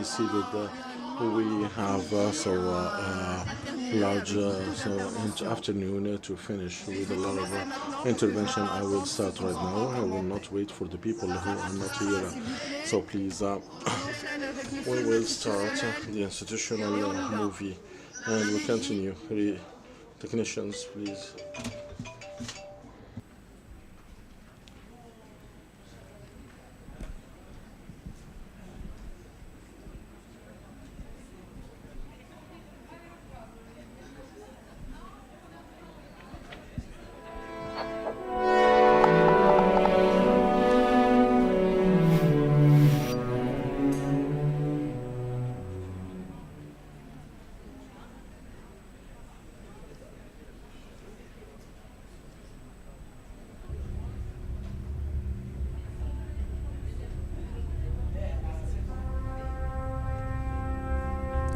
see that we have large afternoon to finish with a lot of intervention. I will start right now. I will not wait for the people who are not here. So please, we will start the institutional movie and we'll continue. Technicians, please.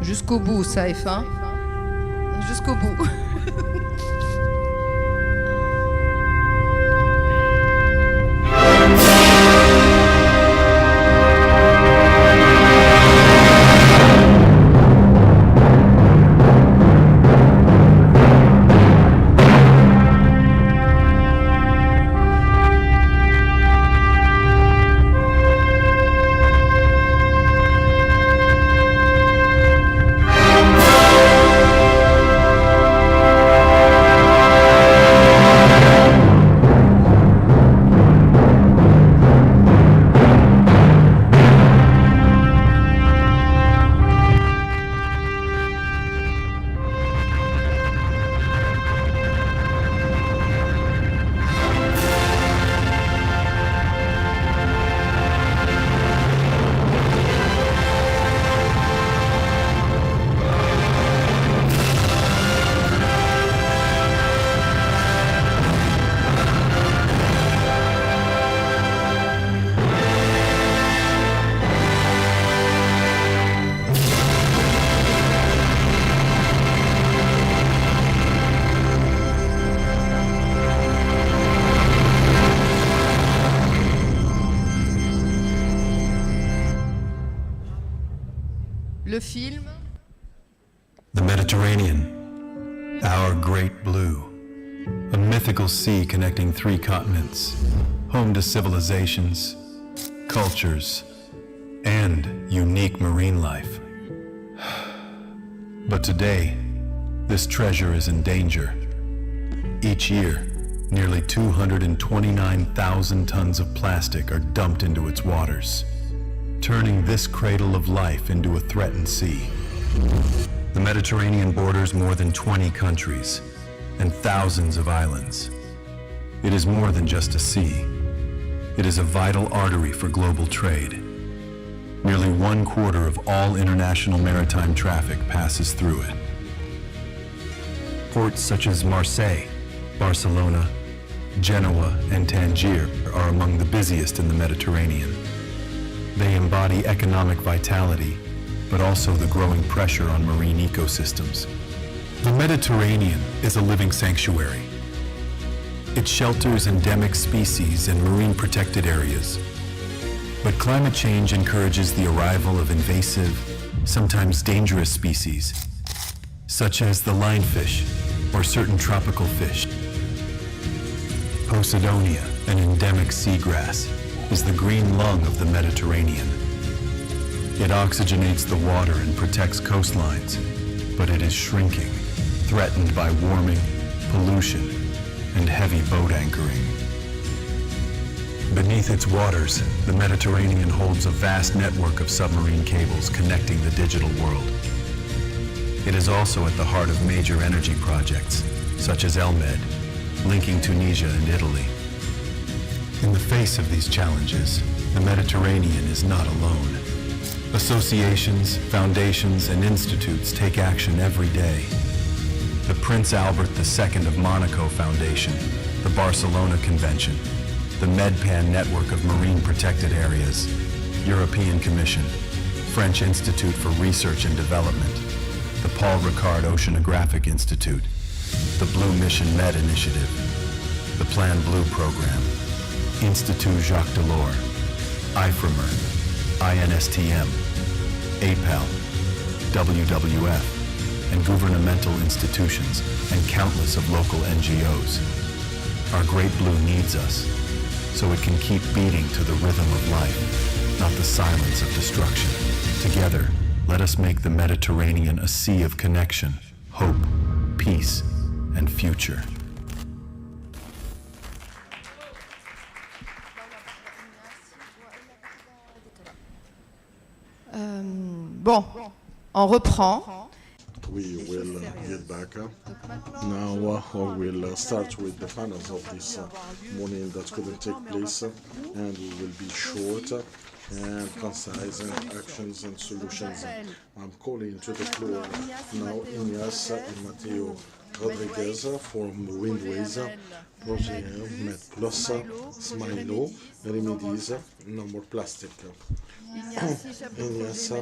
Jusqu'au bout, ça, F1. Jusqu'au bout. Le film. The Mediterranean, our great blue, a mythical sea connecting 3 continents, home to civilizations, cultures, and unique marine life. But today, this treasure is in danger. Each year, nearly 229,000 tons of plastic are dumped into its waters, turning this cradle of life into a threatened sea. The Mediterranean borders more than 20 countries and thousands of islands. It is more than just a sea. It is a vital artery for global trade. Nearly 1/4 of all international maritime traffic passes through it. Ports such as Marseille, Barcelona, Genoa, and Tangier are among the busiest in the Mediterranean. They embody economic vitality, but also the growing pressure on marine ecosystems. The Mediterranean is a living sanctuary. It shelters endemic species and marine protected areas. But climate change encourages the arrival of invasive, sometimes dangerous species, such as the lionfish or certain tropical fish. Posidonia, an endemic seagrass, is the green lung of the Mediterranean. It oxygenates the water and protects coastlines, but it is shrinking, threatened by warming, pollution, and heavy boat anchoring. Beneath its waters, the Mediterranean holds a vast network of submarine cables connecting the digital world. It is also at the heart of major energy projects, such as ELMED, linking Tunisia and Italy. In the face of these challenges, the Mediterranean is not alone. Associations, foundations, and institutes take action every day. The Prince Albert II of Monaco Foundation, the Barcelona Convention, the MedPan Network of Marine Protected Areas, European Commission, French Institute for Research and Development, the Paul Ricard Oceanographic Institute, the Blue Mission Med Initiative, the Plan Blue Program, Institut Jacques Delors, IFREMER, INSTM, APAL, WWF, and governmental institutions, and countless of local NGOs. Our great blue needs us, so it can keep beating to the rhythm of life, not the silence of destruction. Together, let us make the Mediterranean a sea of connection, hope, peace, and future. Bon, on reprend. We will get back. Now we'll start with the panels of this morning that couldn't take place, and we will be short and concise in actions and solutions. I'm calling to the floor now Ignace and Matteo Rodriguez from Windways, Roger Med Plus, Smilo, Remedies, No More Plastic. Ignace,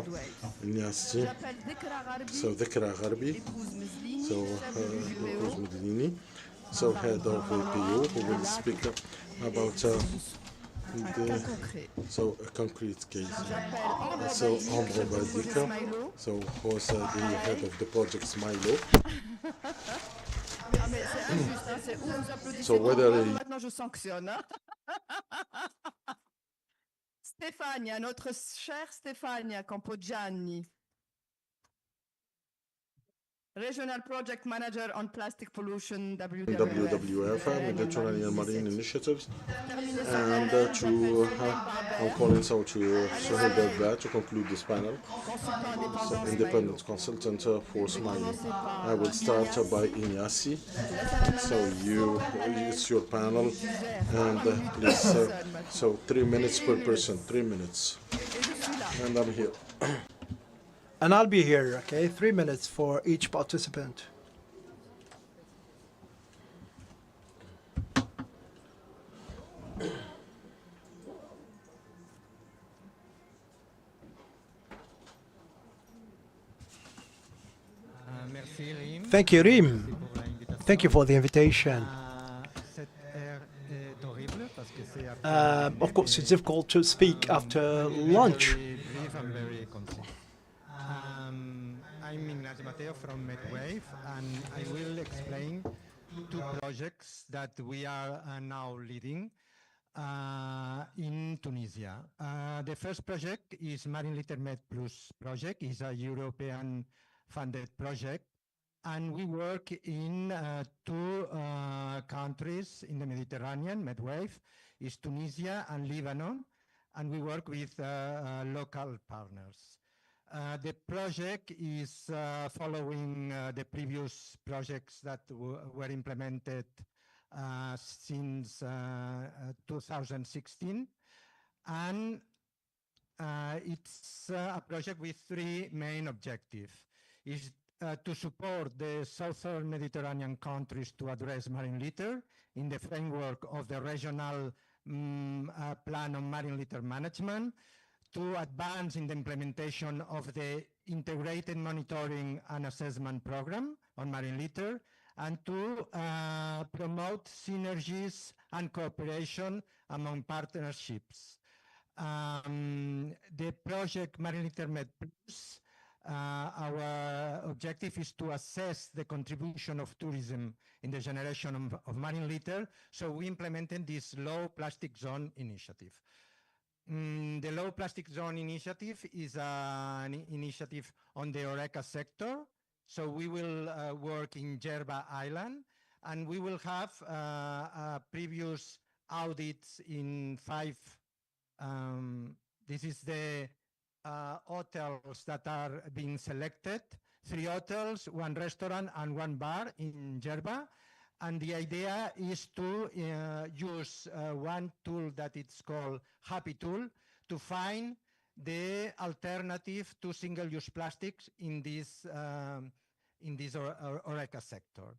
so Dhikra Gharbi, so Rose Medellini, so head of APO, who will speak about a concrete case. So Andro Badika, so who's the head of the project Smilo. So whether Maintenant je sanctionne. Stefania, notre chère Stefania Campogianni, Regional Project Manager on Plastic Pollution, WWF, Mediterranean Marine Initiatives, and I'm calling so to Sohail Belgrad to conclude this panel. So, independent consultant for Smile. I will start by Ignacy. So it's your panel, and please, so 3 minutes per person, 3 minutes, and I'm here. And I'll be here, okay? 3 minutes for each participant. Thank you, Rim. Thank you for the invitation. Of course, it's difficult to speak after lunch. I'm Ignacio Mateo from MedWave, and I will explain 2 projects that we are now leading in Tunisia. The first project is Marine Litter Med Plus project. It's a European funded project, and we work in 2 countries in the Mediterranean. MedWave is Tunisia and Lebanon, and we work with local partners. The project is following the previous projects that were implemented since 2016, and it's a project with 3 main objectives. Is to support the southern Mediterranean countries to address marine litter in the framework of the regional plan on marine litter management, to advance in the implementation of the integrated monitoring and assessment program on marine litter, and to promote synergies and cooperation among partnerships. The project Marine Litter Med Plus, our objective is to assess the contribution of tourism in the generation of marine litter, so we implemented this low plastic zone initiative. The Low Plastic Zone initiative is an initiative on the HoReCa sector. So we will work in Jerba Island, and we will have previous audits in 5. This is the hotels that are being selected. 3 hotels, 1 restaurant, and 1 bar in Jerba. And the idea is to use one tool that it's called Happy Tool to find the alternative to single-use plastics in this HoReCa sector.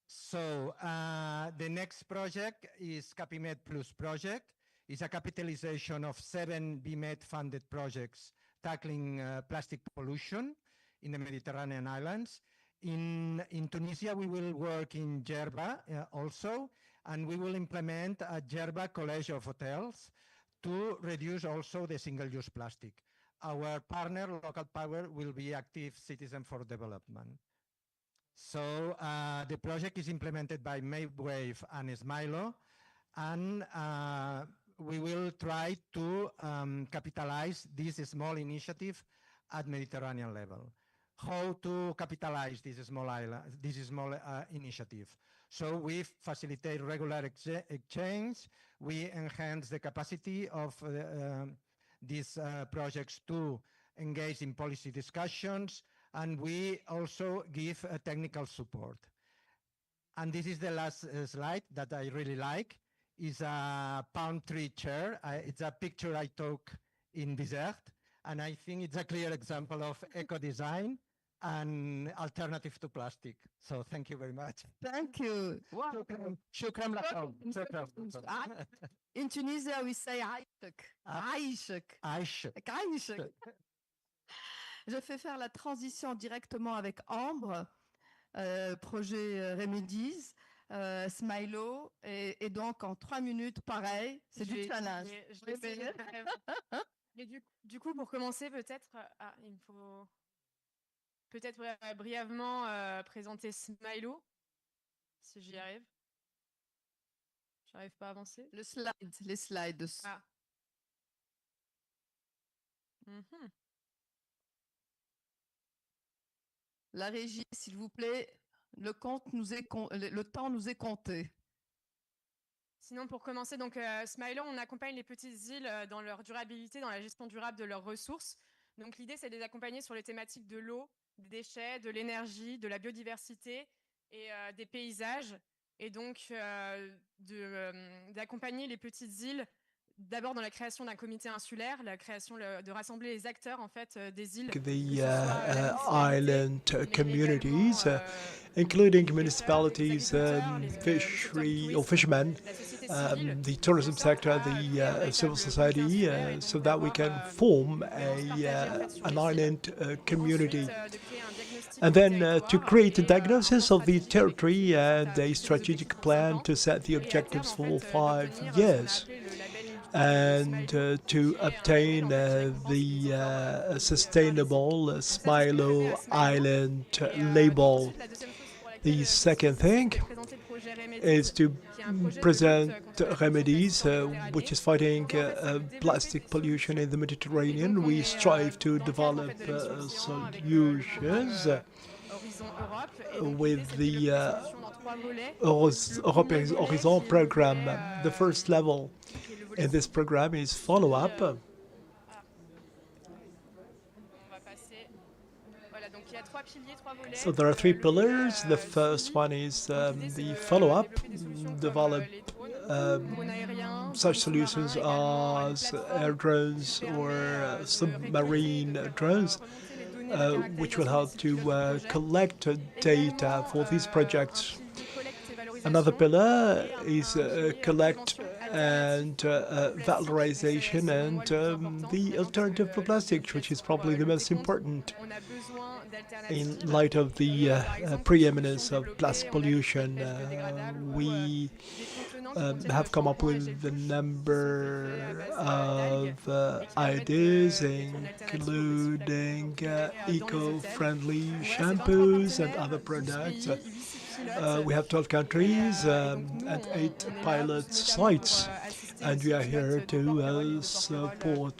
So the next project is CapiMed Plus project. It's a capitalization of 7 BMed funded projects tackling plastic pollution in the Mediterranean islands. In Tunisia, we will work in Jerba also, and we will implement a Jerba college of hotels to reduce also the single-use plastic. our partner, local power, will be active citizen for development. So the project is implemented by Wave and Smilo, and we will try to capitalize this small initiative at Mediterranean level. How to capitalize this small initiative? So we facilitate regular exchange, we enhance the capacity of these projects to engage in policy discussions, and we also give technical support. And this is the last slide that I really like, is a palm tree chair. It's a picture I took in Bizerte, and I think it's a clear example of eco-design and alternative to plastic. So thank you very much. Thank you. Wow. Shukran lakum. Shukran. In Tunisia, we say Aïchek. Aïchek. Je fais faire la transition directement avec Ambre, projet Remedies, Smilo, et donc en 3 minutes, pareil, c'est du challenge. Mais du coup, pour commencer, peut-être, il me faut peut-être brièvement présenter Smilo, si j'y arrive. J'arrive pas à avancer. Les slides. Ah. La régie, s'il vous plaît, le temps nous est compté. Sinon, pour commencer, donc Smilo, on accompagne les petites îles dans leur durabilité, dans la gestion durable de leurs ressources. Donc l'idée, c'est de les accompagner sur les thématiques de l'eau, des déchets, de l'énergie, de la biodiversité et des paysages. Et donc d'accompagner les petites îles d'abord dans la création d'un comité insulaire, la création de rassembler les acteurs en fait des îles. The island communities, including municipalities, fishermen, the tourism sector, the civil society, so that we can form an island community. And then to create a diagnosis of the territory and a strategic plan to set the objectives for 5 years. And to obtain the sustainable Smilo Island label. The second thing is to present remedies, which is fighting plastic pollution in the Mediterranean. We strive to develop solutions with the Horizon program. The first level in this program is follow-up. So there are 3 pillars. The first one is the follow-up, develop such solutions as air drones or submarine drones, which will help to collect data for these projects. Another pillar is collect and valorization and the alternative for plastic, which is probably the most important in light of the preeminence of plastic pollution. We have come up with a number of ideas, including eco-friendly shampoos and other products. We have 12 countries and 8 pilot sites, and we are here to support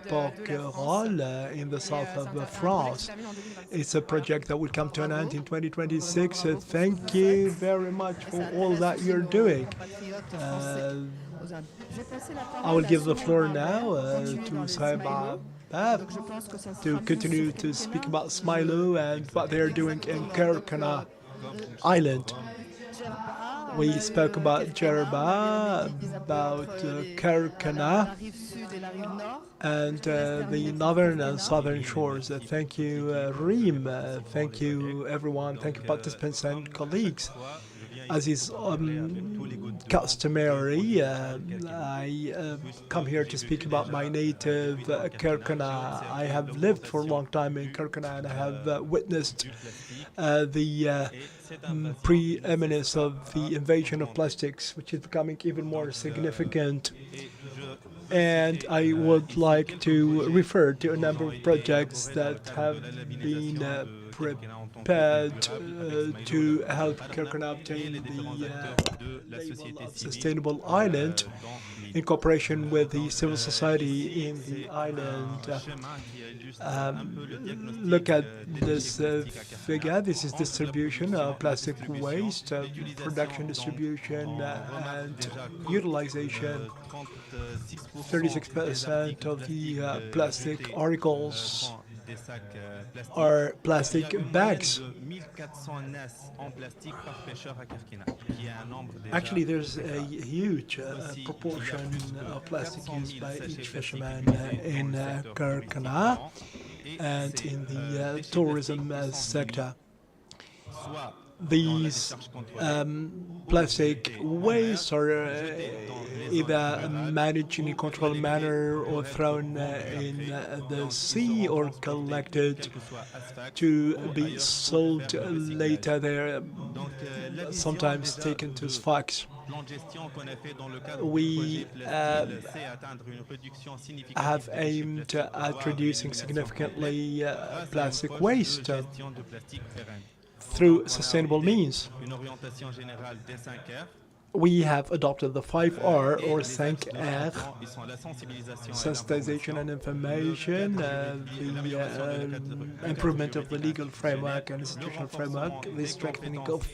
Porquerolles in the south of France. It's a project that will come to an end in 2026. Thank you very much for all that you're doing. I will give the floor now to Saïba to continue to speak about Smilo and what they're doing in Kerkana Island. We spoke about Djerba, about Kerkana, and the northern and southern shores. Thank you, Reem. Thank you, everyone. Thank you, participants and colleagues. As is customary, I come here to speak about my native Kerkana. I have lived for a long time in Kerkana, and I have witnessed the preeminence of the invasion of plastics, which is becoming even more significant And I would like to refer to a number of projects that have been prepared to help Kirkana obtain the label of sustainable island in cooperation with the civil society in the island. Look at this figure. This is distribution of plastic waste, production, distribution, and utilization. 36% of the plastic articles are plastic bags. Actually, there's a huge proportion of plastic used by each fisherman in Kirkana and in the tourism sector. These plastic wastes are either managed in a controlled manner or thrown in the sea or collected to be sold later. They're sometimes taken to Sfax. We have aimed at reducing significantly plastic waste through sustainable means. We have adopted the 5R or 5R, sensitization and information, the improvement of the legal framework and institutional framework, the strengthening of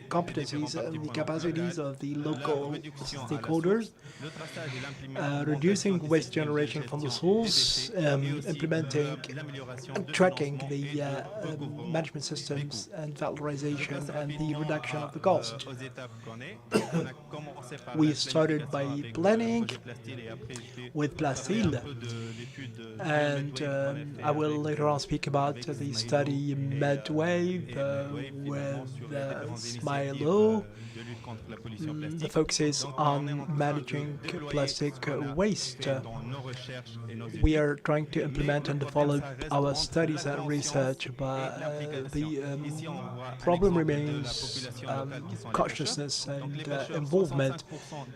competencies and the capacities of the local stakeholders, reducing waste generation from the source, implementing and tracking the management systems and valorization and the reduction of the cost. We started by planning with Plastile, and I will later on speak about the study Medwave with Smilo. The focus is on managing plastic waste. We are trying to implement and develop our studies and research, but the problem remains consciousness and involvement.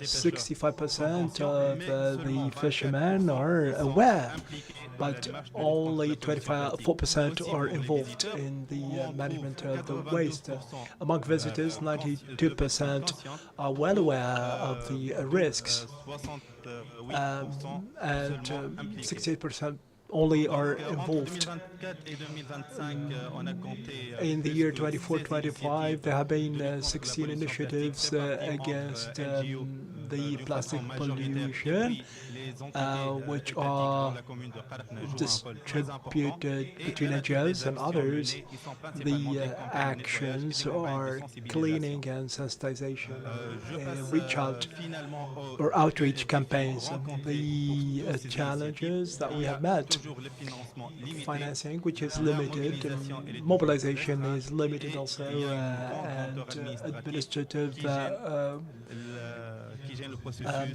65% of the fishermen are aware, but only 24% are involved in the management of the waste. Among visitors, 92% are well aware of the risks, and 68% only are involved. In the year 24-25, there have been 16 initiatives against the plastic pollution, which are distributed between NGOs and others. The actions are cleaning and sensitization, reach out or outreach campaigns. The challenges that we have met: financing, which is limited, and mobilization is limited also, and administrative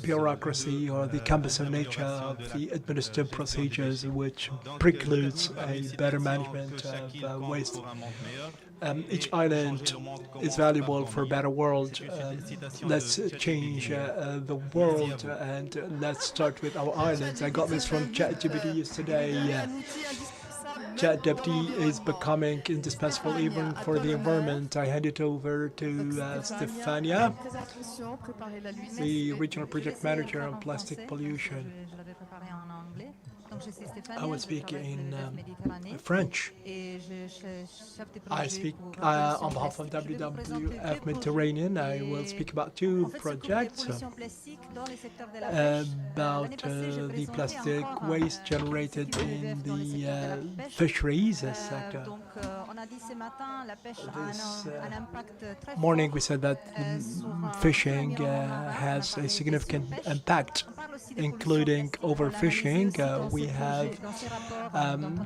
bureaucracy or the cumbersome nature of the administrative procedures, which precludes a better management of waste. Each island is valuable for a better world. Let's change the world, and let's start with our islands. I got this from ChatGPT yesterday. ChatGPT is becoming indispensable even for the environment. I hand it over to Stefania, the regional project manager on plastic pollution. I will speak in French. I speak on behalf of WWF Mediterranean. I will speak about two projects about the plastic waste generated in the fisheries sector. This morning we said that fishing has a significant impact, including overfishing. We have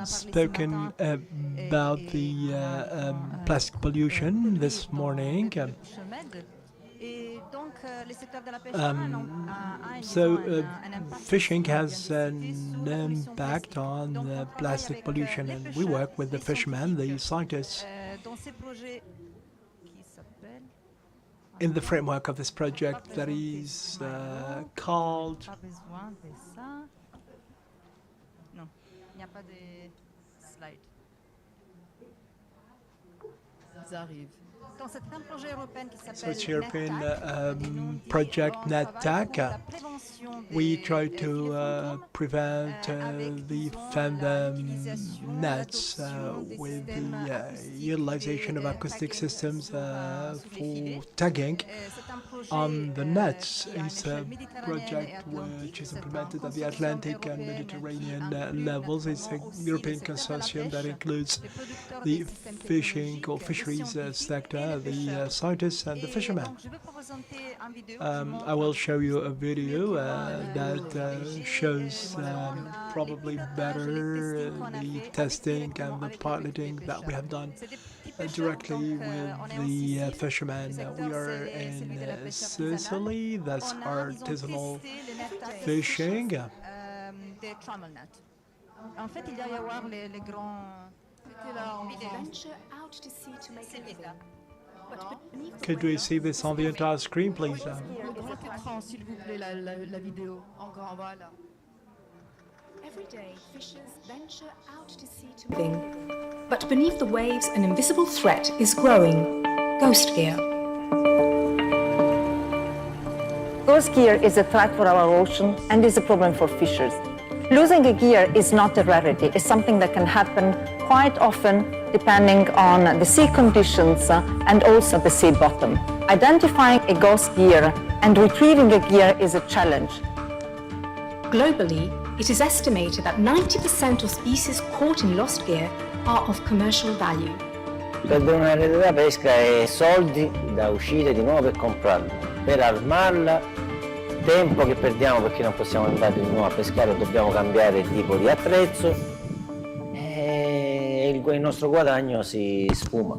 spoken about the plastic pollution this morning. So fishing has an impact on plastic pollution, and we work with the fishermen, the scientists. in the framework of this project that is called Pas besoin de ça. Non, il n'y a pas de slide. Ils arrivent. Dans cette grande projet européen qui So s'appelle it's European NetTac, project on travaille NetTac. pour la prévention We des try filets to fantômes, prevent avec, the disons, fandom l'utilisation, nets l'adoption des with systèmes the acoustiques utilization of de acoustic tagging systems sur les for filets. tagging C'est un projet on the nets. qui, à It's l'échelle a méditerranéenne et project atlantique, which is c'est un implemented at the consortium Atlantic and européen Mediterranean qui inclut levels. It's a naturellement aussi European le secteur de la consortium that pêche, includes les producteurs the des systèmes fishing or technologiques, les fisheries scientifiques et sector, les the pêcheurs. scientists and the Et fishermen. donc, je vais vous présenter une vidéo qui I montre will show you a video le that déchet, shows voilà, on a probably les better pilotages, les testings qu'on a the fait testing directement and the avec les piloting that we pêcheurs. have done C'est des petits pêcheurs, directly donc, with on est en the Sicile. fishermen. Le secteur, We are c'est celui de la in pêche artisanale. Sicily, that's On a, disons, artisanal testé les NetTac fishing. des trommel nets. En fait, il doit y avoir les grands C'était là en vidéos. Venture out to sea to make C'est a living. bizarre. But beneath the Could we waves, see this on the entire screen, please? le grand écran, s'il vous plaît, la vidéo. En grand, voilà. every day fishers venture out to sea to make a living. But beneath the waves, an invisible threat is growing. Ghost gear. Ghost gear is a threat for our ocean and is a problem for fishers. Losing a gear is not a rarity. It's something that can happen quite often depending on the sea conditions and also the sea bottom. Identifying a ghost gear and retrieving a gear is a challenge. Globally, it is estimated that 90% of species caught in lost gear are of commercial value. Perdere una rete da pesca è soldi da uscire di nuovo per comprarla. Per armarla, tempo che perdiamo perché non possiamo andare di nuovo a pescare, dobbiamo cambiare tipo di attrezzo e il nostro guadagno si sfuma.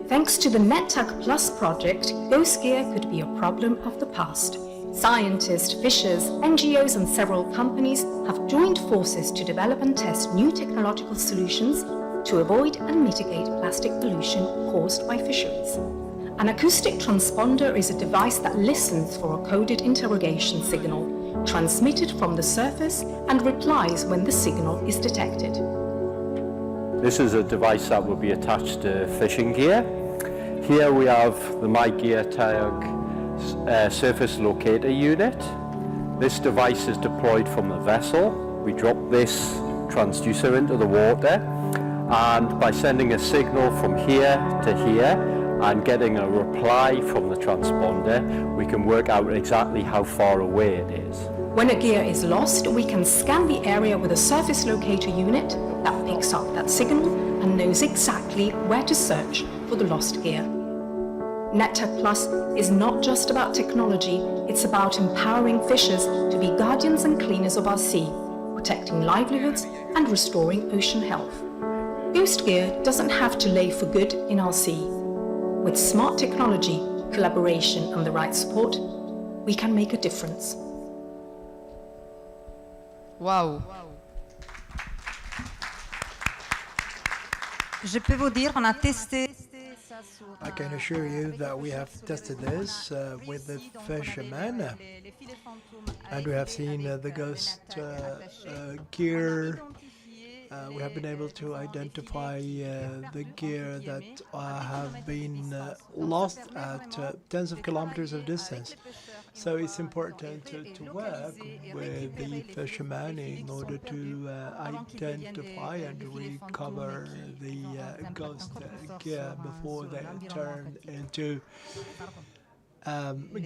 Thanks to the NetTac Plus project, ghost gear could be a problem of the past. Scientists, fishers, NGOs and several companies have joined forces to develop and test new technological solutions to avoid and mitigate plastic pollution caused by fisheries. An acoustic transponder is a device that listens for a coded interrogation signal, transmitted from the surface and replies when the signal is detected. This is a device that will be attached to fishing gear. Here we have the MyGear Tag surface locator unit. This device is deployed from the vessel. We drop this transducer into the water, and by sending a signal from here to here and getting a reply from the transponder, we can work out exactly how far away it is. When a gear is lost, we can scan the area with a surface locator unit that picks up that signal and knows exactly where to search for the lost gear. NetTac Plus is not just about technology, it's about empowering fishers to be guardians and cleaners of our sea, protecting livelihoods and restoring ocean health. Ghost gear doesn't have to lay for good in our sea. With smart technology, collaboration and the right support, we can make a difference. Waouh. Je peux vous dire, on a testé ça sur I can assure you that we have tested this with the fishermen, les filets fantômes and we have seen the ghost gear. We have been able to identify the gear that have been lost at tens of kilometers of distance. So it's important to work with the fishermen in order to identify and recover the ghost gear before they turn into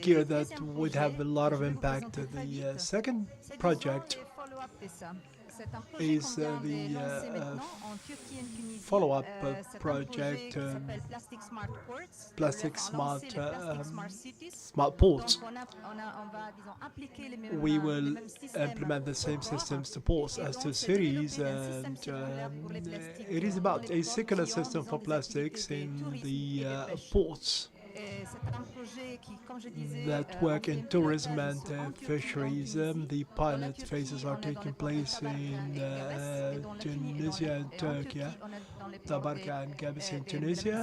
gear that would have a lot of impact. The second project is the follow-up project, Plastic Smart Ports. We will implement the same systems to ports as to cities, and it is about a circular system for plastics in the ports that work in tourism and fisheries. The pilot phases are taking place in Tunisia and Turkey, Tabarka and Gabis in Tunisia,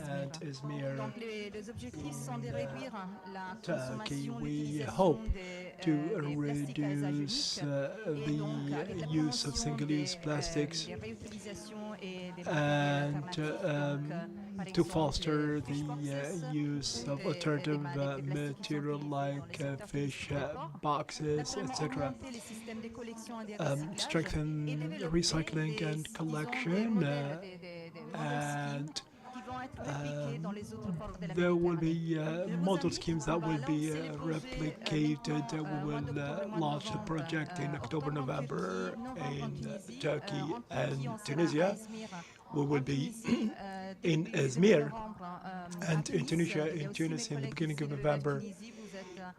and Izmir in Turkey. We hope to reduce the use of single-use plastics and to foster the use of alternative material like fish boxes, etc. Strengthen recycling and collection, and there will be model schemes that will be replicated. We will launch the project in October, November in Turkey and Tunisia. We will be in Izmir and in Tunisia, in Tunis, in the beginning of November.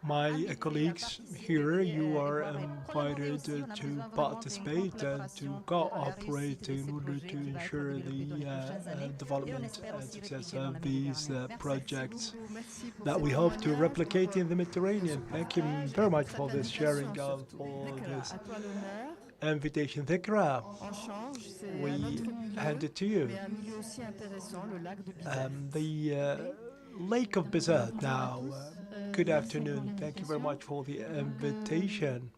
My colleagues here, you are invited to participate and to cooperate in order to ensure the development and success of these projects that we hope to replicate in the Mediterranean. Thank you very much for this sharing of all this invitation. Dhikra, we hand it to you. The Lake of Bizerte now. Good afternoon. Thank you very much for the invitation.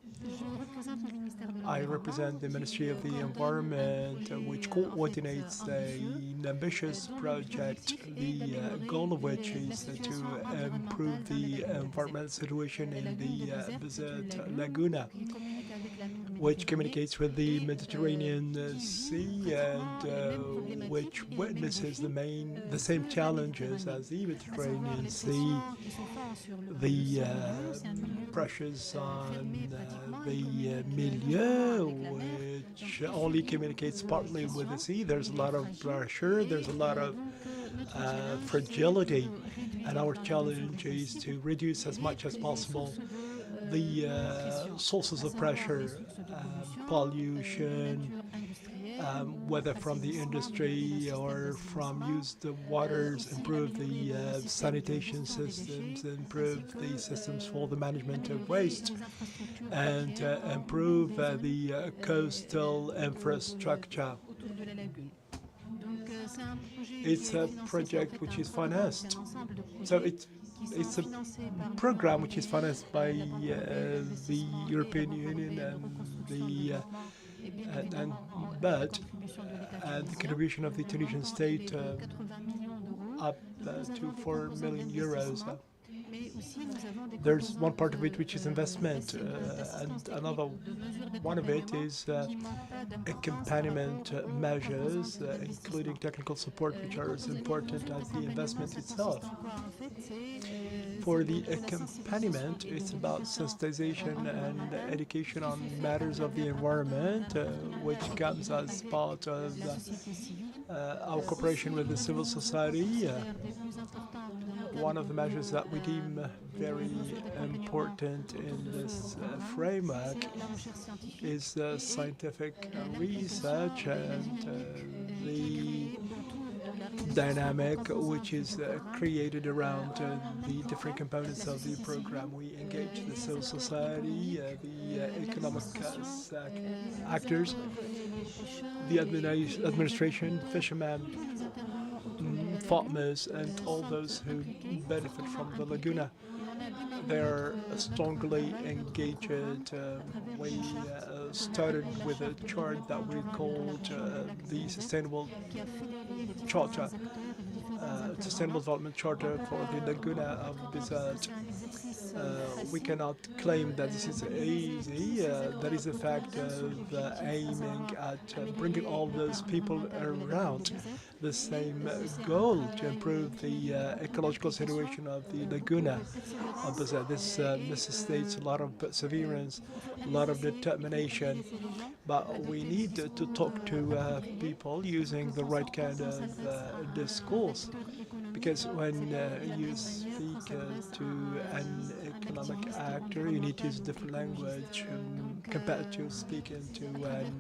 I represent the Ministry of the Environment, which coordinates an ambitious project, the goal of which is to improve the environmental situation in the Bizerte Laguna, which communicates with the Mediterranean Sea and which witnesses the same challenges as the Mediterranean Sea, the pressures on the milieu, which only communicates partly with the sea. There's a lot of pressure, there's a lot of fragility, and our challenge is to reduce as much as possible the sources of pressure, pollution, whether from the industry or from used waters, improve the sanitation systems, improve the systems for the management of waste, and improve the coastal infrastructure. It's a project which is financed. So it's a program which is financed by the European Union and the but the contribution of the Tunisian state up to 4 million euros. There's one part of it which is investment, and another one of it is accompaniment measures, including technical support, which are as important as the investment itself. For the accompaniment, it's about sensitization and education on matters of the environment, which comes as part of our cooperation with the civil society. One of the measures that we deem very important in this framework is scientific research and the dynamic which is created around the different components of the program. We engage the civil society, the economic actors, the administration, fishermen, farmers, and all those who benefit from the laguna. They're strongly engaged. We started with a chart that we called the Sustainable Charter, Sustainable Development Charter for the Laguna of Bizerte. We cannot claim that this is easy. That is the fact of aiming at bringing all those people around the same goal to improve the ecological situation of the Laguna of Bizerte. This necessitates a lot of perseverance, a lot of determination, but we need to talk to people using the right kind of discourse, because when you speak to an economic actor, you need to use a different language compared to speaking to an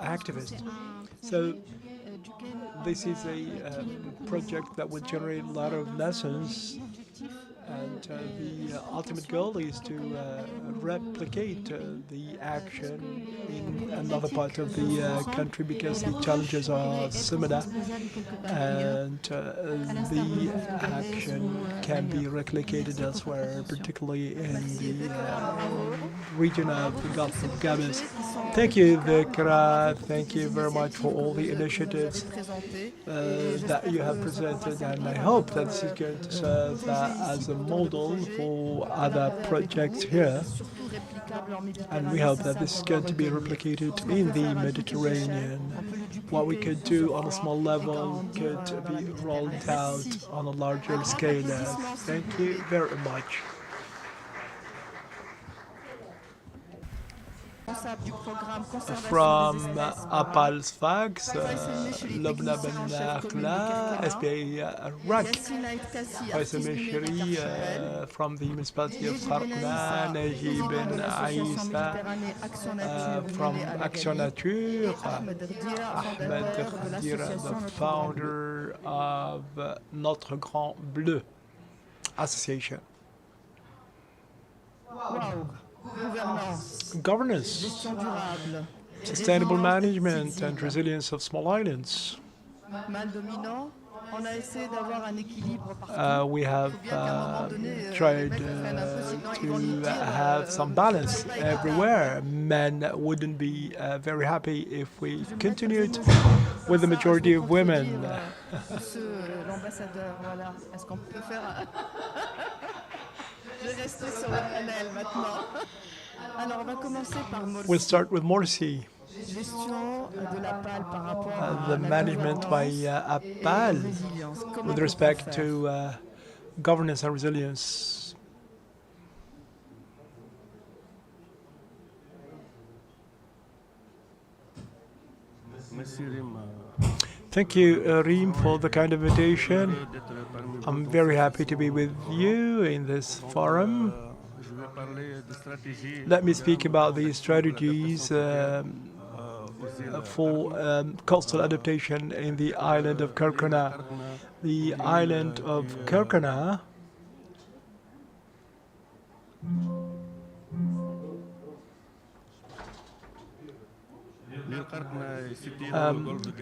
activist. So This is a project that will generate a lot of lessons, and the ultimate goal is to replicate the action in another part of the country, because the challenges are similar, and the action can be replicated elsewhere, particularly in the region of the Gulf of Gabas. Thank you, Vikra. Thank you very much for all the initiatives that you have presented, and I hope that this is going to serve as a model for other projects here, and we hope that this is going to be replicated in the Mediterranean. What we could do on a small level could be rolled out on a larger scale. Thank you very much. From Apal's Fax, Lobna Ben Nakhla, SPA Rak, Faisal Meshri from the municipality of Kharkna, Naji Ben Aissa from Action Nature, Ahmed Khadira, the founder of Notre Grand Bleu Association. Wow. Governance, sustainable management, and resilience of small islands. We have tried to have some balance everywhere. Men wouldn't be very happy if we continued with the majority of women. We'll start with Morsi. The management by APAL with respect to governance and resilience. Thank you, Reem, for the kind invitation. I'm very happy to be with you in this forum. Let me speak about the strategies for coastal adaptation in the island of Kerkena. The island of Kerkena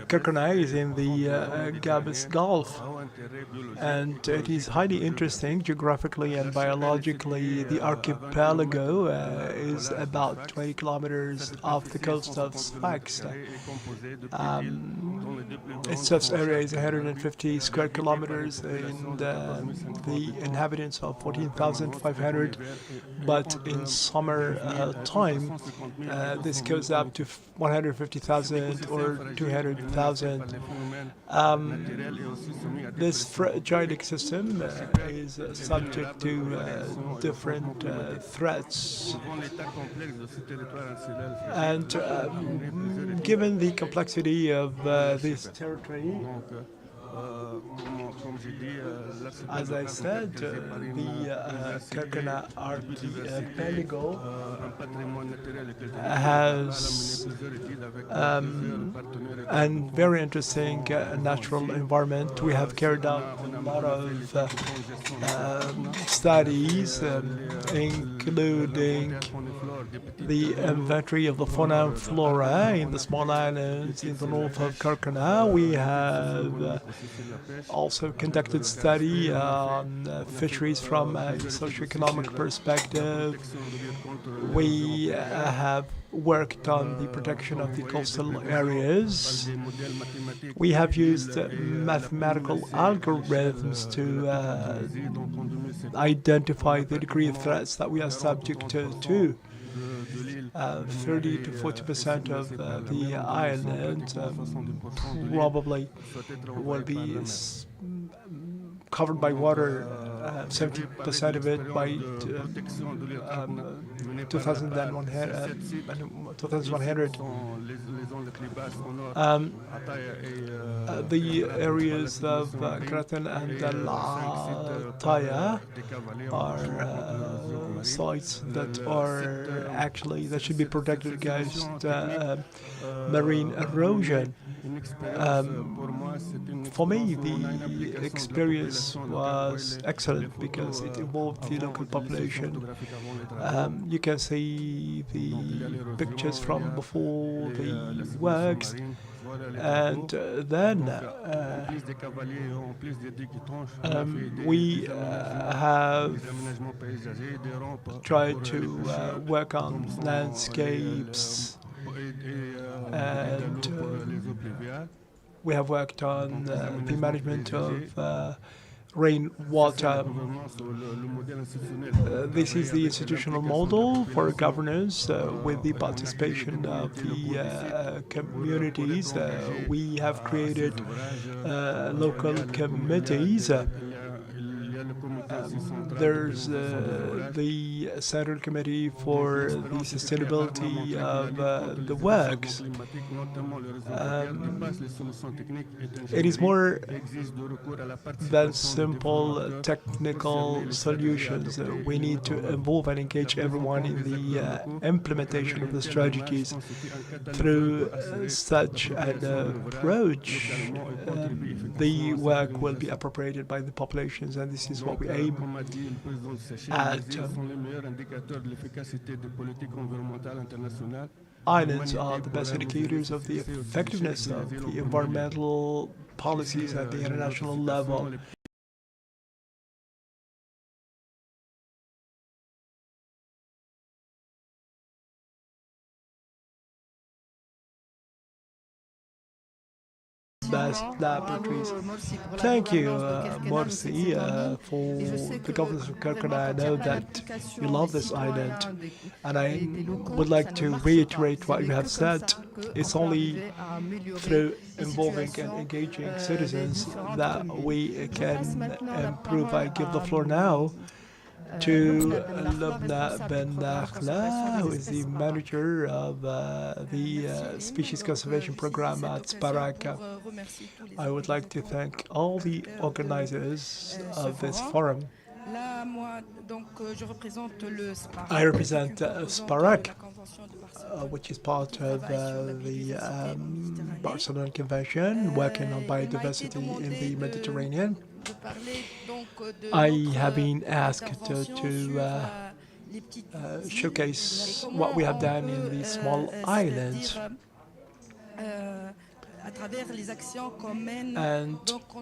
Kerkena is in the Gabas Gulf, and it is highly interesting geographically and biologically. The archipelago is about 20 kilometers off the coast of Sfax. Its surface area is 150 square kilometers, and the inhabitants are 14,500. But in summer time, this goes up to 150,000 or 200,000. This fragile ecosystem is subject to different threats. And given the complexity of this territory, as I said, the Kerkena archipelago has a very interesting natural environment. We have carried out a lot of studies, including the inventory of the fauna and flora in the small islands in the north of Kerkena. We have also conducted study on fisheries from a socioeconomic perspective. We have worked on the protection of the coastal areas. We have used mathematical algorithms to identify the degree of threats that we are subject to. 30 to 40% of the island probably will be covered by water 70% of it by 2100. The areas of Cretan and Taya are sites that are actually that should be protected against marine erosion. For me, the experience was excellent because it involved the local population. You can see the pictures from before the works, and then we have tried to work on landscapes, and we have worked on the management of rainwater. This is the institutional model for governance with the participation of the communities. We have created local committees. There's the Central Committee for the Sustainability of the Works. It is more than simple technical solutions. We need to involve and engage everyone in the implementation of the strategies. Through such an approach, the work will be appropriated by the populations, and this is what we aim at. Islands are the best indicators of the effectiveness of the environmental policies at the international level. Best laboratories. Thank you, Morsi, for the governance of Kirkana. I know that you love this island, and I would like to reiterate what you have said. It's only through involving and engaging citizens that we can improve. I give the floor now to Lubna Ben Nakhla, who is the manager of the Species Conservation Program at Sparak. I would like to thank all the organizers of this forum. I represent Sparak, which is part of the Barcelona Convention, working on biodiversity in the Mediterranean. I have been asked to showcase what we have done in these small islands and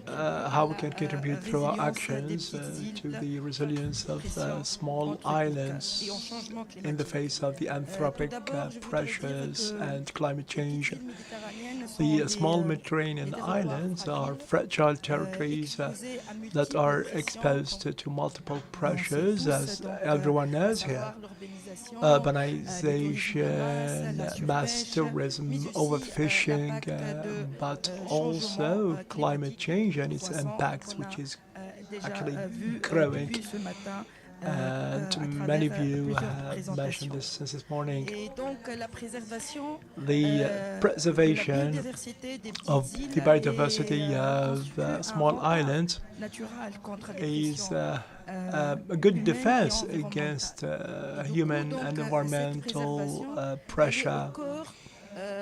how we can contribute through our actions to the resilience of small islands in the face of the anthropic pressures and climate change. The small Mediterranean islands are fragile territories that are exposed to multiple pressures, as everyone knows here. Urbanization, mass tourism, overfishing, but also climate change and its impacts, which is actually growing. And many of you have mentioned this since this morning. The preservation of the biodiversity of small islands is a good defense against human and environmental pressure.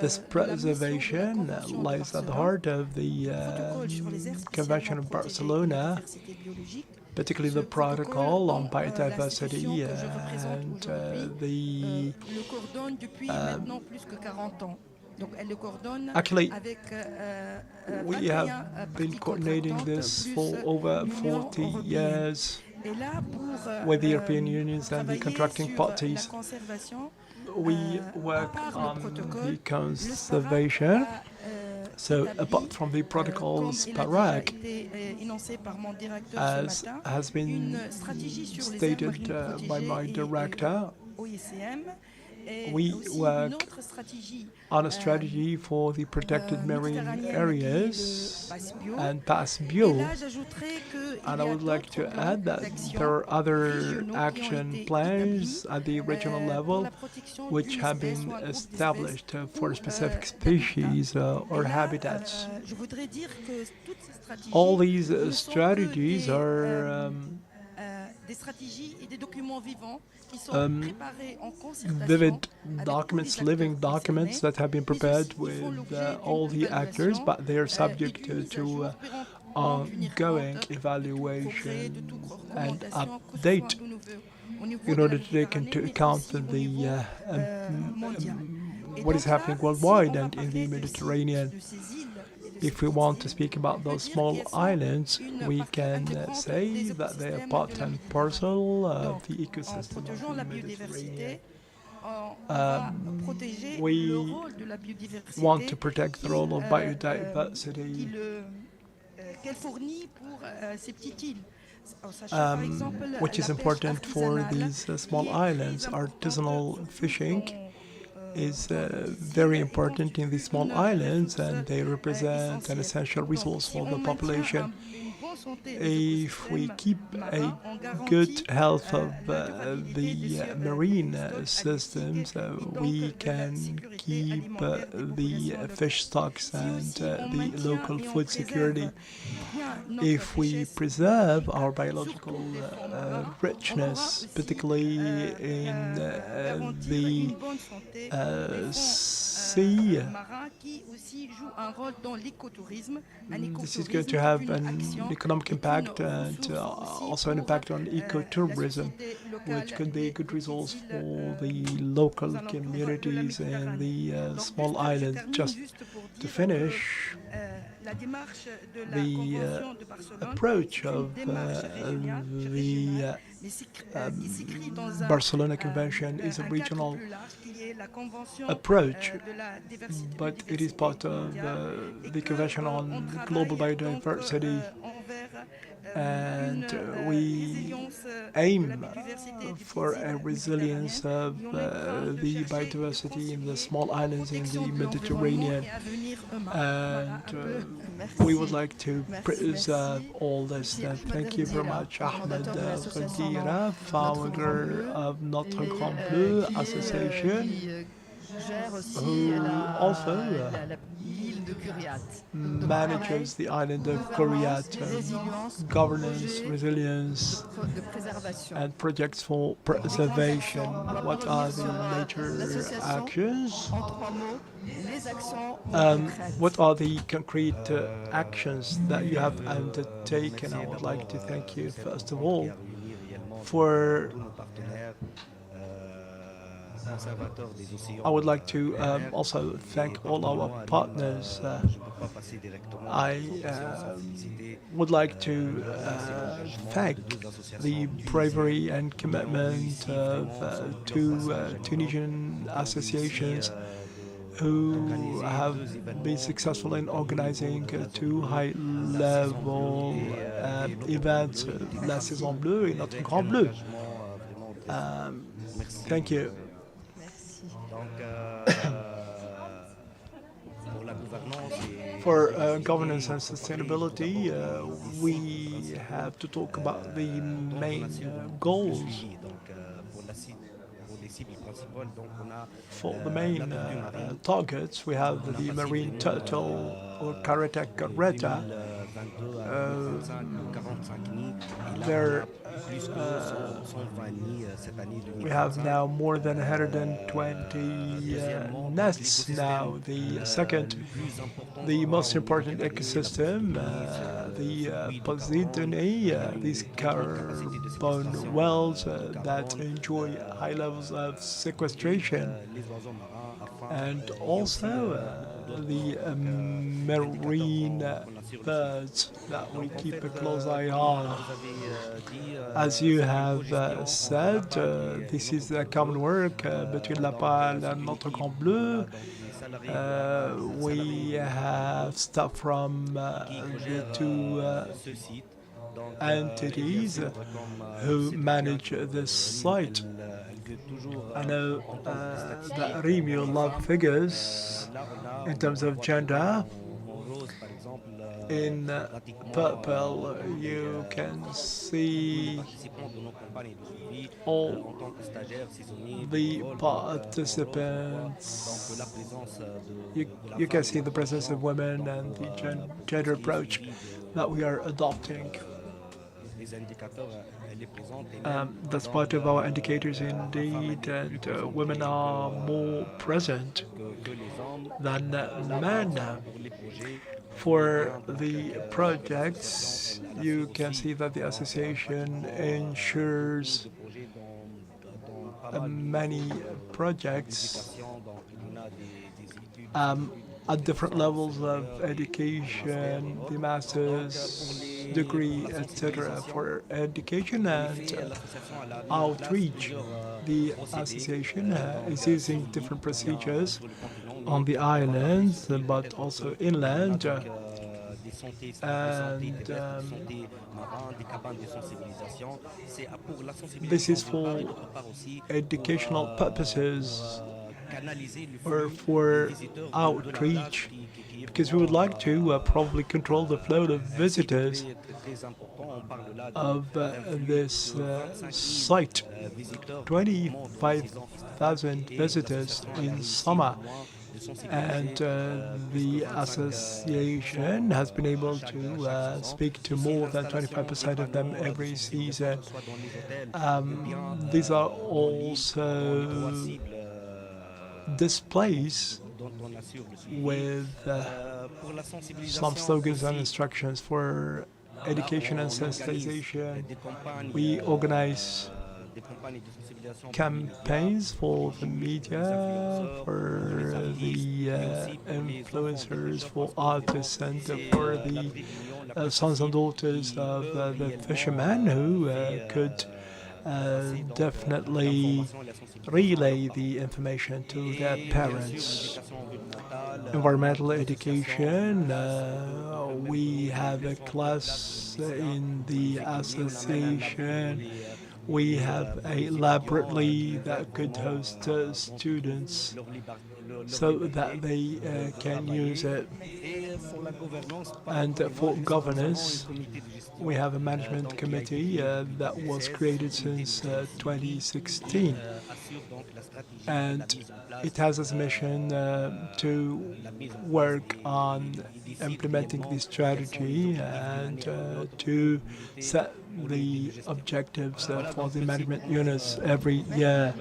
This preservation lies at the heart of the Convention of Barcelona, particularly the protocol on biodiversity and actually, we have been coordinating this for over 40 years with the European Union and the contracting parties. We work on the conservation. So, apart from the protocols, Sparak, as has been stated by my director, we work on a strategy for the protected marine areas and pass bio. And I would like to add that there are other action plans at the regional level which have been established for specific species or habitats. All these strategies are vivid documents, living documents that have been prepared with all the actors, but they are subject to ongoing evaluation and update in order to take into account the what is happening worldwide and in the Mediterranean. If we want to speak about those small islands, we can say that they are part and parcel of the ecosystem of the Mediterranean. We want to protect the role of biodiversity. Which is important for these small islands. Artisanal fishing is very important in these small islands, and they represent an essential resource for the population. If we keep a good health of the marine systems, we can keep the fish stocks and the local food security. If we preserve our biological richness, particularly in the sea, this is going to have an economic impact and also an impact on ecotourism, which could be a good resource for the local communities and the small islands. Just to finish, the approach of the Barcelona Convention is a regional approach, but it is part of the Convention on Global Biodiversity, and we aim for a resilience of the biodiversity in the small islands in the Mediterranean, and we would like to preserve all this. Thank you very much, Ahmed Khadira, founder of Notre Grand Bleu Association, who also manages the island of Curiat, governance, resilience, and projects for preservation. What are the major actions? What are the concrete actions that you have undertaken? I would like to thank you, first of all, for I would like to also thank all our partners. I would like to thank the bravery and commitment of two Tunisian associations who have been successful in organizing two high-level events, La Saison Bleue et Notre Grand Bleu. Thank you. For governance and sustainability, we have to talk about the main goals. For the main targets, we have the marine turtle, or Caretta caretta. We have now more than 120 nests now. The second, the most important ecosystem, the Posidonie, these carbon wells that enjoy high levels of sequestration, and also the marine birds that we keep a close eye on. As you have said, this is a common work between La Pale and Notre Grand Bleu. We have staff from the two entities who manage this site. I know that Reem, you love figures in terms of gender. In purple, you can see all the participants. You can see the presence of women and the gender approach that we are adopting. That's part of our indicators indeed, and women are more present than men. For the projects, you can see that the association ensures many projects at different levels of education, the master's degree, etc. For education and outreach, the association is using different procedures on the islands, but also inland. And this is for educational purposes or for outreach, because we would like to probably control the flow of visitors of this site. 25,000 visitors in summer, and the association has been able to speak to more than 25% of them every season. These are also displays with some slogans and instructions for education and sensitization. We organize campaigns for the media, for the influencers, for artists, and for the sons and daughters of the fishermen who could definitely relay the information to their parents. Environmental education, we have a class in the association. We have a laboratory that could host students so that they can use it. And for governance, we have a management committee that was created since 2016. And it has as mission to work on implementing the strategy and to set the objectives for the management units every year.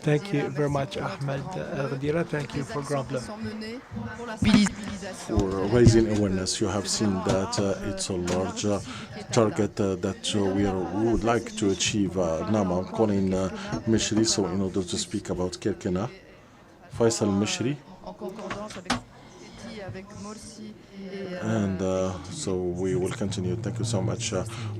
Thank you very much, Ahmed Ghadira. Thank you for Grambler. For raising awareness, you have seen that it's a large target that we would like to achieve. Nama, I'm calling Mishri, so in order to speak about Kirkena, Faisal Mishri. And so we will continue. Thank you so much.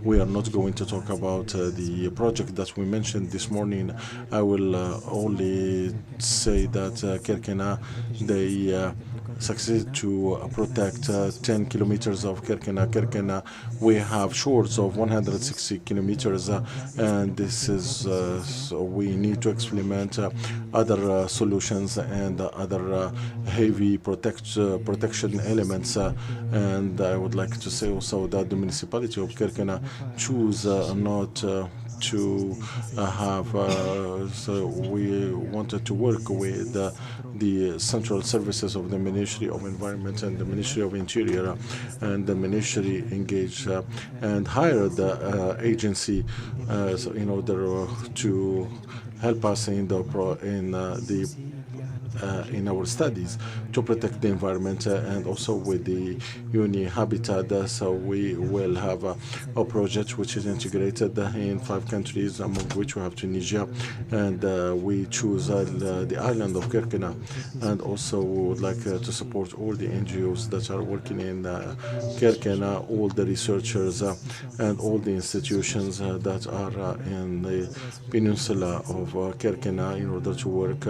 We are not going to talk about the project that we mentioned this morning. I will only say that Kirkena, they succeeded to protect 10 kilometers of Kirkena. We have shores of 160 kilometers, and this is so we need to implement other solutions and other heavy protection elements. And I would like to say also that the municipality of Kirkena choose not to have, so we wanted to work with the central services of the Ministry of Environment and the Ministry of Interior, and the Ministry engaged and hired the agency in order to help us in our studies to protect the environment, and also with the Uni Habitat. So we will have a project which is integrated in 5 countries, among which we have Tunisia, and we choose the island of Kirkena. And also we would like to support all the NGOs that are working in Kirkena, all the researchers and all the institutions that are in the peninsula of Kirkena, in order to work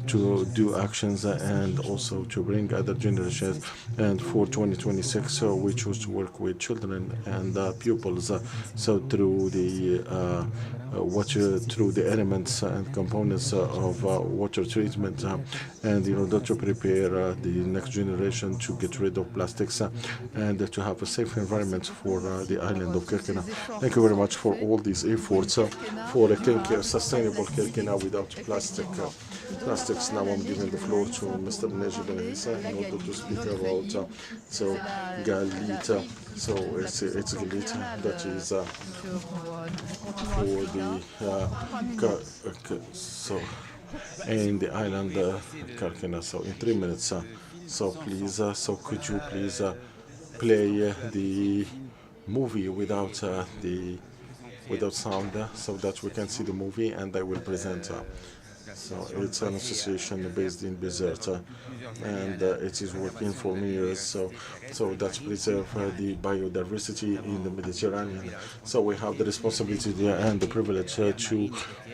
to do do actions and also to bring other generations. And for 2026, we choose to work with children and pupils. So through the through the elements and components of water treatment, and in order to prepare the next generation to get rid of plastics and to have a safe environment for the island of Kirkina. Thank you very much for all these efforts for a sustainable Kirkina without plastics. Now I'm giving the floor to Mr. Najib Ben in order to speak about Galita. So it's Galita that is for the in the island Kirkina. So in 3 minutes. So please, so could you please play the movie without sound, so that we can see the movie, and I will present. So it's an association based in Bizerte, and it is working for many years. So that preserve the biodiversity in the Mediterranean. So we have the responsibility and the privilege to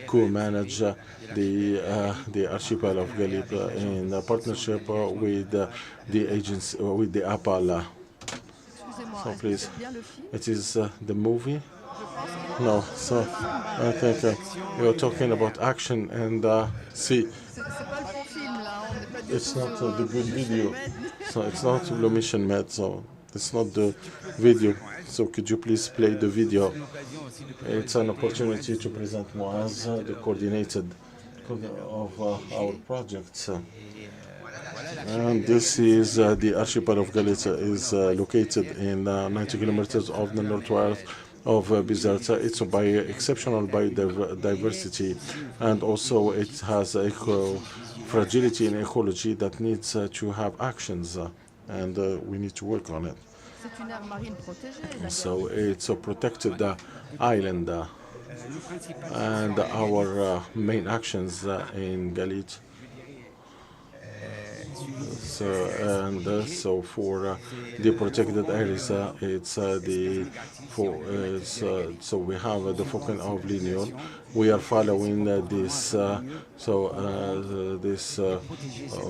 co-manage the archipel of Galip in partnership with the agency, with the APAL. So please, it is the movie. No, so I think you're talking about action, and see, it's not the good video, so it's not the mission made, so it's not the video. So could you please play the video? It's an opportunity to present Moaz, the coordinated of our projects. And this is the archipel of Galita is located in 90 kilometers of the northwest of Bizerte. It's by exceptional biodiversity, and also it has fragility in ecology that needs to have actions, and we need to work on it. So it's a protected island, and our main actions in Galit. So for the protected areas, it's so we have the focus of Linear. We are following this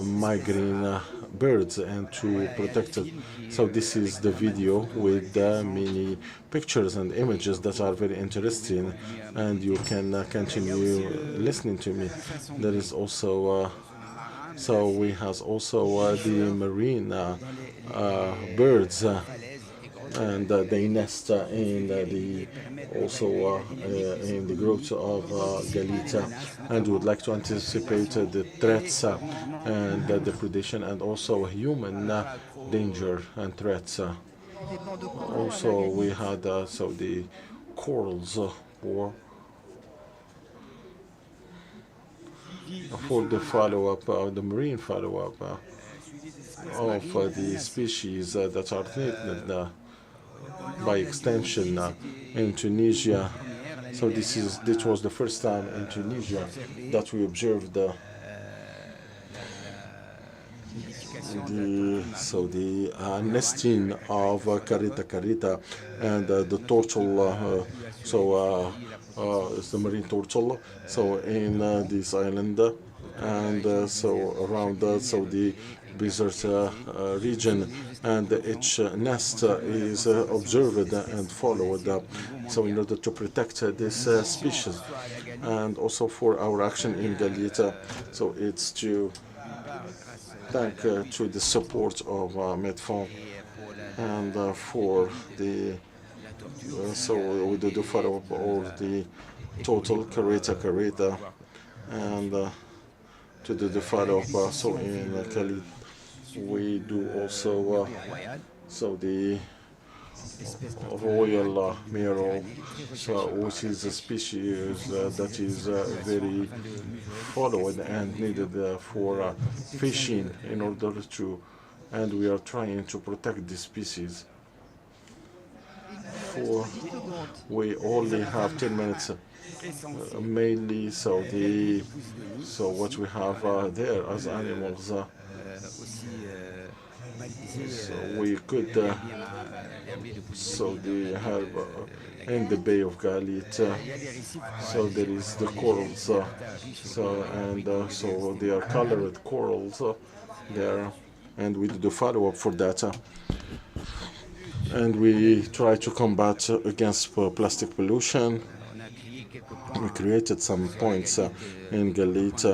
migraine birds and to protect it. So this is the video with many pictures and images that are very interesting, and you can continue listening to me. There is also so we have also the marine birds, and they nest in the in the groups of Galita, and would like to anticipate the threats and the predation, and also human danger and threats. Also, we had so the corals for the follow-up, the marine follow-up of the species that are threatened by extinction in Tunisia. So this was the first time in Tunisia that we observed the nesting of carita and the turtle. It's the marine turtle. So in this island, and so around the Bizerte region, and each nest is observed and followed. So in order to protect this species, and also for our action in Galita, so it's to thank to the support of Medfond, and for the so we do the follow-up of the total carita, and to do the follow-up. So in Cali, we do also so the royal merle, so which is a species that is very followed and needed for fishing in order to, and we are trying to protect this species. We only have 10 minutes, mainly so what we have there as animals So we could, so they have in the Bay of Galit, so there is the corals, so and so they are colored corals there, and we do the follow-up for that. And we try to combat against plastic pollution. We created some points in Galit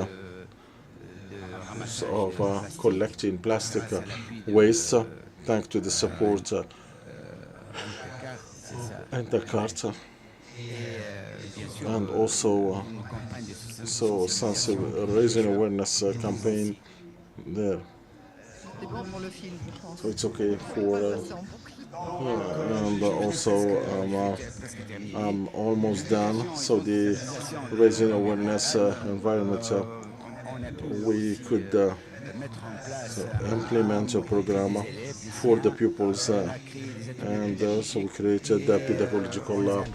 of collecting plastic waste, thanks to the support and the cart, and also so raising awareness campaign there. So it's okay for. And also I'm almost done. So the raising awareness environment, we could so implement a program for the pupils, and so we created pedagogical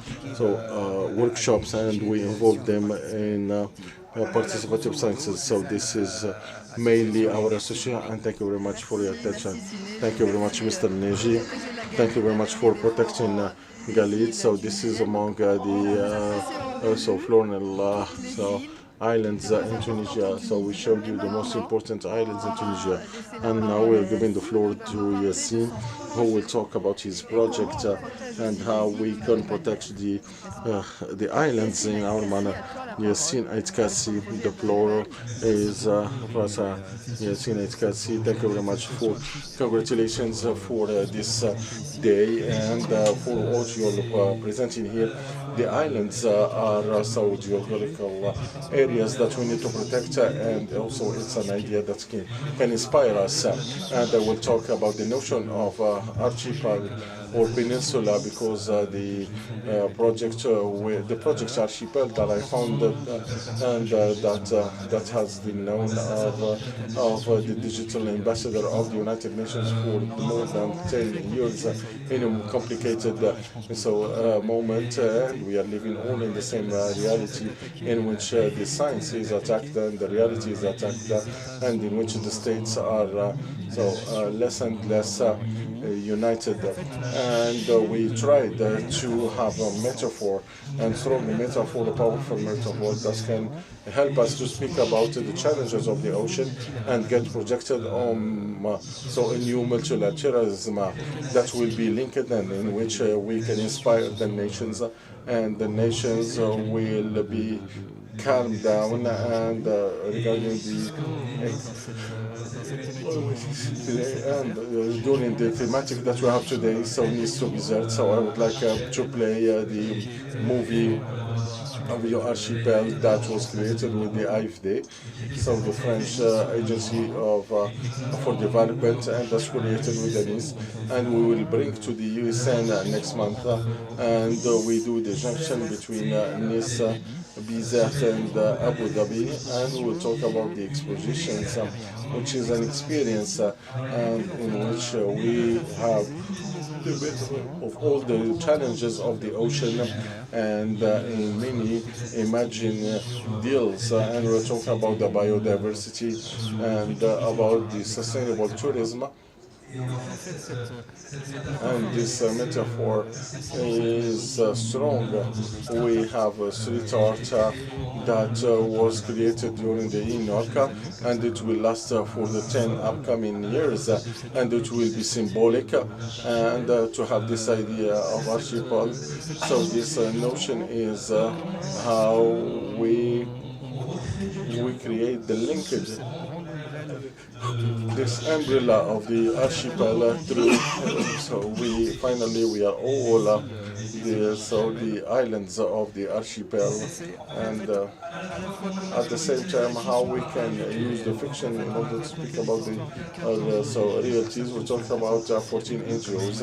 workshops, and we involved them in participative sciences. So this is mainly our association, and thank you very much for your attention. Thank you very much, Mr. Neji. Thank you very much for protecting Galit. So this is among the floral islands in Tunisia. So we showed you the most important islands in Tunisia, and now we're giving the floor to Yassine, who will talk about his project and how we can protect the islands in our manner. Yassine Aitkassi, the floor is Yassine Aitkassi. Thank you very much for congratulations for this day and for what you're presenting here. The islands are geographical areas that we need to protect, and also it's an idea that can inspire us. And I will talk about the notion of archipelago or peninsula, because the project archipelago that I found and that has been known of the digital ambassador of the United Nations for more than 10 years in a complicated moment. We are living all in the same reality in which the science is attacked and the reality is attacked, and in which the states are less and less united. And we tried to have a metaphor, and through the metaphor, a powerful metaphor that can help us to speak about the challenges of the ocean and get projected on a new multilateralism that will be linked, and in which we can inspire the nations, and the nations will be calmed down. And regarding during the thematic that we have today, so needs to be Bizerte. So I would like to play the movie of your archipel that was created with the AFD, so the French Agency for Development, and that's created with the Nice, and we will bring to the USN next month, and we do the junction between Nice, Bizerte and Abu Dhabi, and we will talk about the expositions, which is an experience and in which we have of all the challenges of the ocean, and in many emerging deals, and we'll talk about the biodiversity and about the sustainable tourism. And this metaphor is strong. We have a street art that was created during the Enoch, and it will last for the 10 upcoming years, and it will be symbolic, and to have this idea of archipel. So this notion is how we create the linkage, this umbrella of the archipel through. So we are all the islands of the archipel, and at the same time how we can use the fiction in order to speak about the realities. We talk about 14 NGOs,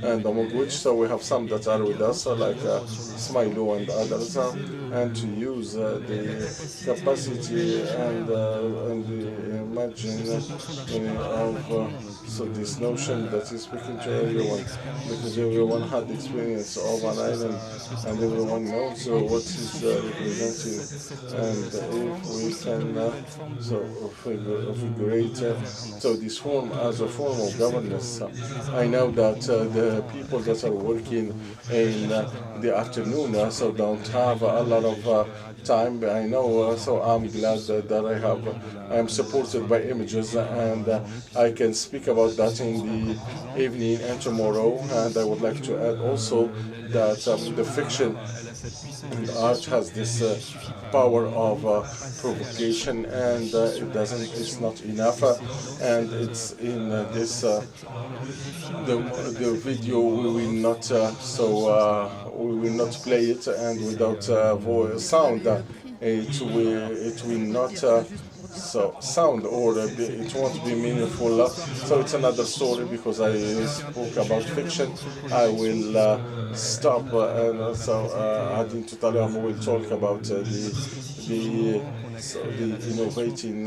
and among which we have some that are with us, like Smilo and others, and to use the capacity and the imagine meaning of so this notion that is speaking to everyone, because everyone had the experience of an island and everyone knows what is representing, and if we can figurate so this form as a form of governance. I know that the people that are working in the afternoon so don't have a lot of time. I know, so I'm glad that I am supported by images, and I can speak about that in the evening and tomorrow. And I would like to add also that the fiction and art has this power of provocation, and it's not enough, and it's in this the video we will not we will not play it, and without sound it will not so sound, or it won't be meaningful. So it's another story, because I spoke about fiction. I will stop and so adding to Talia, we will talk about the innovating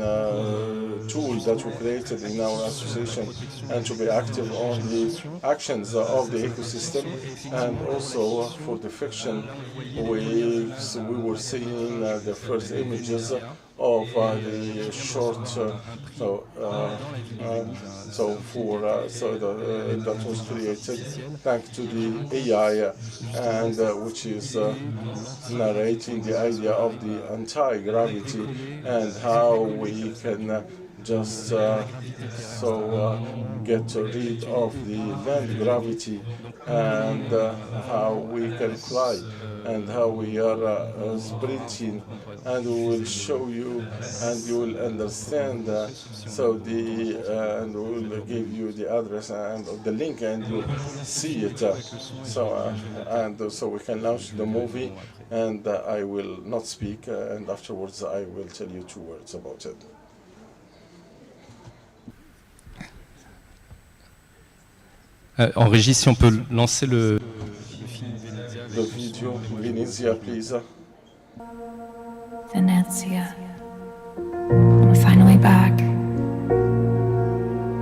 tool that we created in our association, and to be active on the actions of the ecosystem. And also for the fiction, we were seeing the first images of the short that was created thanks to the AI, and which is narrating the idea of the anti-gravity, and how we can just get rid of the land gravity, and how we can fly, and how we are sprinting, and we will show you, and you will understand. And we will give you the address and the link, and you see it. So we can launch the movie, and I will not speak, and afterwards I will tell you 2 words about it. En régie, si on peut lancer le video. Venezia, please. Venezia. I'm finally back.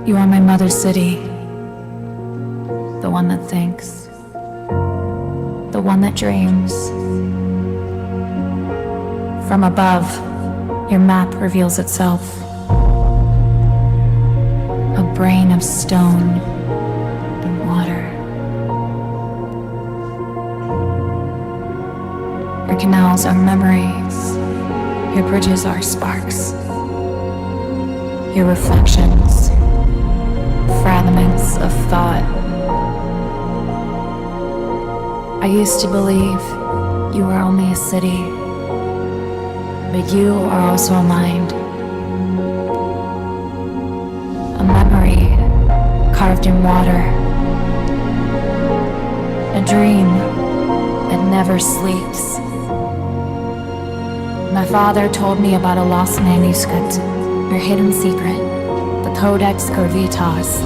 You are my mother's city. The one that thinks. The one that dreams. From above, your map reveals itself. A brain of stone and water. Your canals are memories. Your bridges are sparks. Your reflections, fragments of thought. I used to believe you were only a city, but you are also a mind. A memory carved in water. A dream that never sleeps. My father told me about a lost manuscript, your hidden secret, the Codex Corvitas.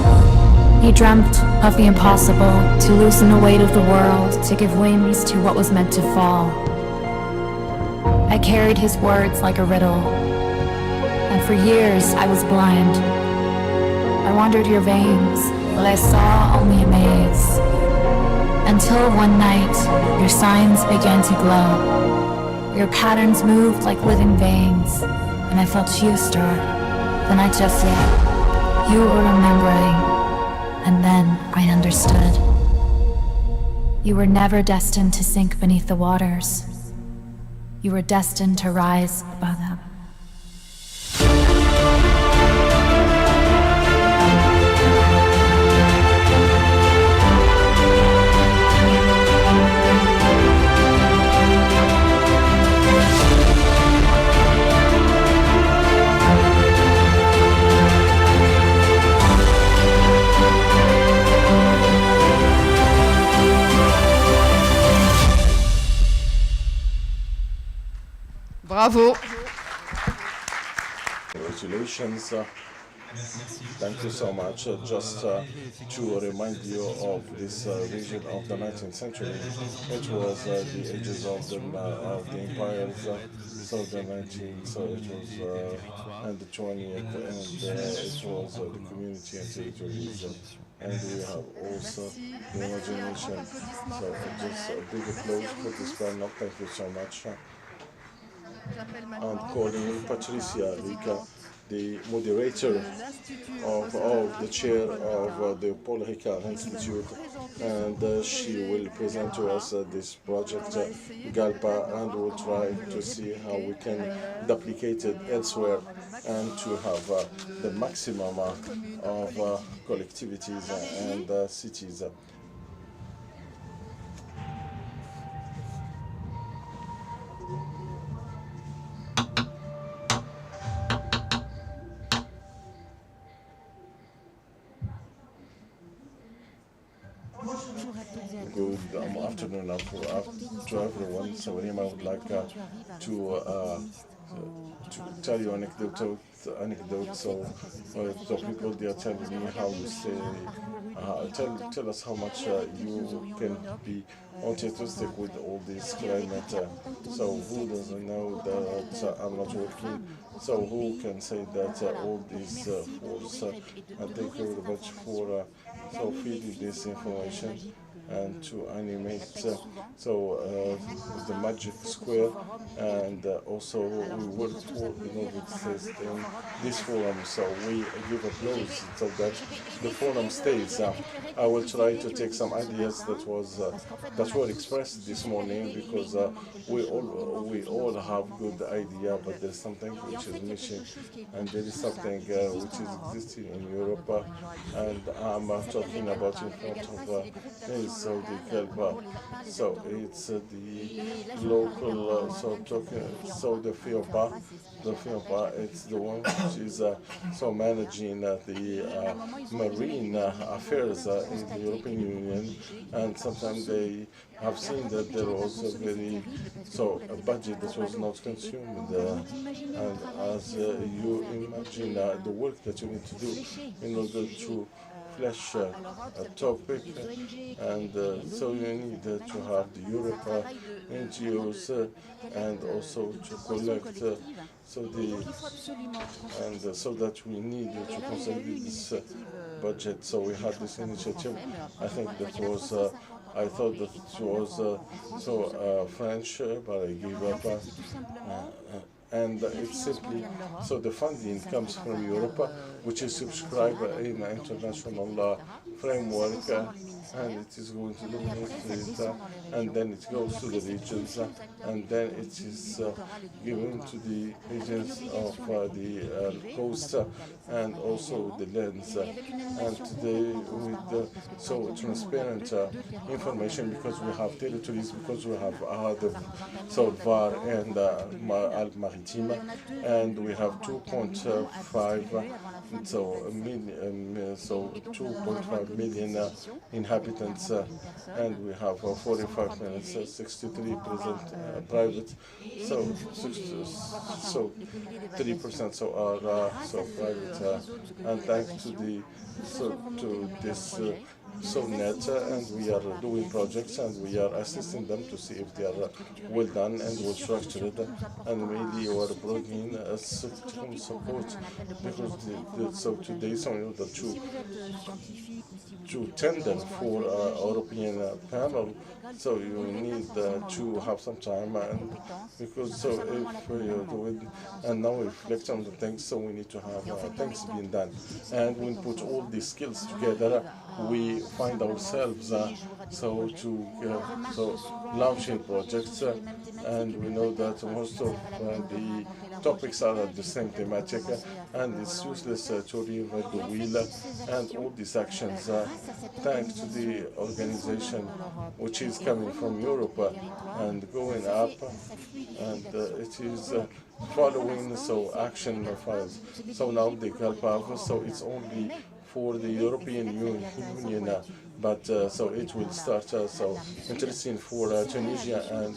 He dreamt of the impossible, to loosen the weight of the world, to give wings to what was meant to fall. I carried his words like a riddle, and for years I was blind. I wandered your veins, but I saw only a maze. Until one night, your signs began to glow. Your patterns moved like living veins, and I felt you stir. The night just yet, you were remembering, and then I understood. You were never destined to sink beneath the waters. You were destined to rise above them. Bravo. Congratulations. Thank you so much. Just to remind you of this region of the 19th century, it was the ages of the empires, so the 19th, so it was, and the 20th, and it was the community and territories. And we have also the imagination. So just a big applause for this panel. Thank you so much. And calling Patricia Rica, the moderator of the chair of the Paul Ricard Institute, and she will present to us this project GALPA, and we'll try to see how we can duplicate it elsewhere and to have the maximum of collectivities and cities. Good afternoon to everyone. So Rima, I would like to tell you an anecdote. So people they are telling me how you say. Tell us how much you can be enthusiastic with all this climate. So who doesn't know that I'm not working? So who can say that all these force? And thank you very much for feeding this information and to animate the magic square, and also we work for this forum, so we give applause so that the forum stays. I will try to take some ideas that were expressed this morning, because we all have good idea, but there's something which is missing, and there is something which is existing in Europe, and I'm talking about in front of so the GALPA. So it's the local, the FIOPA, it's the one which is managing the marine affairs in the European Union, and sometimes they have seen that there was a budget that was not consumed, and as you imagine the work that you need to do in order to flesh a topic, and so you need to have the Europe NGOs and also to collect so that we need to consolidate this budget. So we had this initiative. I think that was I thought that it was French, but I gave up. And it's simply, so the funding comes from Europe, which is subscribed in an international framework, and it is going to the and then it goes to the regions, and then it is given to the regions of the coast and also the lands. And today with transparent information, because we have territories, because we have VAR and Alpes-Maritimes, and we have 2.5 million inhabitants, and we have 45 minutes, 63% private, so 3% are private, and thanks to this net, and we are doing projects, and we are assisting them to see if they are well done and well structured, and maybe we are bringing some support, because so today, so in order to tender for European panel, so you need to have some time, and because if you do it, and now we reflect on the things, so we need to have things being done, and we put all these skills together, we find ourselves launching projects, and we know that most of the topics are the same thematic, and it's useless to reinvent the wheel, and all these actions, thanks to the organization which is coming from Europe and going up, and it is following action files. So now the GALPA, so it's only for the European Union, but so it will start interesting for Tunisia and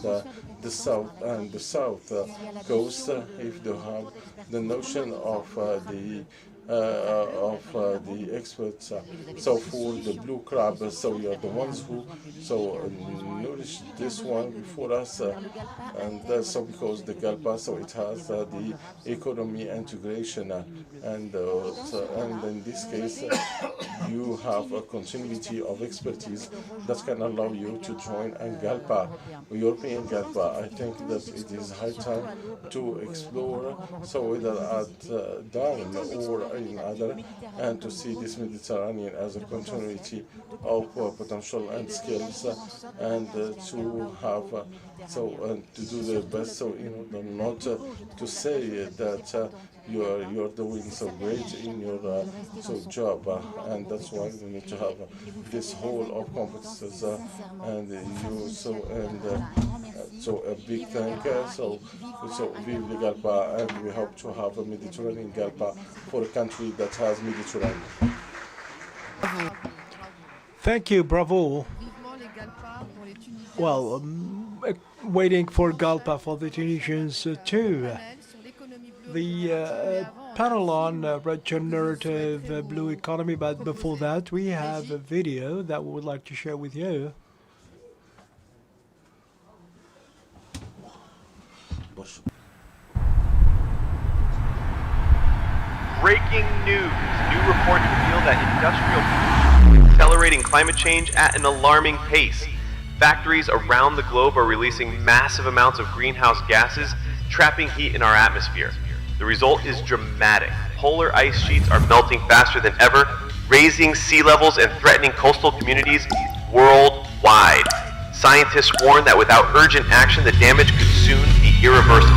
the south coast, if they have the notion of the the experts. So for the blue crab, so you are the ones who nourished this one before us, and so because the galpa, so it has the economy integration, and in this case you have a continuity of expertise that can allow you to join a galpa, European galpa. I think that it is high time to explore, so whether at down or in other, and to see this Mediterranean as a continuity of potential and skills, and to have to do the best, so not to say that you're doing so great in your job, and that's why we need to have this whole of competences, and you so a big thank so vive le Galpa, and we hope to have a Mediterranean Galpa for a country that has Mediterranean. Thank you, bravo. Well, waiting for Galpa for the Tunisians too. The panel on regenerative blue economy, but before that we have a video that we would like to share with you. Breaking news. New reports reveal that industrial pollution is accelerating climate change at an alarming pace. Factories around the globe are releasing massive amounts of greenhouse gases, trapping heat in our atmosphere. The result is dramatic. Polar ice sheets are melting faster than ever, raising sea levels and threatening coastal communities worldwide. Scientists warn that without urgent action, the damage could soon be irreversible.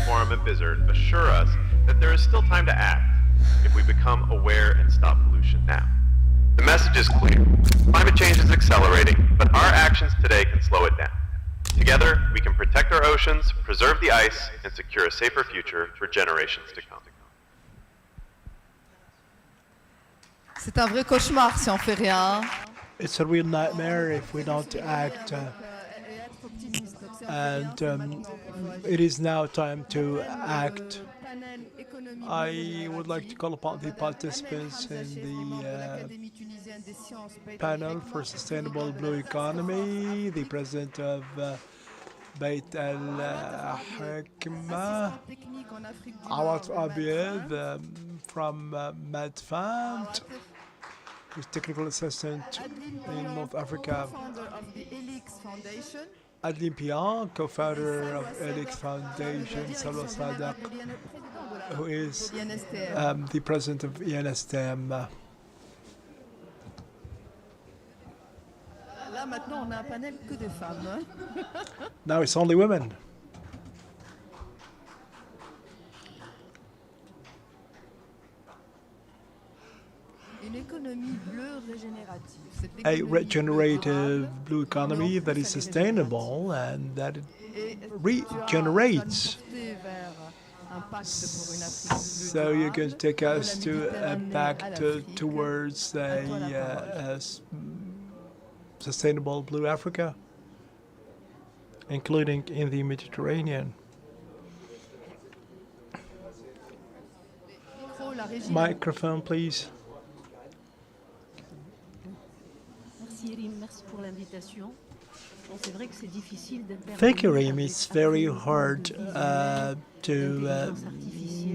Forum and Bizerte assure us that there is still time to act if we become aware and stop pollution now. The message is clear. Climate change is accelerating, but our actions today can slow it down. Together, we can protect our oceans, preserve the ice, and secure a safer future for generations to come. C'est un vrai cauchemar si on fait rien. It's a real nightmare if we don't act. And it is now time to act. I would like to call upon the participants in the panel for Sustainable Blue Economy, the president of Beit al-Hikmah, Awad Abied from Medfund, who's technical assistant in North Africa. Adlin Pian, co-founder of Elix Foundation, Salwa Sadaq, who is the president of INSTM. Là, maintenant, on a un panel que des femmes. Now it's only women. A regenerative blue economy that is sustainable and that it regenerates. So you're going to take us to a pact towards a sustainable blue Africa, including in the Mediterranean. Microphone, please. Thank you, Reem. It's very hard to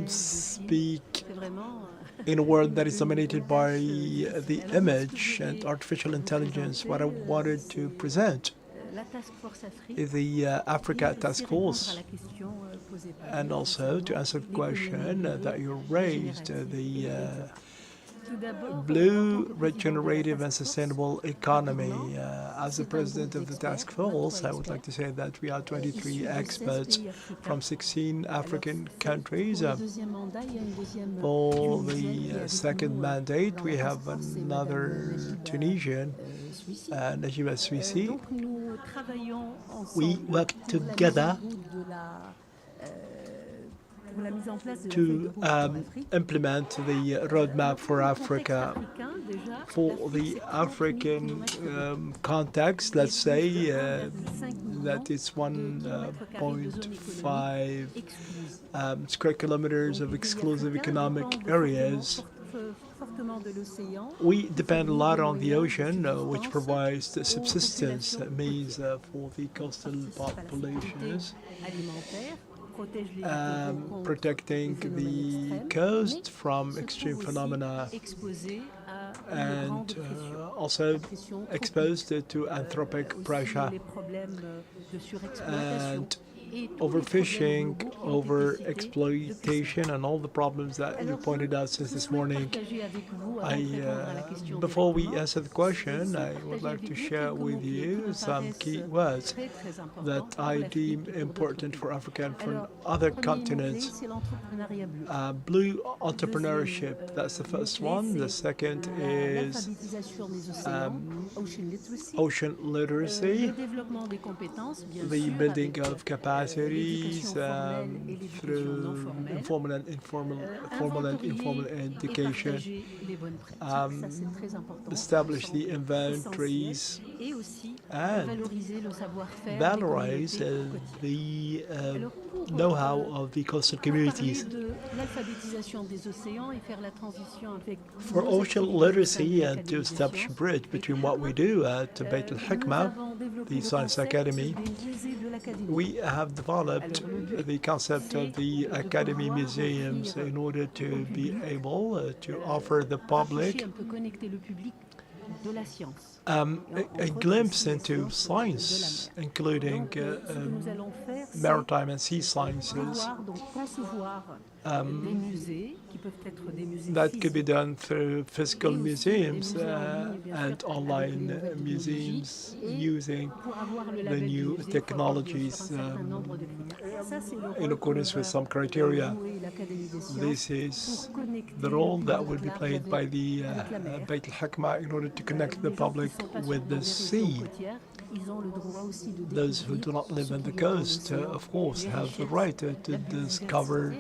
speak in a world that is dominated by the image and artificial intelligence, what I wanted to present is the Africa Task Force, and also to answer the question that you raised, the blue, regenerative and sustainable economy. As the president of the task force, I would like to say that we are 23 experts from 16 African countries. For the second mandate, we have another Tunisian, Najima Suisi. We work together to implement the roadmap for Africa. For the African context, let's say that it's 1.5 square kilometers of exclusive economic areas. We depend a lot on the ocean, which provides the subsistence means for the coastal populations. Protecting the coast from extreme phenomena and also exposed to anthropic pressure and overfishing, overexploitation, and all the problems that you pointed out since this morning. Before we answer the question, I would like to share with you some key words that I deem important for Africa and for other continents. Blue entrepreneurship, that's the first one. The second is ocean literacy, the building of capacities through formal and informal education, establish the inventories, and valorize the know-how of the coastal communities. For ocean literacy and to establish a bridge between what we do at Beit al-Hikmah, the Science Academy, we have developed the concept of the Academy Museums in order to be able to offer the public a glimpse into science, including maritime and sea sciences. That could be done through physical museums and online museums using the new technologies in accordance with some criteria. This is the role that will be played by the Beit al-Hikmah in order to connect the public with the sea. Those who do not live on the coast, of course, have the right to discover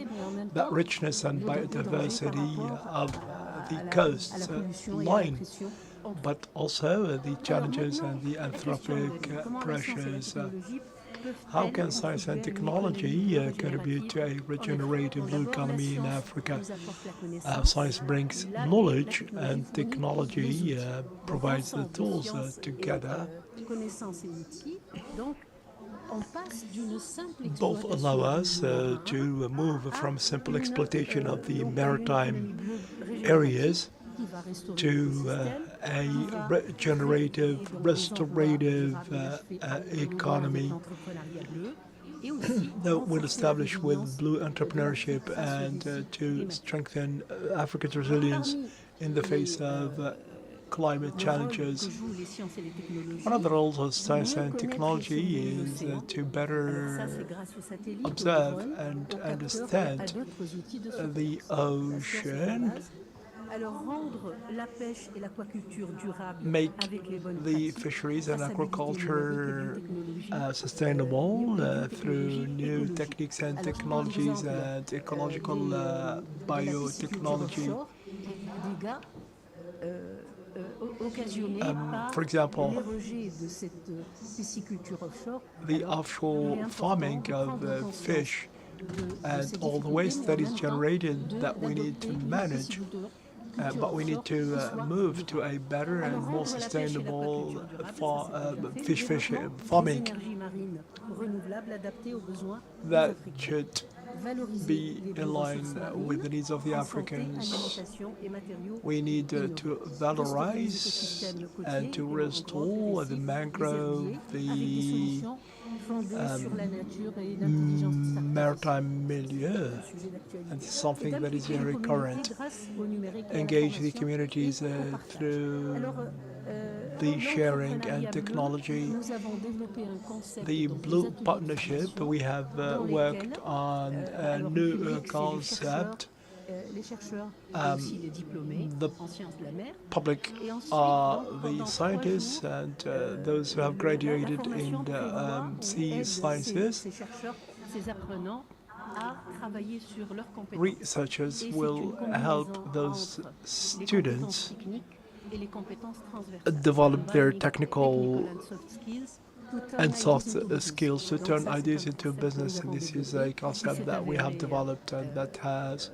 that richness and biodiversity of the coast line, but also the challenges and the anthropic pressures. How can science and technology contribute to a regenerative blue economy in Africa? Science brings knowledge and technology provides the tools together. Both allow us to move from simple exploitation of the maritime areas to a regenerative, restorative economy that will establish with blue entrepreneurship and to strengthen Africa's resilience in the face of climate challenges. One of the roles of science and technology is to better observe and understand the ocean, make the fisheries and aquaculture sustainable through new techniques and technologies and ecological biotechnology. For example, the offshore farming of fish and all the waste that is generated that we need to manage, but we need to move to a better and more sustainable fish farming that should be in line with the needs of the Africans. We need to valorize and to restore the mangrove, the maritime milieu, and it's something that is very current. Engage the communities through the sharing and technology. The Blue Partnership, we have worked on a new concept. The public are the scientists and those who have graduated in the sea sciences. Researchers will help those students develop their technical and soft skills to turn ideas into business. And this is a concept that we have developed and that has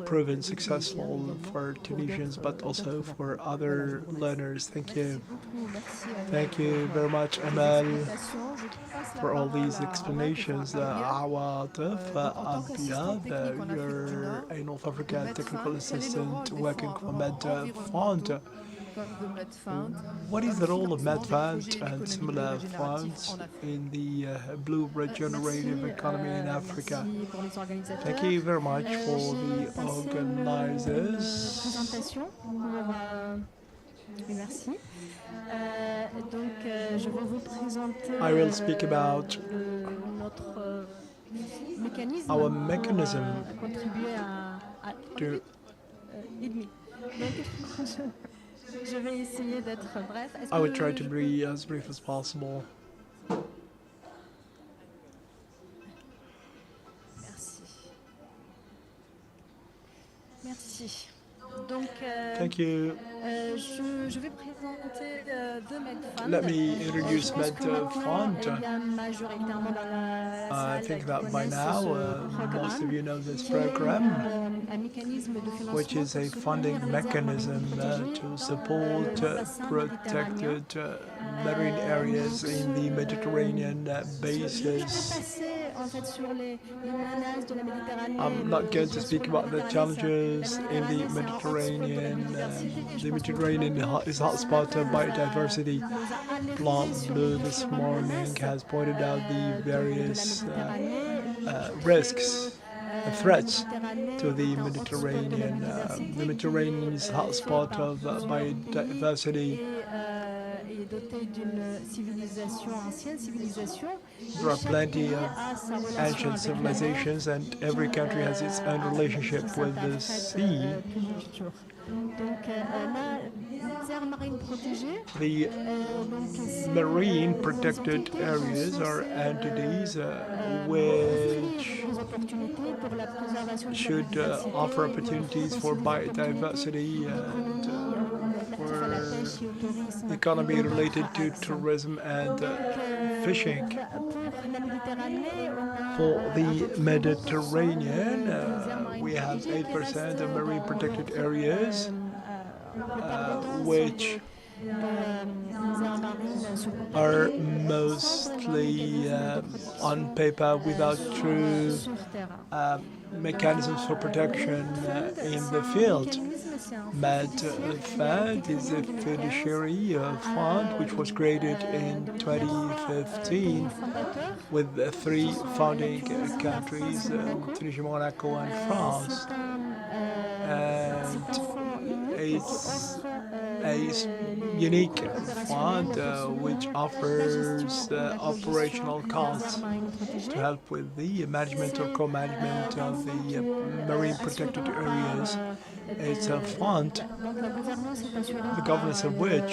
proven successful for Tunisians, but also for other learners. Thank you. Thank you very much, Amal, for all these explanations. Awatif Abdiad, you're a North African technical assistant working for MedFund. What is the role of MedFund and similar funds in the blue regenerative economy in Africa? Thank you very much for the organizers. I will speak about our mechanism to I would try to be as brief as possible. Merci. Thank you. Let me introduce MedFund. I think that by now most of you know this program, which is a funding mechanism to support protected marine areas in the Mediterranean basis. I'm not going to speak about the challenges in the Mediterranean. The Mediterranean is a hotspot of biodiversity. Plant Blue this morning has pointed out the various risks and threats to the Mediterranean. The Mediterranean is a hotspot of biodiversity. There are plenty of ancient civilizations, and every country has its own relationship with the sea. The marine protected areas are entities which should offer opportunities for biodiversity and for economy related to tourism and fishing. For the Mediterranean, we have 8% of marine protected areas, which are mostly on paper without true mechanisms for protection in the field. MedFund is a fiduciary fund which was created in 2015 with 3 founding countries, Tunisia, Monaco and France. And it's a unique fund which offers operational costs to help with the management or co-management of the marine protected areas. It's a fund, the governance of which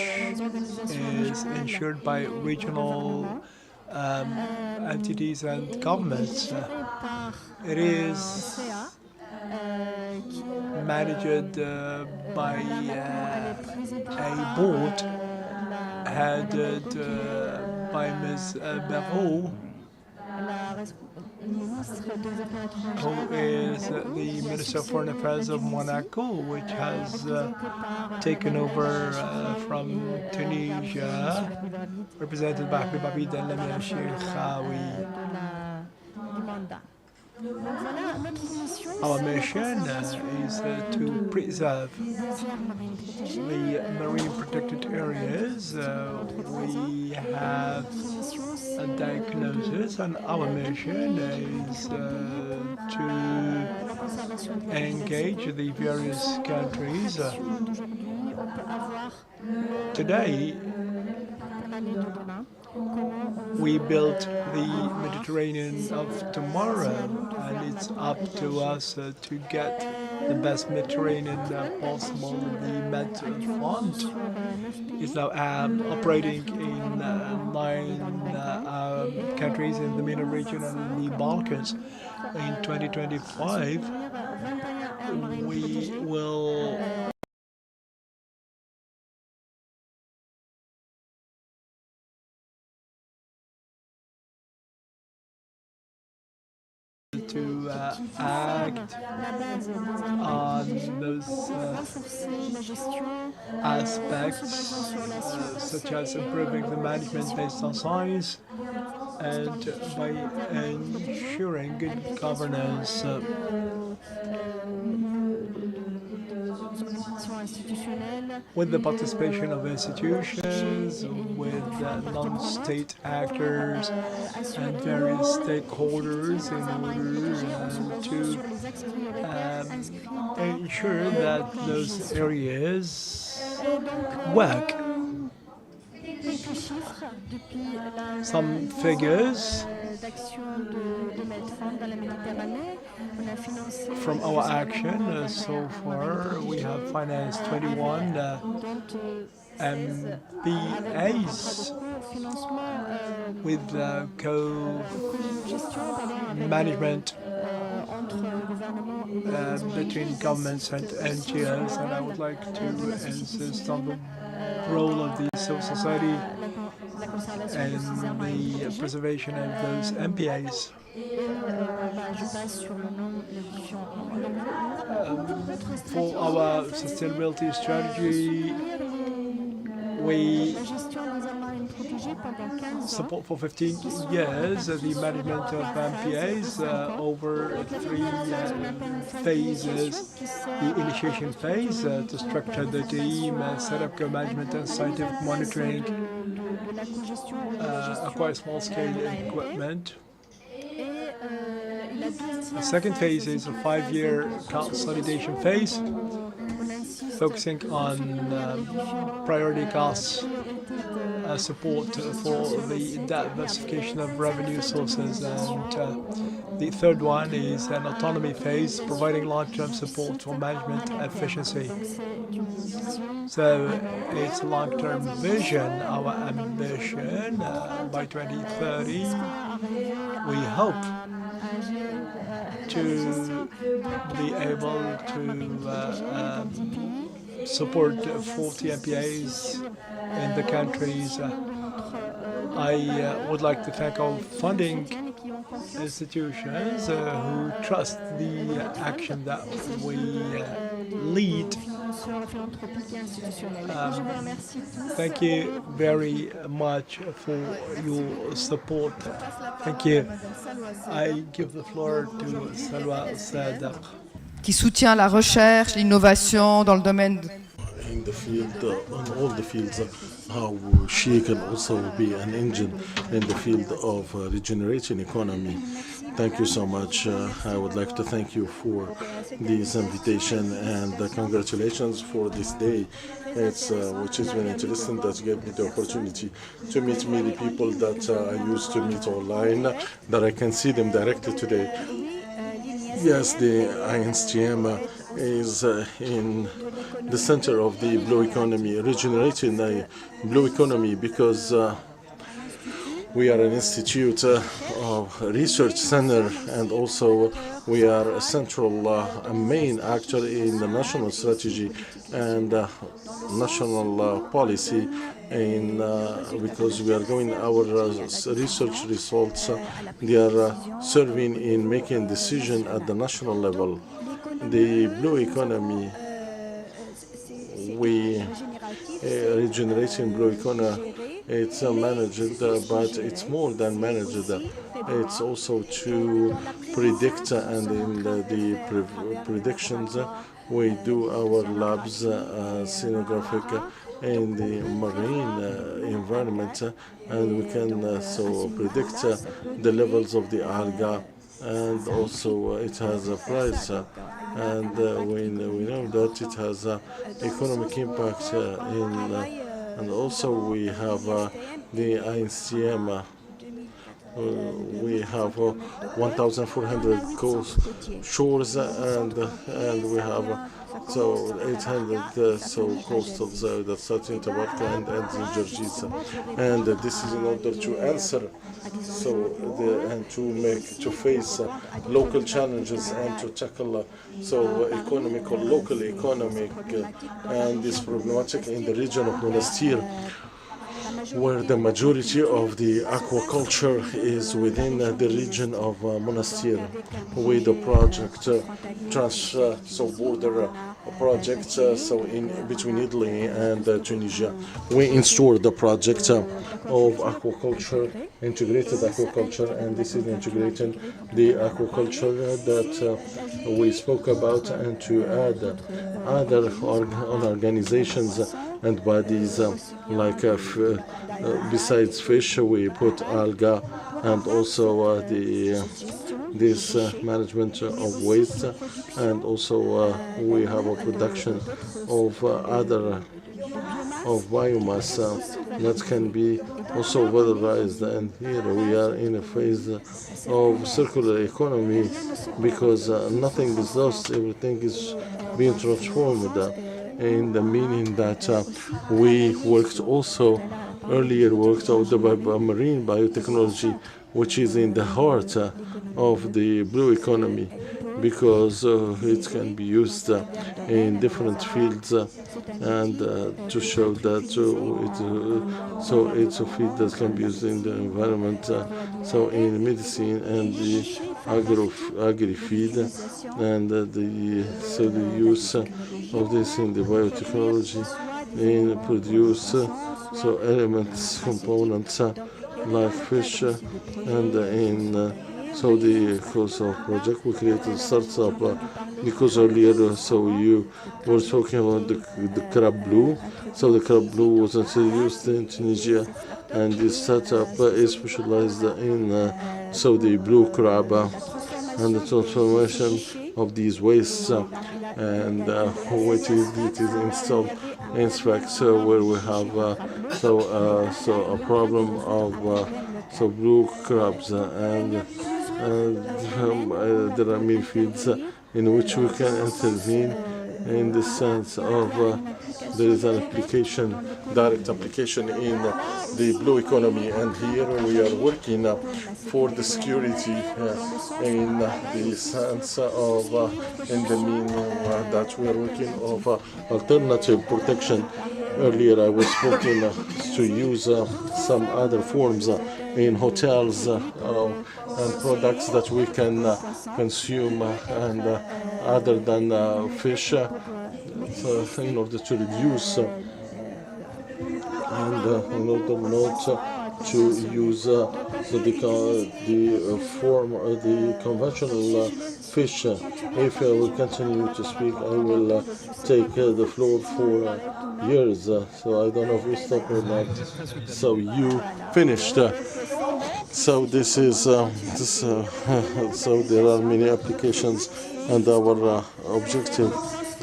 is ensured by regional entities and governments. It is managed by a board headed by Ms. Barrault, who is the Minister of Foreign Affairs of Monaco, which has taken over from Tunisia, represented by Habib Abid and Lamia Sheikhawi. Our mission is to preserve the marine protected areas. We have a diagnosis, and our mission is to engage the various countries. Today, we built the Mediterranean of tomorrow, and it's up to us to get the best Mediterranean possible. The Med Fund is now operating in 9 countries in the MENA region and the Balkans. In 2025, we will to act on those aspects, such as improving the management based on science and by ensuring good governance. With the participation of institutions, with non-state actors and various stakeholders in order to ensure that those areas work. Some figures from our action so far. We have financed 21 MPAs with co-management between governments and NGOs, and I would like to insist on the role of the civil society and the preservation of those MPAs. For our sustainability strategy, we support for 15 years the management of MPAs over 3 phases. The initiation phase to structure the team, set up co-management and scientific monitoring, acquire small-scale equipment. The second phase is a 5-year consolidation phase, focusing on priority costs, support for the diversification of revenue sources, and the third one is an autonomy phase, providing long-term support for management efficiency. So it's a long-term vision, our ambition. By 2030, we hope to be able to support 40 MPAs in the countries. I would like to thank our funding institutions who trust the action that we lead. Thank you very much for your support. Thank you. I give the floor to Salwa Sadaq. Qui soutient la recherche, l'innovation dans le domaine in the field, on all the fields, how she can also be an engine in the field of regenerating economy. Thank you so much. I would like to thank you for this invitation and congratulations for this day. It's which is very interesting, that gave me the opportunity to meet many people that I used to meet online, that I can see them directly today. Yes, the INSTM is in the center of the blue economy, regenerating the blue economy, because we are an institute of research center, and also we are a central a main actor in the national strategy and national policy, in because we are going, our research results, they are serving in making decision at the national level. The blue economy, we regenerating blue economy it's managed, but it's more than managed. It's also to predict, and in the predictions, we do our labs, scenographic, in the marine environment, and we can so predict the levels of the algae, and also it has a price, and we know that it has economic impact and also we have the INCM. We have 1,400 shores, and we have so 800 so coastals that's in Tabarka and in Georgis, and this is in order to answer and to face local challenges and to tackle local economic and this problematic in the region of Monastir, where the majority of the aquaculture is within the region of Monastir, with the project border project in between Italy and Tunisia. We installed the project of aquaculture, integrated aquaculture, and this is integrating the aquaculture that we spoke about, and to add other organizations and bodies like besides fish, we put algae and also this management of waste, and also we have a production of other biomass that can be also valorized. And here we are in a phase of circular economy, because nothing is lost, everything is being transformed, in the meaning that we earlier worked out the marine biotechnology, which is in the heart of the blue economy, because it can be used in different fields, and to show that it's a field that can be used in the environment, so in medicine and the agri-feed, and the use of this in the biotechnology in produce elements, components like fish, and in the course of project we created a startup, because earlier you were talking about the crab blue. So the crab blue was introduced in Tunisia, and this startup is specialized in the blue crab and the transformation of these wastes, and what it is installed in fact where we have a problem of blue crabs, and there are many fields in which we can intervene, in the sense of there is an direct application in the blue economy, and here we are working for the security in the sense of in the meaning that we are working of alternative protection. Earlier I was speaking to use some other forms in hotels and products that we can consume, and other than fish, in order to reduce and in order not to use the conventional fish. If I will continue to speak, I will take the floor for years. So I don't know if you stop or not. So you finished. So this is so there are many applications, and our objective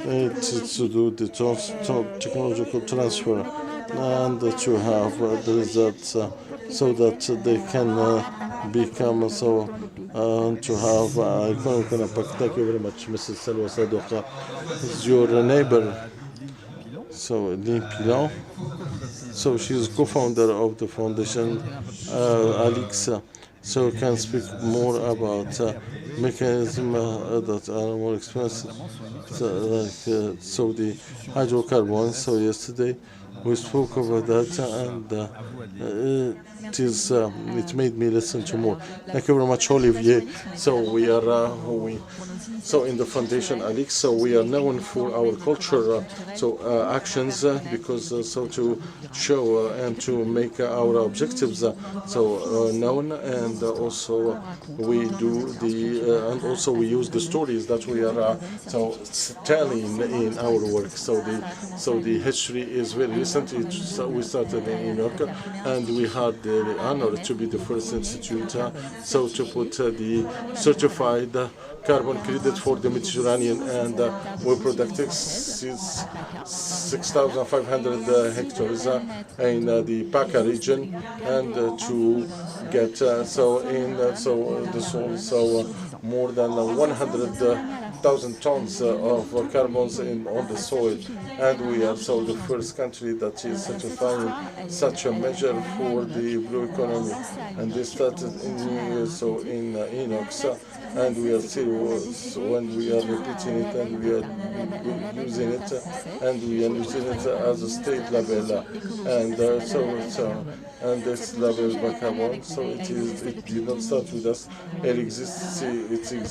is to do the technological transfer, and to have the results so that they can become to have economic impact. Thank you very much, Mrs. Salwa Sadoka. Your neighbor, so Lynn Pilon. So she's co-founder of the foundation Alix. So can speak more about mechanisms that are more expensive, like the hydrocarbons. So yesterday we spoke about that, and it made me listen to more. Thank you very much, Olivier. So we are so in the Foundation Alix, so we are known for our culture, actions, because so to show and to make our objectives known, and also we do and also we use the stories that we are telling in our work. So the history is very recent. We started in New York, and we had the honor to be the first institute to put the certified carbon credit for the Mediterranean, and we protected 6,500 hectares in the Paca region, and to get the soil, more than 100,000 tons of carbons on the soil, and we are the first country that is certifying such a measure for the blue economy. And this started in Inox, and we are still when we are repeating it, and we are using it, and we are using it as a state level, and and this level of carbon. So it did not start with us. It existed since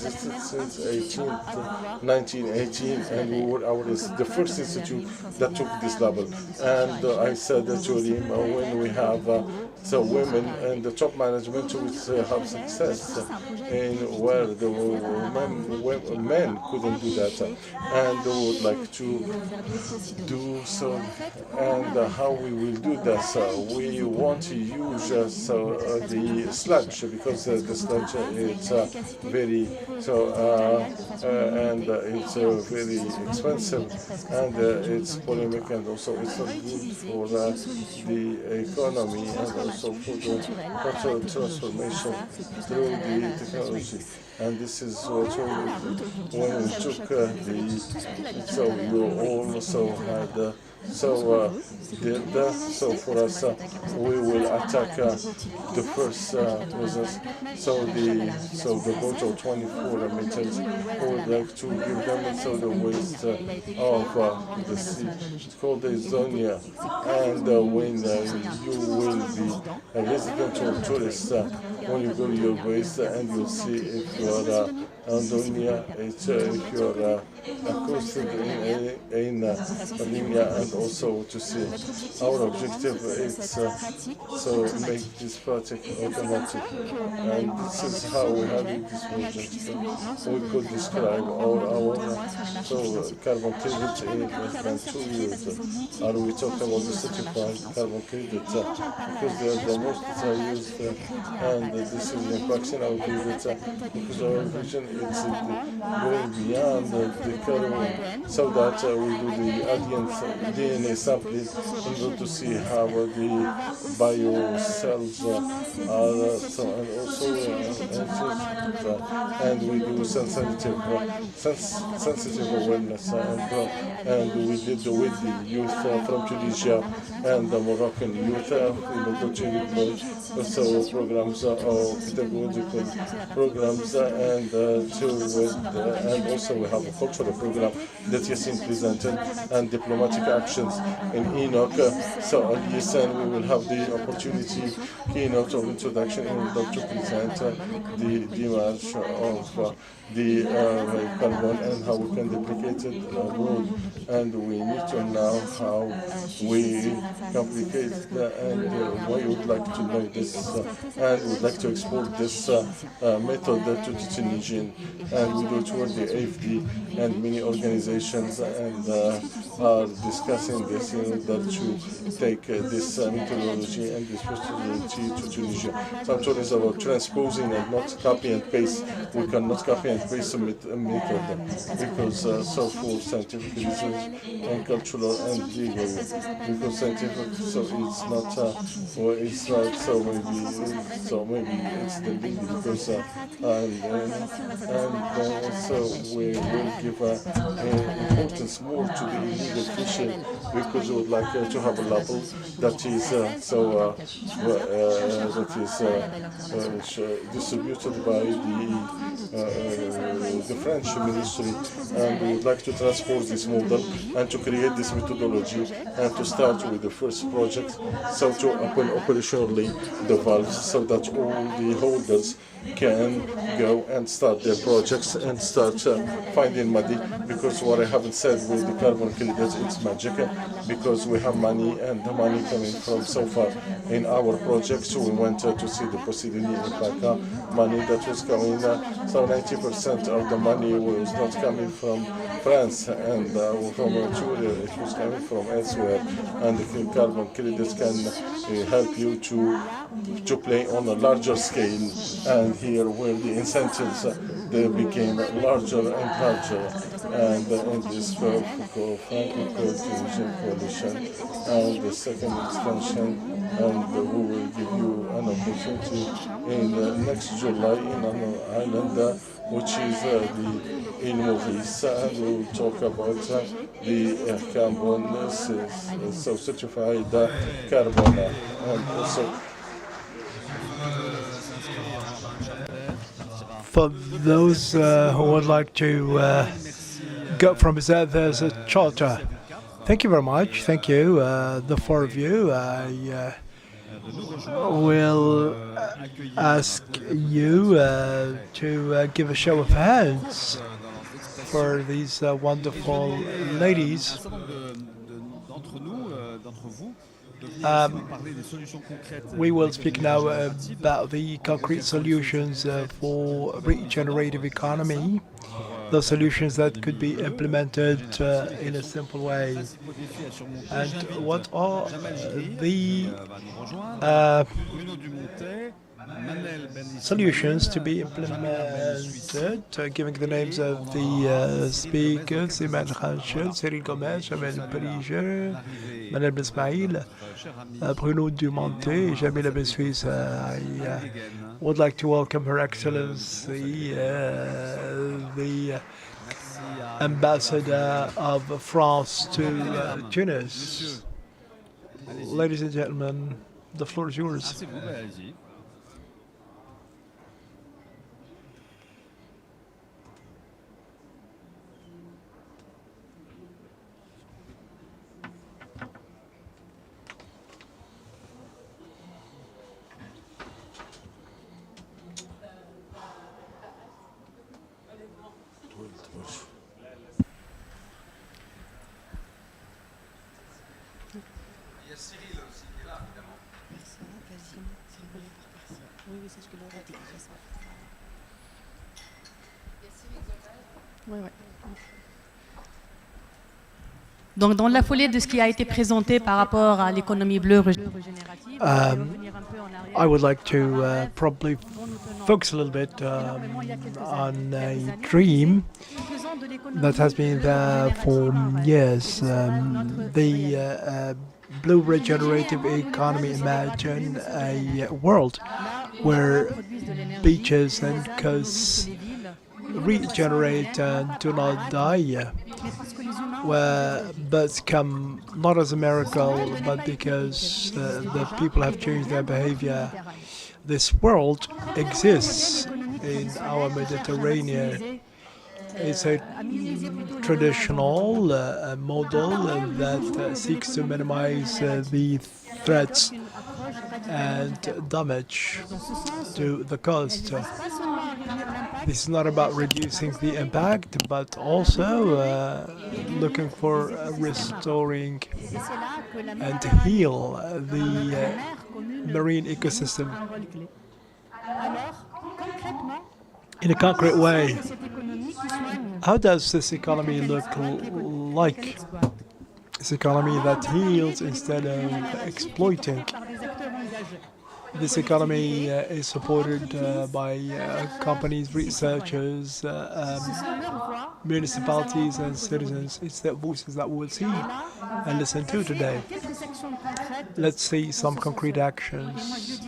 1918, and we were the first institute that took this level. And I said to him, when we have women in the top management who have success in where the men couldn't do that, and they would like to do so. And how we will do that? We want to use the sludge, because the sludge is very and it's very expensive, and it's polemic, and also it's not good for the economy, and also for the cultural transformation through the technology. And this is what when we took you also had so for us, we will attack the first business. The boat of 24 meters. We would like to give them the waste of the sea. It's called the Zonia. And when you will be a resident or tourist, when you go to your waste, and you'll see if you are Andonia, if you are accosted in Armenia, and also to see our objective is make this project automatic, and this is how we have this project. We could describe our carbon credit in less than 2 years. Are we talking about the certified carbon credit? Because they are the most used, and this is impacting our credit, because our vision is going beyond the carbon, so that we do the DNA sampling in order to see how the bio cells are, and also and we do sensitive awareness, and we did with the youth from Tunisia and the Moroccan youth in order to deploy programs or pedagogical programs, and also we have a cultural program that Yassine presented, and diplomatic actions in Enoch. So at Yassine we will have the opportunity, keynote of introduction, in order to present the demarche of the carbon and how we can duplicate it abroad. And we need to know how we complicate and we would like to know this, and would like to export this method to the Tunisian, and we do toward the AFD and many organizations, and are discussing this in order to take this methodology and this methodology to Tunisia. So I'm talking about transposing and not copy and paste. We cannot copy and paste a method, because for scientific reasons and cultural and legal, because scientific, so it's not it's right. So maybe it's the lead because so we will give importance more to the illegal fishing because we would like to have a label that is distributed by the French ministry, and we would like to transport this model and to create this methodology and to start with the first project, so to open operationally the valves so that all the holders can go and start their projects and start finding money, because what I haven't said with the carbon credits, it's magic because we have money, and the money coming from so far in our projects. We went to see the possibility in Paca, money that was coming, so 90% of the money was not coming from France and from Algeria, it was coming from elsewhere, and the carbon credits can help you to play on a larger scale, and here where the incentives they became larger and larger, and in this Franco coalition and the second extension, and we will give you an opportunity in next July in an island which is the in Maurice, and we will talk about the carbon, so certified carbon, and also for those who would like to go from Bizerte, there's a charter. Thank you very much. Thank you, the four of you. I will ask you to give a show of hands for these wonderful ladies. We will speak now about the concrete solutions for regenerative economy, the solutions that could be implemented in a simple way. And what are the solutions to be implemented, giving the names of the speakers: Iman Khanchel, Cyril Gomez, Jamel Parige, Madame Ismail, Bruno Dumonte, Jamila Bessuis. I would like to welcome Her Excellency, the Ambassador of France to Tunis. Ladies and gentlemen, the floor is yours. Donc, dans la foulée de ce qui a été présenté par rapport à l'économie bleue régénérative, I would like to probably focus a little bit on a dream that has been there for years. The blue regenerative economy imagine a world where beaches and coasts regenerate and do not die, where birds come not as a miracle, but because the people have changed their behavior. This world exists in our Mediterranean. It's a traditional model that seeks to minimize the threats and damage to the coast. This is not about reducing the impact, but also looking for restoring and heal the marine ecosystem in a concrete way. How does this economy look like? This economy that heals instead of exploiting. This economy is supported by companies, researchers, municipalities and citizens. It's their voices that we'll see and listen to today. Let's see some concrete actions.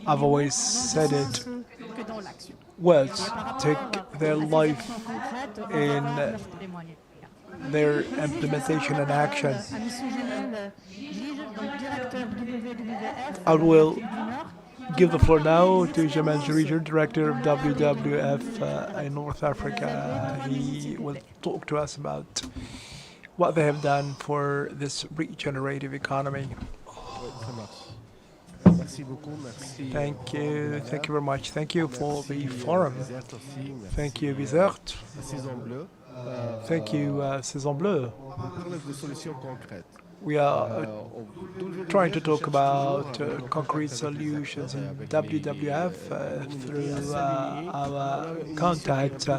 I've always said it. Words take their life in their implementation and action. I will give the floor now to Jamal Jarijer, Director of WWF in North Africa. He will talk to us about what they have done for this regenerative economy. Thank you very much. Thank you for the forum. Thank you, Bizerte. Thank you, Saison Bleue. We are trying to talk about concrete solutions in WWF through our contacts.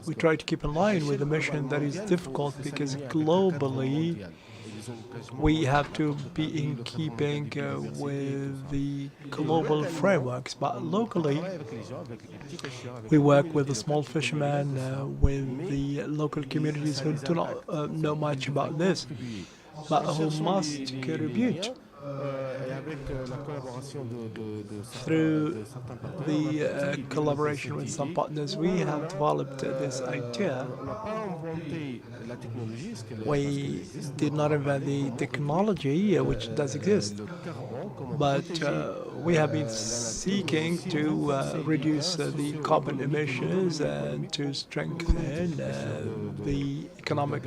We try to keep in line with a mission that is difficult because globally we have to be in keeping with the global frameworks, but locally we work with the small fishermen, with the local communities who do not know much about this, but who must contribute. Through the collaboration with some partners, we have developed this idea. We did not invent the technology, which does exist, but we have been seeking to reduce the carbon emissions and to strengthen the economic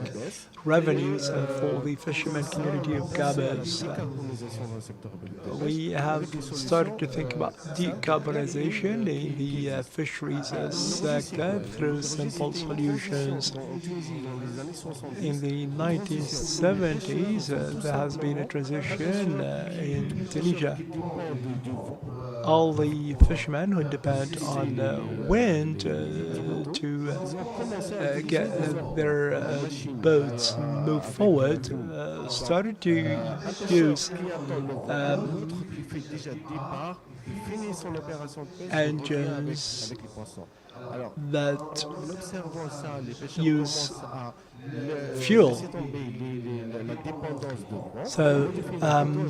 revenues for the fishermen community of Gabas. We have started to think about decarbonization in the fisheries sector through simple solutions. In the 1970s, there has been a transition in Tunisia. All the fishermen who depend on wind to get their boats move forward started to use engines that use fuel. So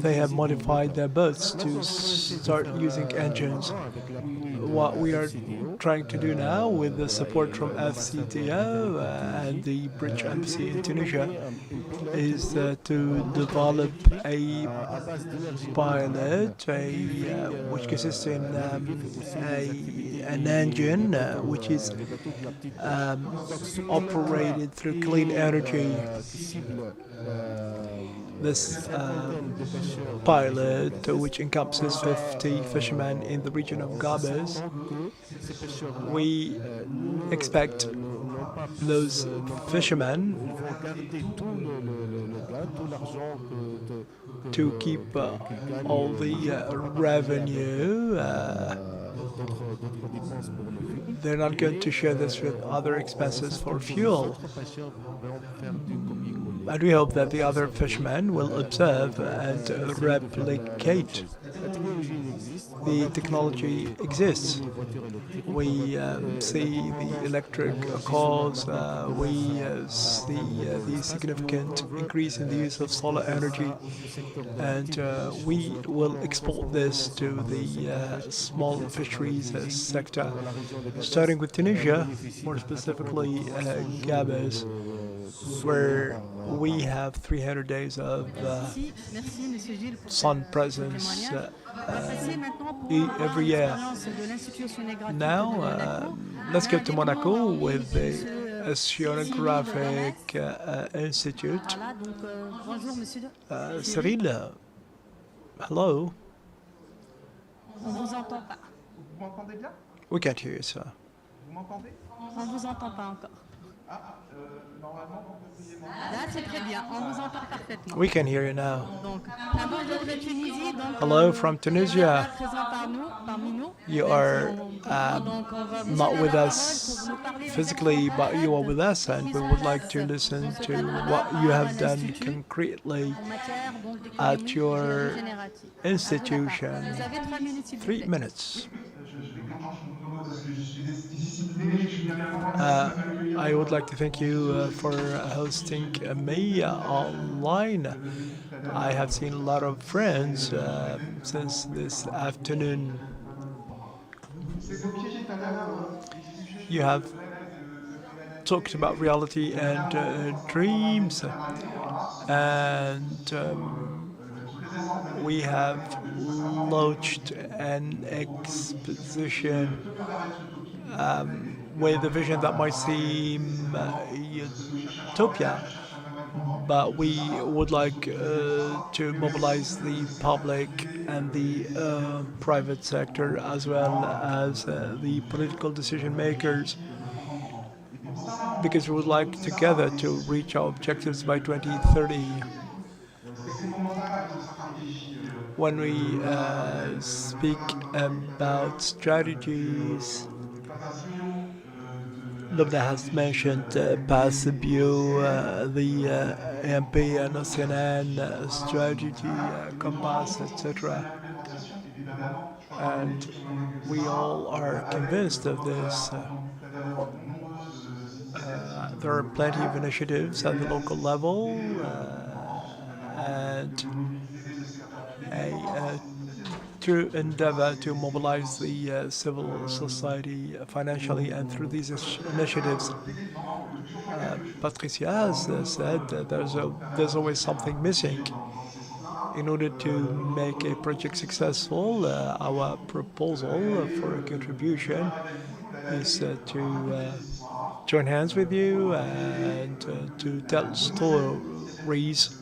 they have modified their boats to start using engines. What we are trying to do now with the support from FCTO and the British Embassy in Tunisia is to develop a pilot which consists in an engine which is operated through clean energy. This pilot, which encompasses 50 fishermen in the region of Gabas, we expect those fishermen to keep all the revenue. They're not going to share this with other expenses for fuel. And we hope that the other fishermen will observe and replicate. The technology exists. We see the electric cars, we see the significant increase in the use of solar energy, and we will export this to the small fisheries sector, starting with Tunisia, more specifically Gabas, where we have 300 days of sun presence every year. Now, let's go to Monaco with the Oceanographic Institute. Cyril, hello. On vous entend pas. Vous m'entendez bien? We can't hear you, sir. Vous m'entendez? On vous entend pas encore. Là, c'est très bien. On vous entend parfaitement. We can hear you now. Donc, d'abord de Tunisie. Donc, Hello from Tunisia. Parmi nous. You are not with us physically, but you are with us, and we would like to listen to what you have done concretely at your institution. 3 minutes. I would like to thank you for hosting me online. I have seen a lot of friends since this afternoon. You have talked about reality and dreams, and we have launched an exposition with a vision that might seem utopia, but we would like to mobilize the public and the private sector, as well as the political decision makers, because we would like together to reach our objectives by 2030. When we speak about strategies, Lubna has mentioned Passibio, the AMP and Océan strategy, Compass, etc. And we all are convinced of this. There are plenty of initiatives at the local level, and a true endeavor to mobilize the civil society financially, and through these initiatives. Patricia has said that there's always something missing. In order to make a project successful, our proposal for a contribution is to join hands with you and to tell stories,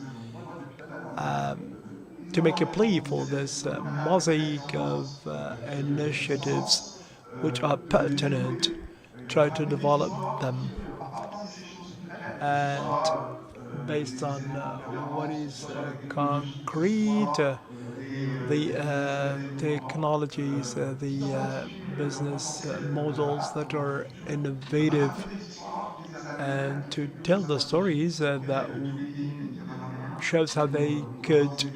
to make a plea for this mosaic of initiatives which are pertinent, try to develop them, and based on what is concrete, the technologies, the business models that are innovative, and to tell the stories that shows how they could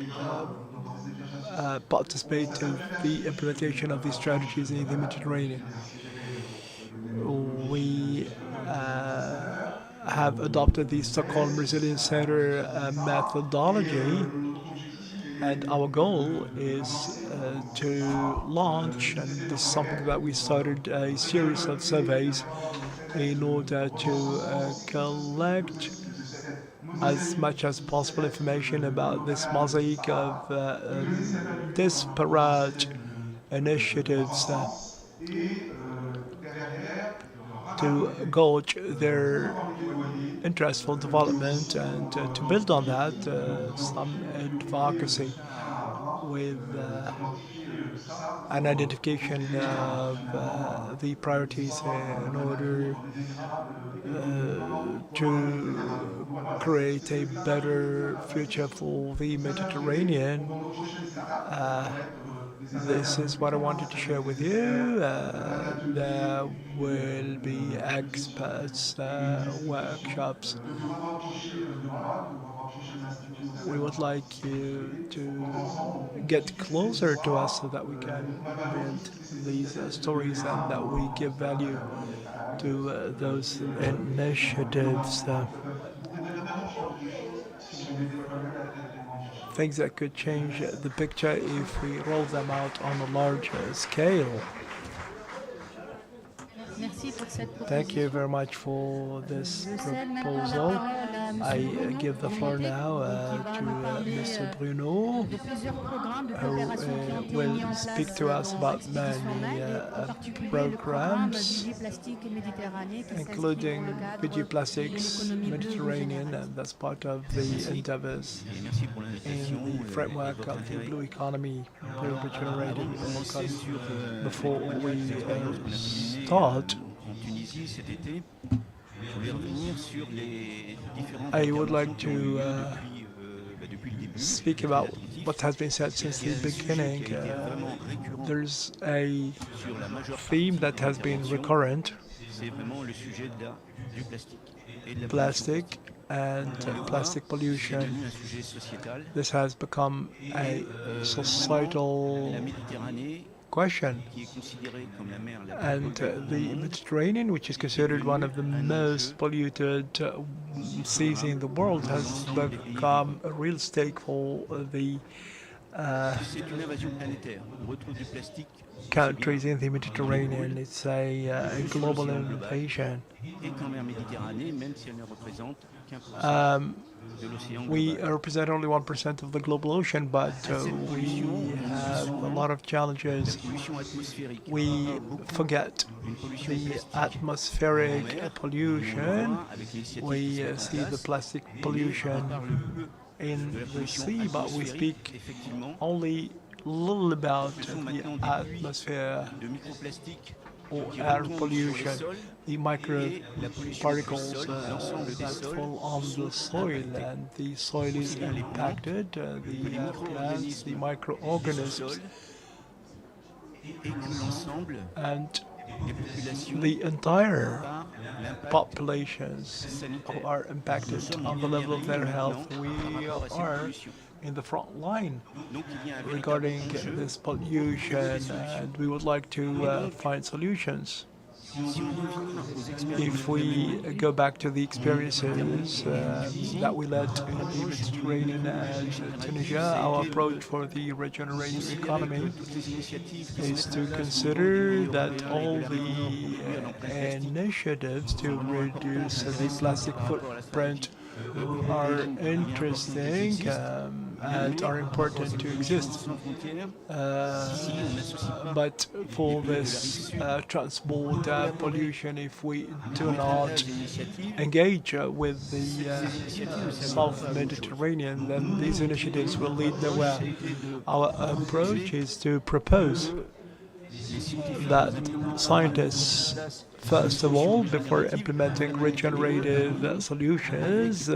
participate in the implementation of these strategies in the Mediterranean. We have adopted the Stockholm Resilience Center methodology, and our goal is to launch, and this is something that we started, a series of surveys in order to collect as much as possible information about this mosaic of disparate initiatives to gauge their interest for development, and to build on that some advocacy with an identification of the priorities in order to create a better future for the Mediterranean. This is what I wanted to share with you. There will be experts, workshops. We would like you to get closer to us so that we can build these stories and that we give value to those initiatives. Things that could change the picture if we roll them out on a larger scale. Thank you very much for this proposal. I give the floor now to Mr. Bruno, who will speak to us about many programs, including PG Plastics Mediterranean, and that's part of the endeavors in the framework of the blue economy, blue regenerated economy. Before we start, I would like to speak about what has been said since the beginning. There's a theme that has been recurrent: plastic and plastic pollution. This has become a societal question. And the Mediterranean, which is considered one of the most polluted seas in the world, has become a real stake for the countries in the Mediterranean. It's a global innovation. We represent only 1% of the global ocean, but we have a lot of challenges. We forget the atmospheric pollution. We see the plastic pollution in the sea, but we speak only little about the atmosphere or air pollution, the microparticles that fall on the soil, and the soil is impacted, the plants, the microorganisms, and the entire populations who are impacted on the level of their health. We are in the front line regarding this pollution, and we would like to find solutions. If we go back to the experiences that we led in the Mediterranean and Tunisia, our approach for the regenerative economy is to consider that all the initiatives to reduce the plastic footprint are interesting and are important to exist. But for this transport pollution, if we do not engage with the South Mediterranean, then these initiatives will lead nowhere. Our approach is to propose that scientists, first of all, before implementing regenerative solutions,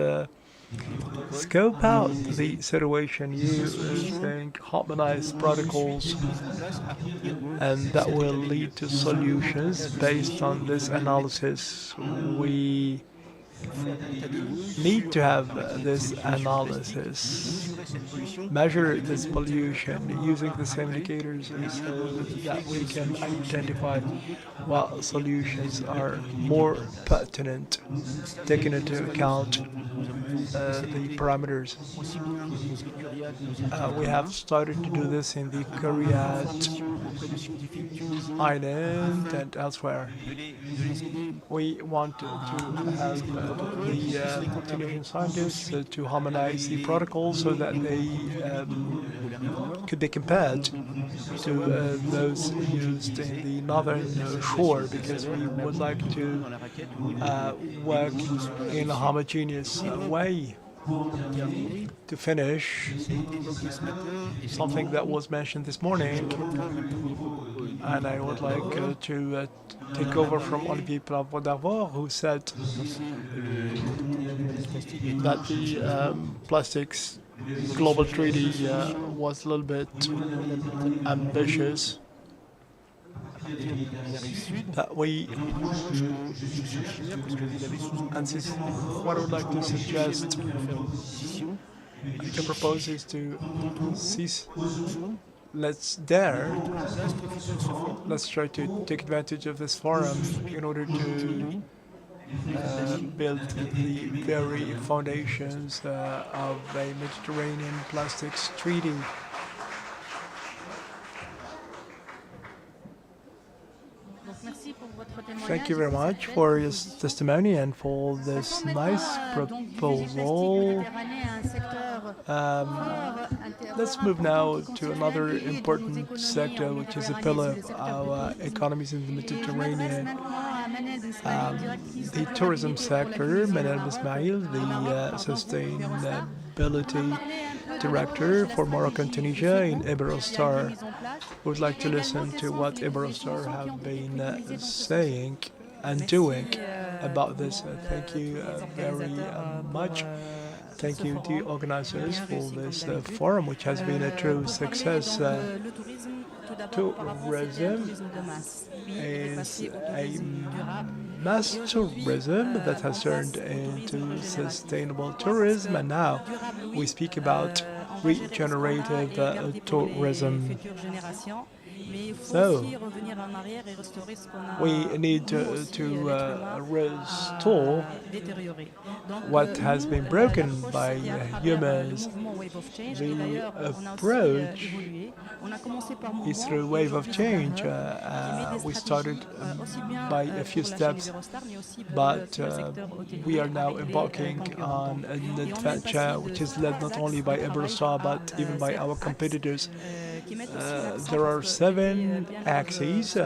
scope out the situation using harmonized protocols, and that will lead to solutions based on this analysis. We need to have this analysis, measure this pollution using the same indicators so that we can identify what solutions are more pertinent, taking into account the parameters. We have started to do this in the Koreat Island and elsewhere. We want to have the Tunisian scientists to harmonize the protocols so that they could be compared to those used in the northern shore, because we would like to work in a homogeneous way. To finish, something that was mentioned this morning, and I would like to take over from Olivier Plavois, who said that the plastics global treaty was a little bit ambitious, that we, and this is what I would like to suggest, to propose is to cease. Let's try to take advantage of this forum in order to build the very foundations of a Mediterranean plastics treaty. Thank you very much for your testimony and for this nice proposal. Let's move now to another important sector, which is a pillar of our economies in the Mediterranean. The tourism sector. Madame Ismail, the sustainability director for Morocco and Tunisia in Iberostar. Would like to listen to what Iberostar have been saying and doing about this. Thank you very much. Thank you, the organizers, for this forum, which has been a true success. Tourism is a mass tourism that has turned into sustainable tourism, and now we speak about regenerative tourism. So we need to restore what has been broken by humans. The approach is through a wave of change. We started by a few steps, but we are now embarking on an adventure which is led not only by Eurostar but even by our competitors. There are 7 axes.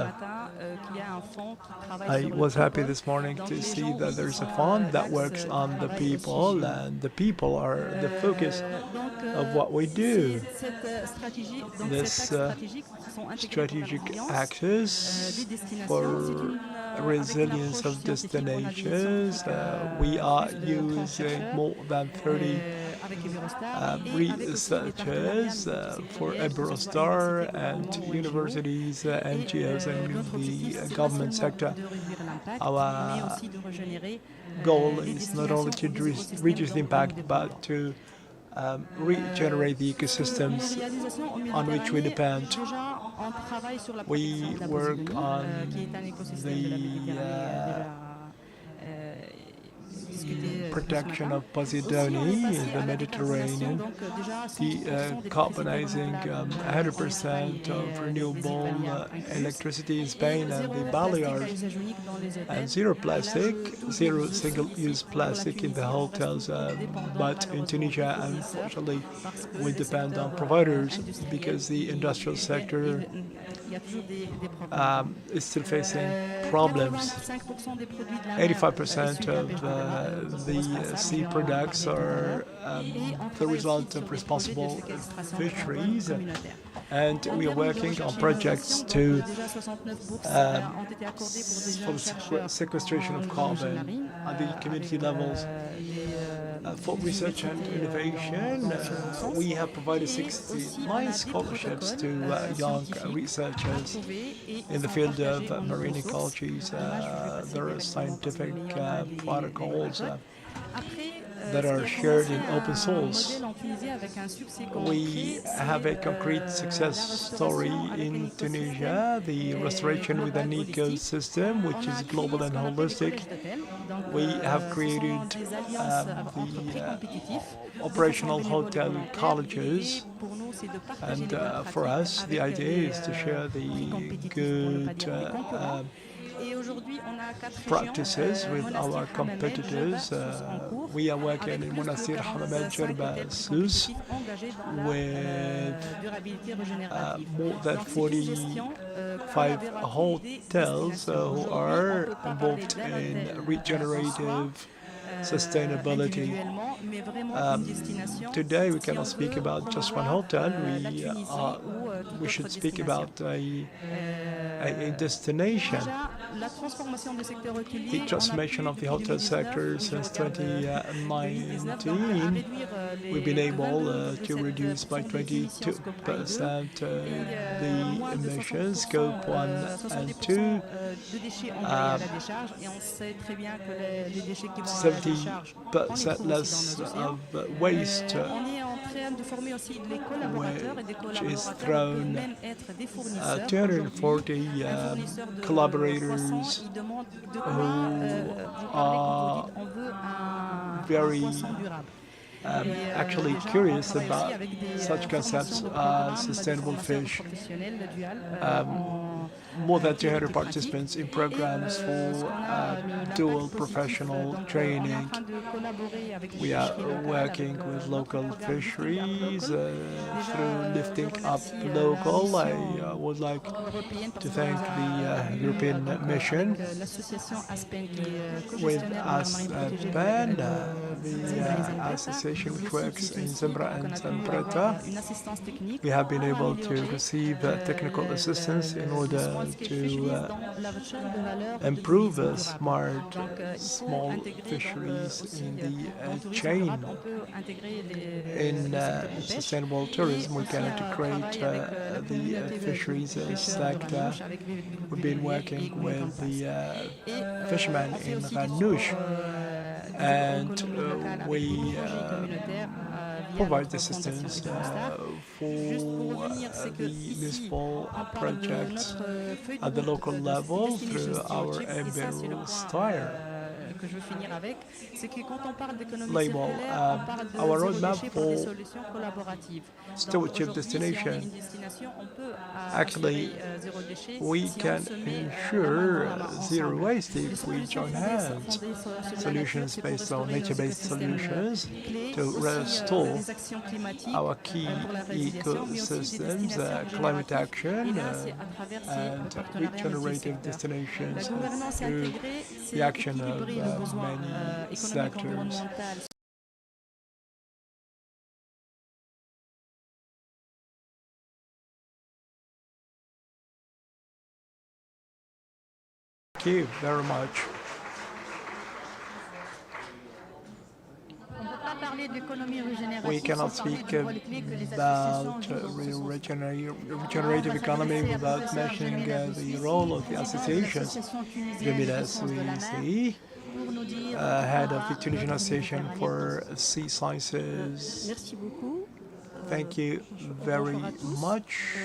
I was happy this morning to see that there's a fund that works on the people, and the people are the focus of what we do. This strategic axis for resilience of destinations, we are using more than 30 researchers for Eurostar and universities, NGOs, and the government sector. Our goal is not only to reduce the impact, but to regenerate the ecosystems on which we depend. We work on the protection of Posidonia in the Mediterranean, the carbonizing 100% of renewable electricity in Spain and the Balears, and zero plastic, zero single-use plastic in the hotels. But in Tunisia, unfortunately, we depend on providers because the industrial sector is still facing problems. 85% of the sea products are the result of responsible fisheries, and we are working on projects to for the sequestration of carbon at the community levels. For research and innovation, we have provided 69 scholarships to young researchers in the field of marine ecologies. There are scientific protocols that are shared in open source. We have a concrete success story in Tunisia, the restoration with an ecosystem which is global and holistic. We have created the operational hotel colleges, and for us the idea is to share the good practices with our competitors. We are working in Monastir Hammamet Djerba Sousse with more than 45 hotels who are involved in regenerative sustainability. Today we cannot speak about just one hotel. We should speak about a destination. The transformation of the hotel sector since 2019, we've been able to reduce by 22% the emissions, scope 1 and 2. 70% less of waste which is thrown. 240 collaborators who are very actually curious about such concepts as sustainable fish. More than 200 participants in programs for dual professional training. We are working with local fisheries through lifting up local. I would like to thank the European Mission with ASPEN, the Association organization which works in Zambra and Zambrata. We have been able to receive technical assistance in order to improve smart small fisheries in the chain. In sustainable tourism, we can integrate the fisheries sector. We've been working with the fishermen in Ranouche, and we provide assistance for the municipal projects at the local level through our Eberu style label. Our roadmap for stewardship destination. Actually, we can ensure zero waste if we join hands. Solutions based on nature-based solutions to restore our key ecosystems, climate action, and regenerative destinations through the action of many sectors. Thank you very much. We cannot speak about regenerative economy without mentioning the role of the associations. Jamila Suisi, head of the Tunisian Association for Sea Sciences. Thank you very much.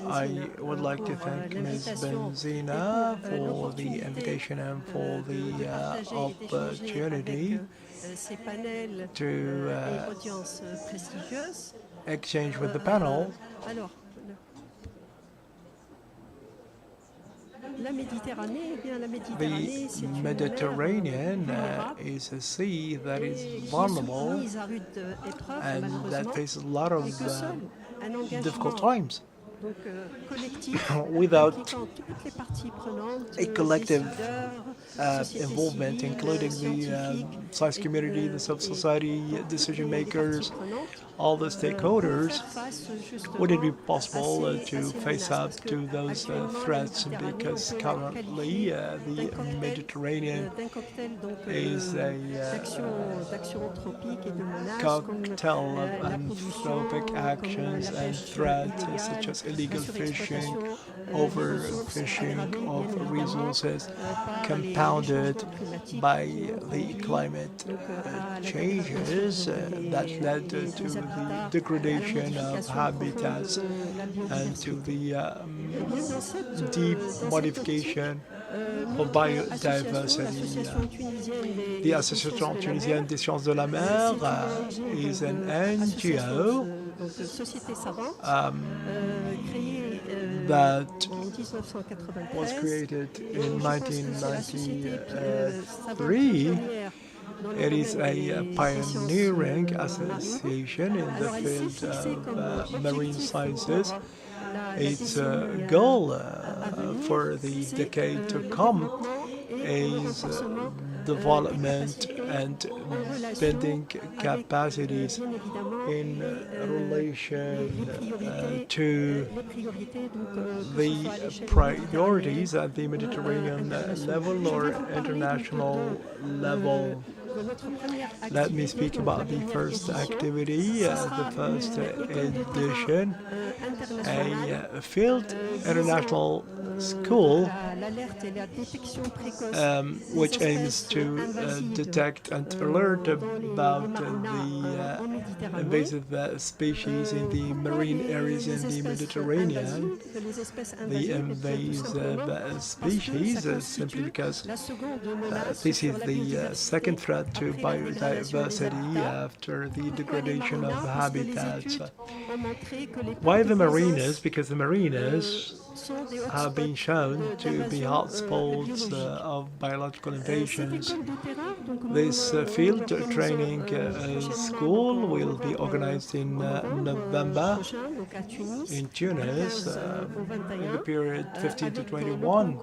I would like to thank Ms. Benzina for the invitation and for the opportunity to exchange with the panel. The Mediterranean is a sea that is vulnerable and that faces a lot of difficult times. Without a collective involvement, including the science community, the civil society, decision makers, all the stakeholders, would it be possible to face up to those threats? Because currently the Mediterranean is a cocktail of anthropic actions and threats such as illegal fishing, overfishing of resources, compounded by the climate changes that led to the degradation of habitats and to the deep modification of biodiversity. The Association Tunisienne des Sciences de la Mer is an NGO that was created in 1993. It is a pioneering association in the field of marine sciences. Its goal for the decade to come is development and building capacities in relation to the priorities at the Mediterranean level or international level. Let me speak about the first activity, the first edition, a field international school which aims to detect and alert about the invasive species in the marine areas in the Mediterranean. The invasive species, simply because this is the second threat to biodiversity after the degradation of habitats. Why the mariners? Because the mariners have been shown to be hotspots of biological invasions. This field training school will be organized in November in Tunis in the period 15 to 21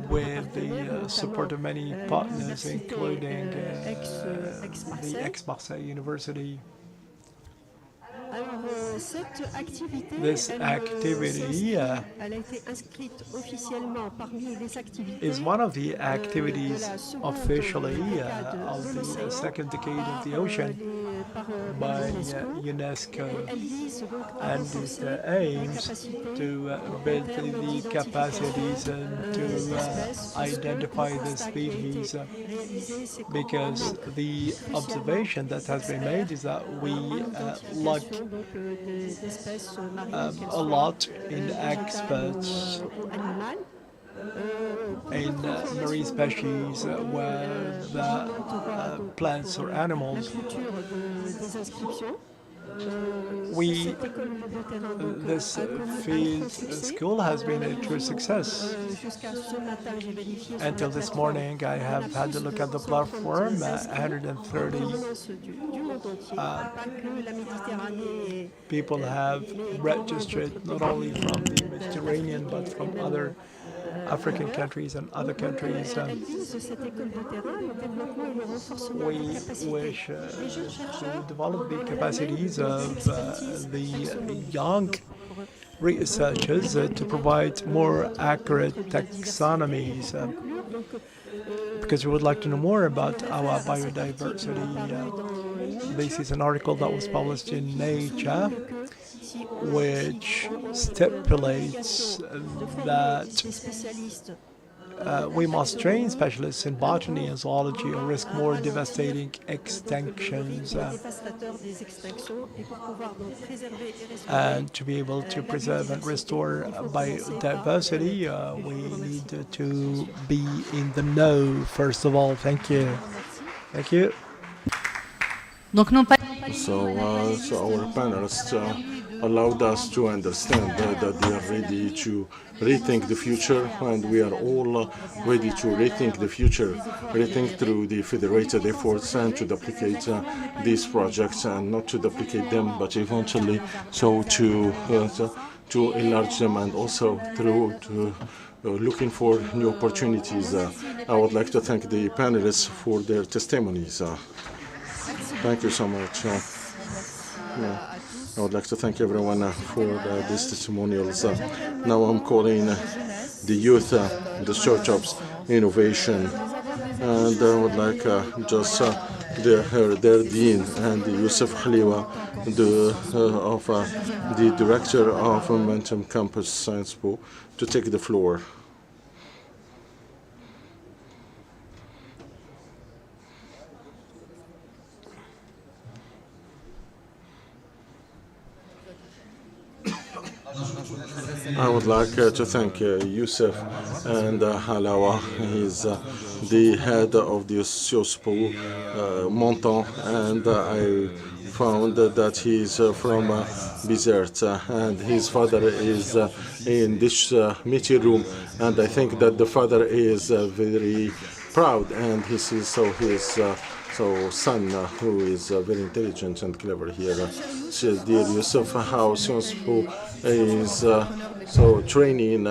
with the support of many partners, including including the ex-Marseille University. This activity is one of the activities officially of the second decade of the ocean by UNESCO, and it aims to build the capacities and to identify the species, because the observation that has been made is that we lack a lot in experts in marine species, whether plants or animals. This field school has been a true success. Until this morning, I have had a look at the platform. 130 people have registered, not only from the Mediterranean, but from other African countries and other countries. We wish to develop the capacities of the young researchers to provide more accurate taxonomies, because we would like to know more about our biodiversity. This is an article that was published in Nature, which stipulates that we must train specialists in botany and zoology or risk more devastating extinctions. And to be able to preserve and restore biodiversity, we need to be in the know, first of all. Thank you. Thank you. So our panelists allowed us to understand that they are ready to rethink the future, and we are all ready to rethink the future, rethink through the federated efforts and to duplicate these projects, and not to duplicate them, but eventually to enlarge them, and also through looking for new opportunities. I would like to thank the panelists for their testimonies. Thank you so much. I would like to thank everyone for these testimonials. Now I'm calling the youth, the startups, innovation, and I would like just their dean and Youssef Khaliwa, the director of Momentum Campus Science Pool, to take the floor. I would like to thank Youssef and Halawa. He's the head of the Société Montant, and I found that he's from Bizerte, and his father is in this meeting room, and I think that the father is very proud, and he sees his son, who is very intelligent and clever here. Dear Youssef, how Sciences Po is training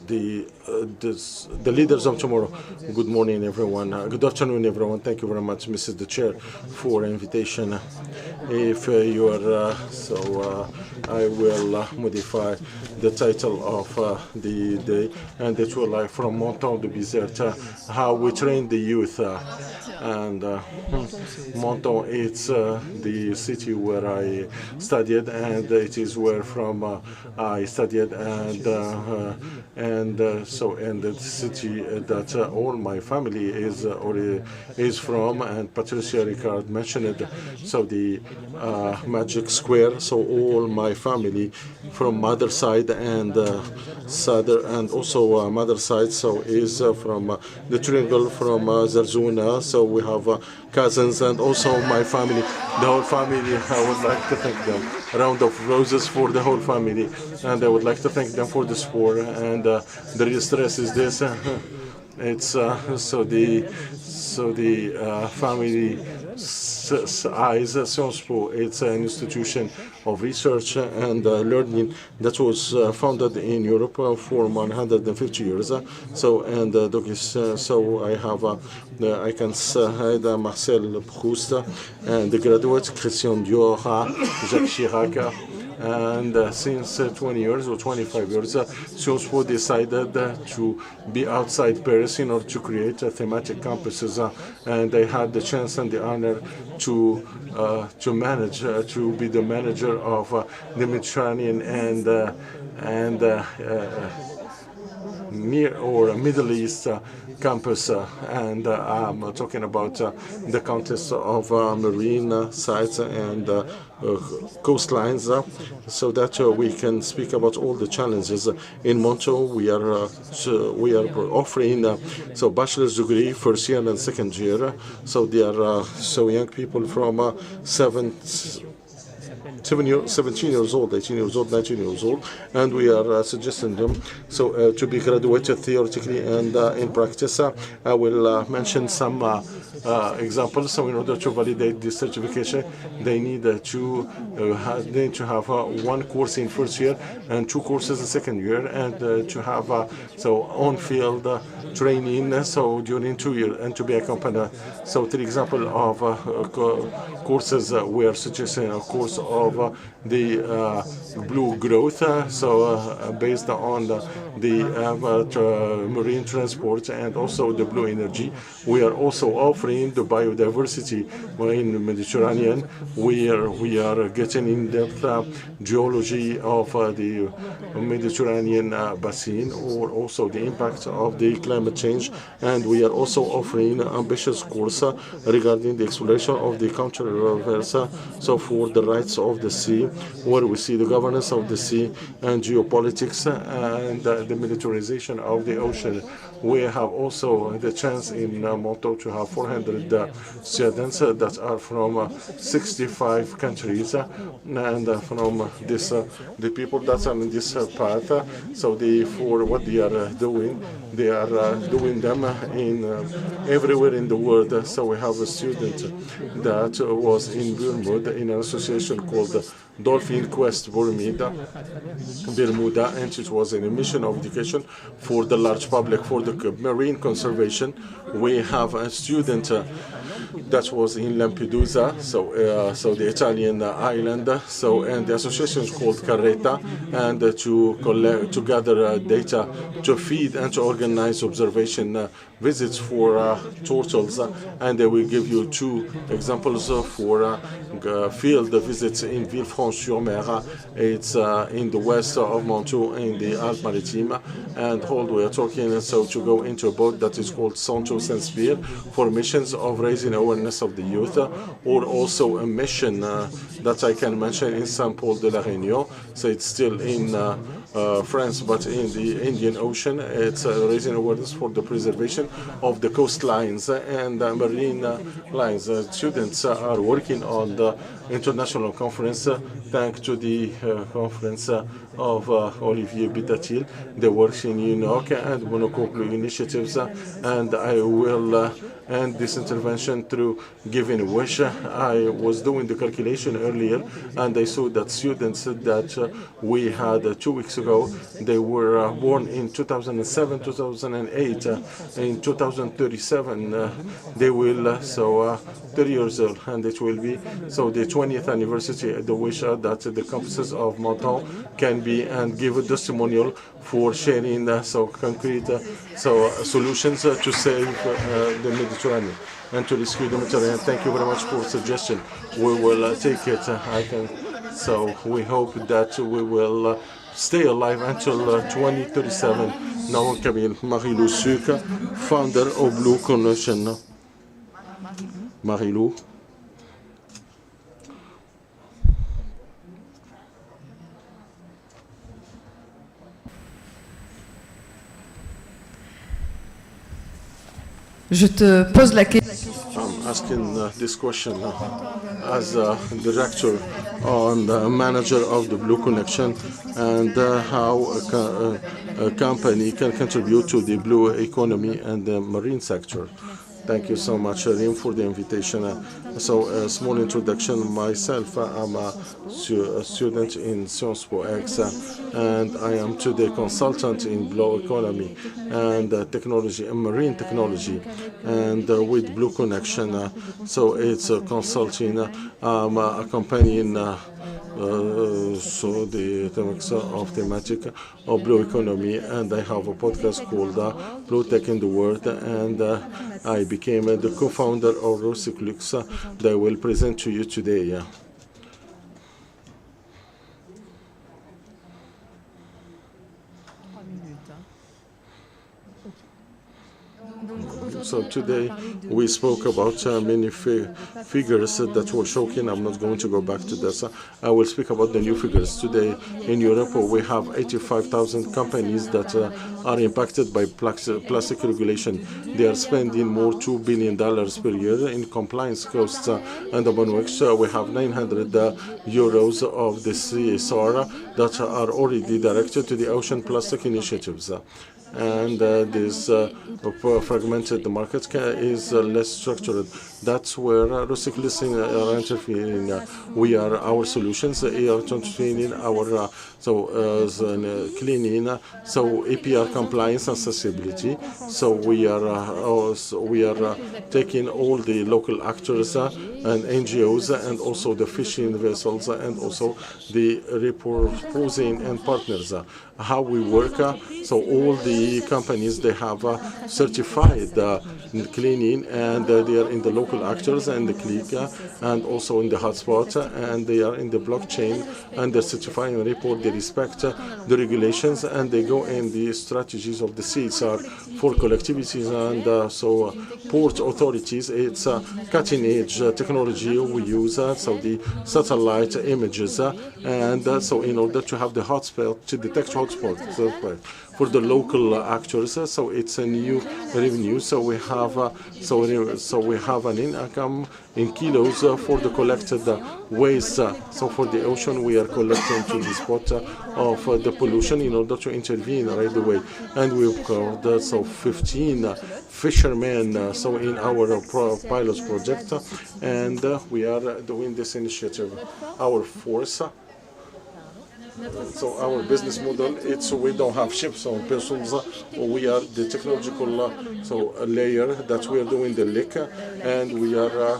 the leaders of tomorrow. Good morning, everyone. Good afternoon, everyone. Thank you very much, Mrs. the Chair, for invitation. If you are I will modify the title of the day, and it will like from Montant to Bizerte, how we train the youth. And Montant, it's the city where I studied, and it is where from I studied, and the city that all my family is from, and Patricia Ricard mentioned it. So the magic square. So all my family from mother side and father, and also mother side. So is from the triangle from Zarzuna. So we have cousins, and also my family, the whole family. I would like to thank them. A round of roses for the whole family, and I would like to thank them for the support. And the real stress is this. It's so the family eyes, Sciences Po, it's an institution of research and learning that was founded in Europe for 150 years. So I have I can say Marcel Proust and the graduate Christian Dior, Jacques Chirac. And since 20 years or 25 years, Sciences Po decided to be outside Paris in order to create thematic campuses, and I had the chance and the honor to manage, to be the manager of the Mediterranean and Near or Middle East campus, and I'm talking about the context of marine sites and coastlines, so that we can speak about all the challenges. In Monto, we are offering bachelor's degree first year and second year. So they are young people from 17 years old, 18 years old, 19 years old, and we are suggesting them to be graduated theoretically and in practice. I will mention some examples. So in order to validate this certification, they need to have one course in first year and 2 courses in second year, and to have on-field training during 2 years, and to be accompanied. So 3 examples of courses we are suggesting: a course of the blue growth, based on the marine transport and also the blue energy. We are also offering the biodiversity in the Mediterranean. We are getting in-depth geology of the Mediterranean basin, or also the impact of the climate change. And we are also offering an ambitious course regarding the exploration of the country rivers, for the rights of the sea, where we see the governance of the sea and geopolitics and the militarization of the ocean. We have also the chance in Monto to have 400 students that are from 65 countries, and from the people that are in this path. For what they are doing them in everywhere in the world. So we have a student that was in Bermuda in an association called Dolphin Quest Bermuda, and it was an mission of education for the large public for the marine conservation. We have a student that was in Lampedusa, the Italian island. And the association is called Carreta, and to gather data, to feed and to organize observation visits for turtles. And they will give you 2 examples for field visits in Villefranche-sur-Mer. It's in the west of Monto, in the Alpes-Maritimes. And we are talking to go into a boat that is called Sancho Saint-Spire for missions of raising awareness of the youth, or also a mission that I can mention in Saint-Paul de la Réunion. So it's still in France, but in the Indian Ocean. It's raising awareness for the preservation of the coastlines and marine lines. Students are working on the international conference, thanks to the conference of Olivier Bitatil. They work in New York and Monocoque initiatives, and I will end this intervention through giving a wish. I was doing the calculation earlier, and I saw that students that we had 2 weeks ago, they were born in 2007, 2008. In 2037, they will 30 years old, and it will be the 20th anniversary. The wish that the campuses of Monton can be and give a testimonial for sharing concrete solutions to save the Mediterranean and to rescue the Mediterranean. Thank you very much for the suggestion. We will take it. We hope that we will stay alive until 2037. Now, Marie-Lou Suc, founder of Blue Connection. Marie-Lou. Je te pose la question. I'm asking this question as a director and manager of the Blue Connection, and how a company can contribute to the blue economy and the marine sector. Thank you so much, Reem, for the invitation. So, a small introduction. Myself, I'm a student in Sciences Po X, and I am today consultant in Blue Economy and technology, and marine technology, and with Blue Connection. So, it's consulting, accompanying so the topics of thematic of blue economy, and I have a podcast called Blue Tech in the World, and I became the co-founder of Rocyclux that I will present to you today. So today we spoke about many figures that were shocking. I'm not going to go back to this. I will speak about the new figures. Today in Europe we have 85,000 companies that are impacted by plastic regulation. They are spending more $2 billion per year in compliance costs, and upon which we have 900 euros of the CSR that are already directed to the ocean plastic initiatives. And this fragmented market is less structured. That's where Rocyclux are intervening. We are our solutions are intervening our cleaning, so APR compliance and accessibility. So we are taking all the local actors and NGOs and also the fishing vessels and also the reposing and partners. How we work, so all the companies, they have certified cleaning, and they are in the local actors and the click and also in the hotspot, and they are in the blockchain, and they certify and report, they respect the regulations, and they go in the strategies of the CSR for collectivities and so port authorities. It's cutting edge technology we use, so the satellite images, and so in order to have the hotspot, to detect hotspot for the local actors. So it's a new revenue. So we have we have an income in kilos for the collected waste. So for the ocean, we are collecting to the spot of the pollution in order to intervene right away. And we've got 15 fishermen so in our pilot project, and we are doing this initiative. Our force. So our business model, it's we don't have ships or vessels. We are the technological layer that we are doing the lick, and we are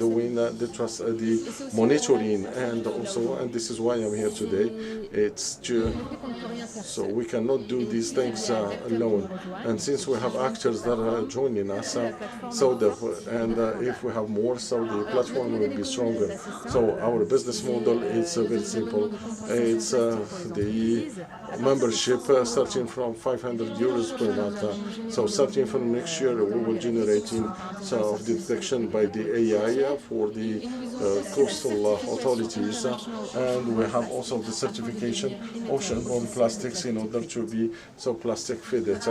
doing the monitoring, and also, and this is why I'm here today. It's to so we cannot do these things alone, and since we have actors that are joining us, if we have more, so the platform will be stronger. So our business model is very simple. It's the membership starting from 500 euros per month. So starting from next year, we will generating of the detection by the AI for the coastal authorities, and we have also the certification ocean-borne plastics in order to be plastic fitted.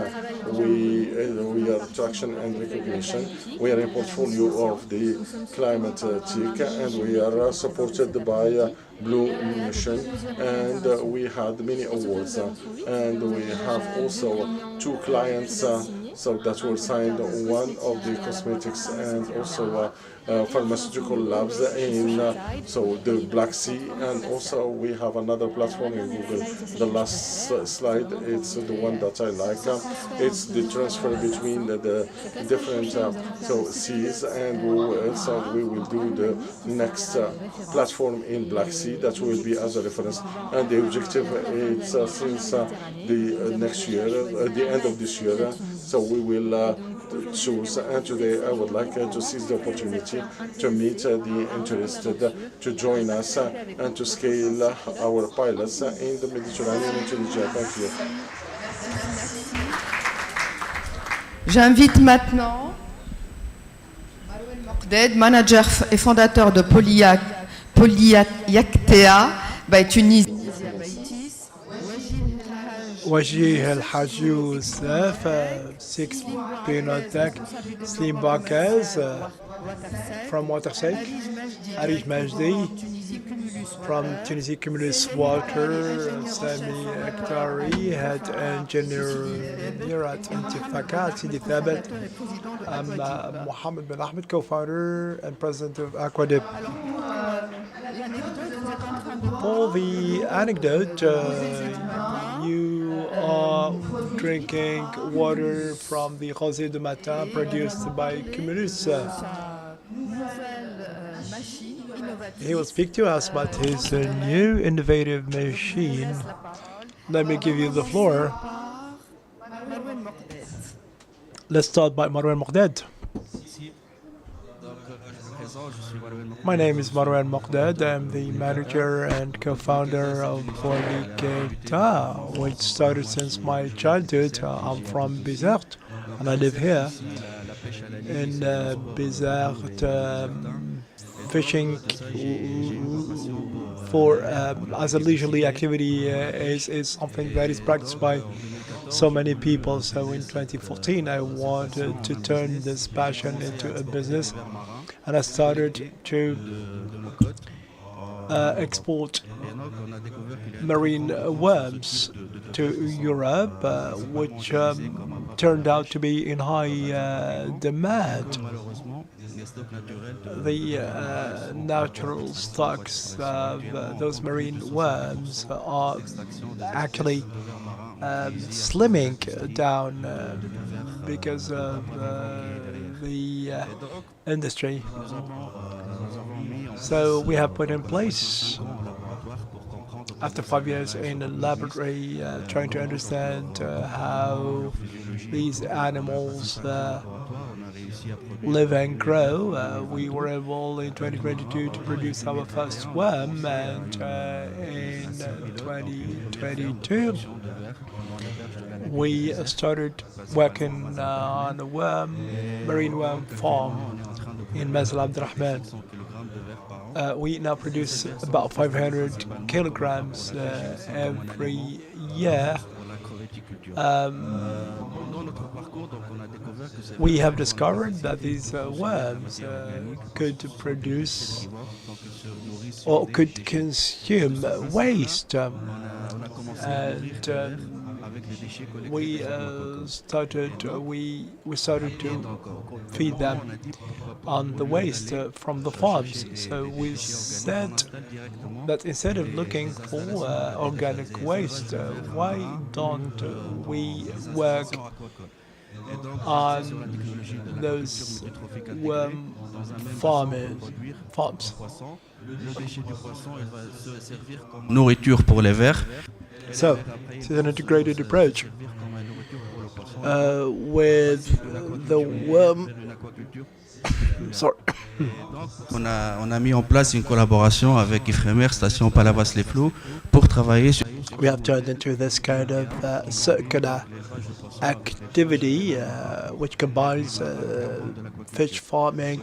We are traction and recognition. We are a portfolio of the climate tech, and we are supported by Blue Mission, and we had many awards, and we have also 2 clients that were signed, one of the cosmetics and also pharmaceutical labs in the Black Sea, and also we have another platform in Google. The last slide, it's the one that I like. It's the transfer between the different seas, and we will do the next platform in Black Sea that will be as a reference. And the objective is since the next year, the end of this year, so we will choose. And today I would like to seize the opportunity to meet the interested to join us and to scale our pilots in the Mediterranean and Tunisia. Thank you. J'invite maintenant Marouel Mokded, manager et fondateur de Polyactea, Tunis. وجيه الحاج يوسف 6 بينوتك سليم باكاز from Watersec, Arij Majdi, from Tunisie Cumulus Water, Sami Aktari, head engineer at Intifaka, Sidi Thabit. I'm Mohammed bin Ahmed, co-founder and president of Aquadip. For the anecdote, you are drinking water from the Rosé du Matin produced by Cumulus. He will speak to us about his new innovative machine. Let me give you the floor. Let's start by Marwan Moqdad. My name is Marwan Moqdad. I'm the manager and co-founder of Quality, which started since my childhood. I'm from Bizerte, and I live here. In Bizerte, fishing for as a leisurely activity is something that is practiced by so many people. So in 2014, I wanted to turn this passion into a business, and I started to export marine worms to Europe, which turned out to be in high demand. The natural stocks of those marine worms are actually slimming down because of the industry. So we have put in place, after 5 years in a laboratory, trying to understand how these animals live and grow. We were able in 2022 to produce our first worm, and in 2022 we started working on a marine worm farm in Mazal Abdurrahman. We now produce about 500 kilograms every year. We have discovered that these worms could produce or could consume waste, and we started to feed them on the waste from the farms. So we said that instead of looking for organic waste, why don't we work on those worm farms? Nourriture pour les vers. So, this is an integrated approach with the worm. Sorry. On a mis en place une collaboration avec Ifremer, Station Palavas-les-Flots, pour travailler sur. We have turned into this kind of circular activity which combines fish farming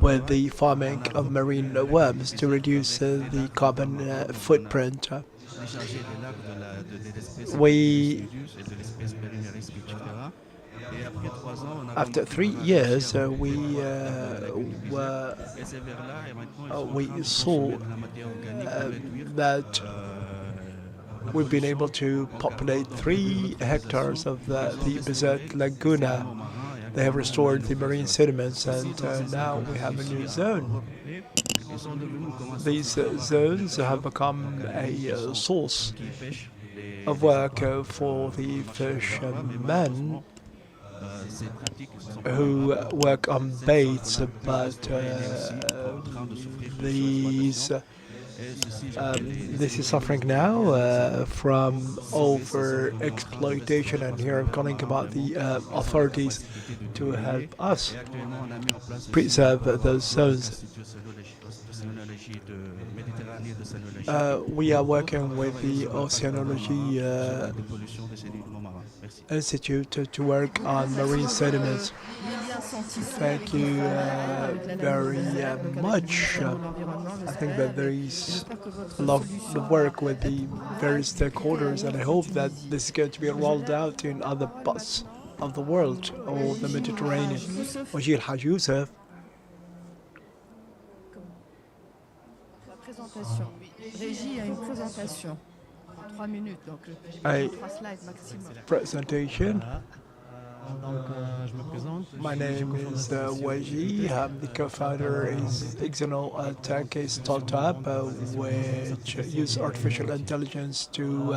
with the farming of marine worms to reduce the carbon footprint. After 3 years, we saw that we've been able to populate 3 hectares of the Bizerte Laguna. They have restored the marine sediments, and now we have a new zone. These zones have become a source of work for the fishermen who work on baits, but this is suffering now from over-exploitation, and here I'm calling about the authorities to help us preserve those zones. We are working with the Oceanology Institute to work on marine sediments. Thank you very much. I think that there is a lot of work with the various stakeholders, and I hope that this is going to be rolled out in other parts of the world or the Mediterranean. Wajir Haj Youssef. présentation. Régie a une présentation. 3 minutes, donc A 3 slides maximum. presentation. My name is Waji. I'm the co-founder of Exonal Tech, a startup which uses artificial intelligence to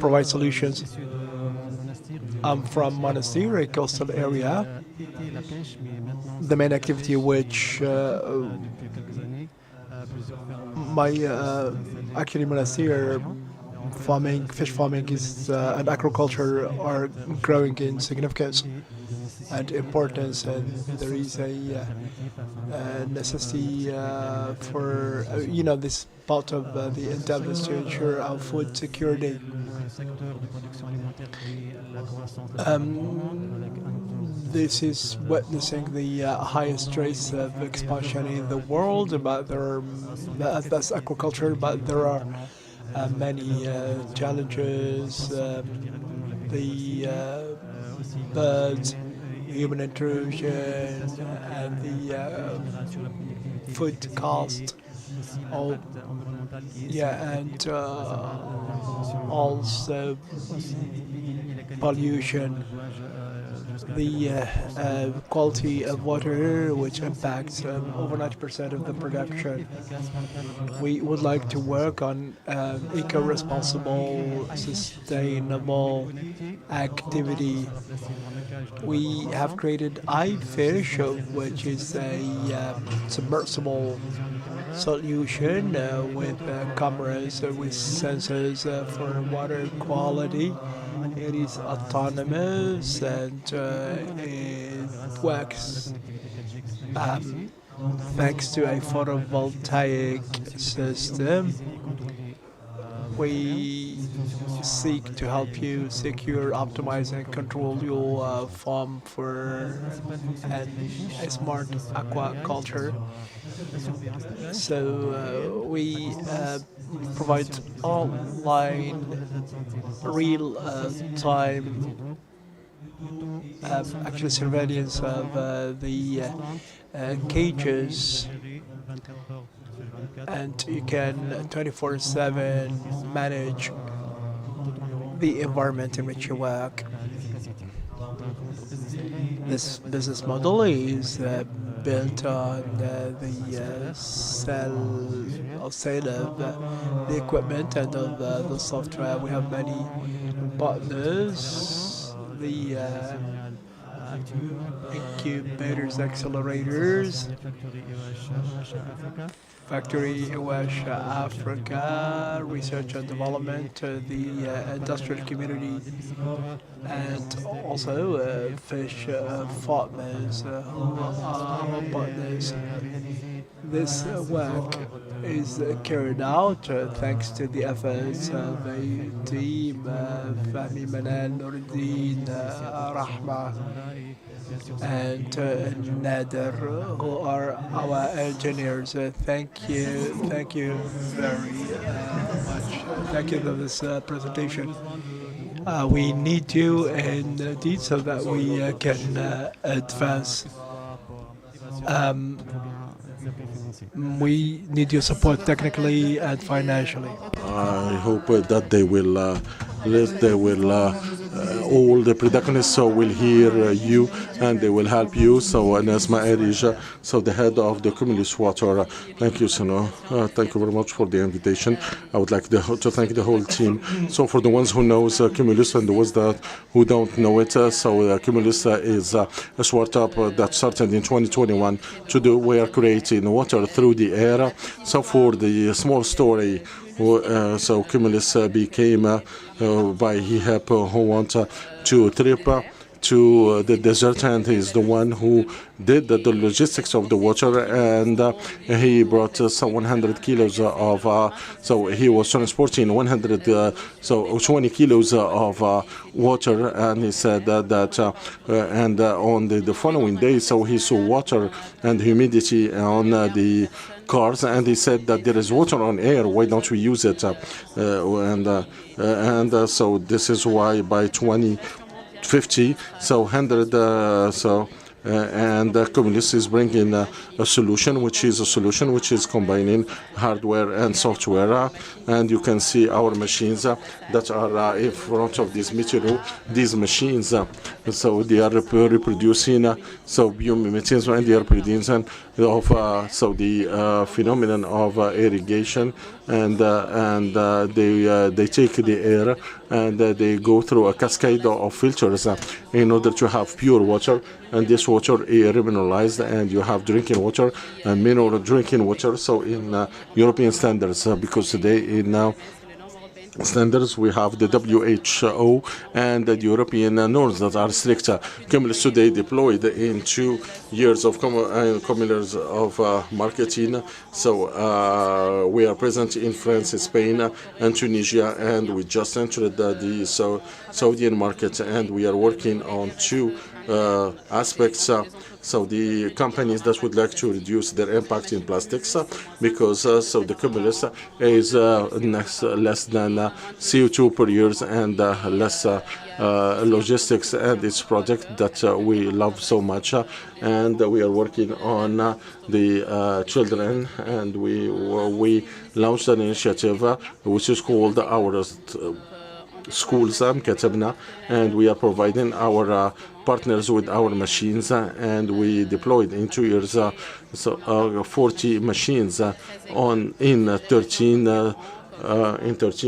provide solutions. I'm from Monastir, a coastal area. The main activity which actually Monastir farming, fish farming is and agriculture are growing in significance and importance, and there is a necessity for this part of the endeavors to ensure our food security. This is witnessing the highest rates of expansion in the world, but that's agriculture, but there are many challenges, the birds, human intrusion, and the food cost. And also pollution, the quality of water, which impacts over 90% of the production. We would like to work on eco-responsible, sustainable activity. We have created iFish, which is a submersible solution with cameras with sensors for water quality. It is autonomous and it works thanks to a photovoltaic system. We seek to help you secure, optimize, and control your farm for a smart aquaculture. So we provide online, real-time, actually surveillance of the cages, and you can 24/7 manage the environment in which you work. This business model is built on the sale of the equipment and of the software. We have many partners, the incubators, accelerators, Factory West Africa, research and development, the industrial community, and also fish farmers who are our partners. This work is carried out thanks to the efforts of a team of Fahmi Manal, Nuruddin, Rahma, and Nader, who are our engineers. Thank you very much. Thank you for this presentation. We need you indeed so that we can advance. We need your support technically and financially. I hope that they will all the protagonists will hear you and they will help you. So Nasma Erija, so the head of the Cumulus Water, thank you, Sino. Thank you very much for the invitation. I would like to thank the whole team. So for the ones who knows Cumulus and the ones that who don't know it, so Cumulus is a startup that started in 2021 to do we are creating water through the air. So for the small story, so Cumulus became by he helped who want to trip to the desert, and he's the one who did the logistics of the water, and he brought some 100 kilos of so he was transporting 20 kilos of water, and he said that and on the following day, so he saw water and humidity on the cars, and he said that there is water on air, why don't we use it? So this is why by 2050, so 100 and Cumulus is bringing a solution which is combining hardware and software, and you can see our machines that are in front of this meteor. These machines, so they are reproducing biomimetics, and they are producing of the phenomenon of irrigation, and they take the air and they go through a cascade of filters in order to have pure water, and this water is mineralized, and you have drinking water and mineral drinking water. So in European standards, because today in standards we have the WHO and the European norms that are strict. Cumulus today deployed in 2 years of Cumulus of marketing. So we are present in France, Spain, and Tunisia, and we just entered the Saudian market, and we are working on 2 aspects. So the companies that would like to reduce their impact in plastics, because the Cumulus is less than CO2 per year and less logistics, and it's a project that we love so much, and we are working on the children, and we launched an initiative which is called our schools كتبنا, and we are providing our partners with our machines, and we deployed in 2 years 40 machines in 13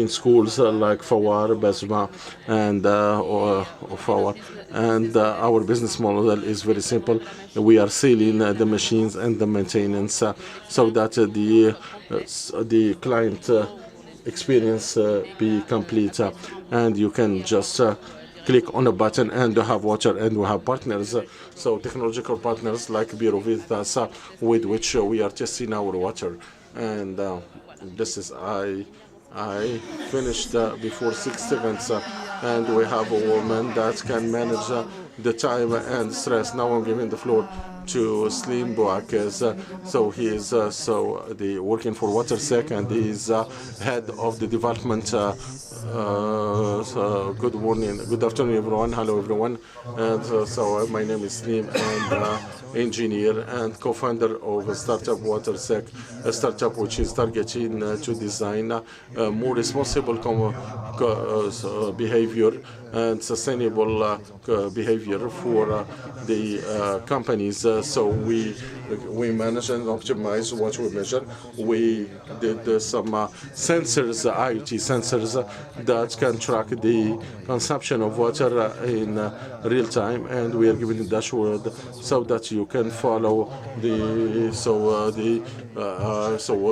schools like Fawar, Basma, and Fawar. And our business model is very simple. We are selling the machines and the maintenance, so that the client experience be complete, and you can just click on a button and have water. And we have partners, so technological partners like Bureau Veritas, with which we are testing our water. And this is I finished before 6 seconds, and we have a woman that can manage the time and stress. Now I'm giving the floor to Slim Boakez. So he is working for WaterSec, and he is head of the development. Good morning, good afternoon, everyone. Hello, everyone. And my name is Slim, and engineer and co-founder of a startup WaterSec, a startup which is targeting to design more responsible behavior and sustainable behavior for the companies. So we manage and optimize what we measure. We did some sensors, IoT sensors, that can track the consumption of water in real time, and we are giving the dashboard so that you can follow the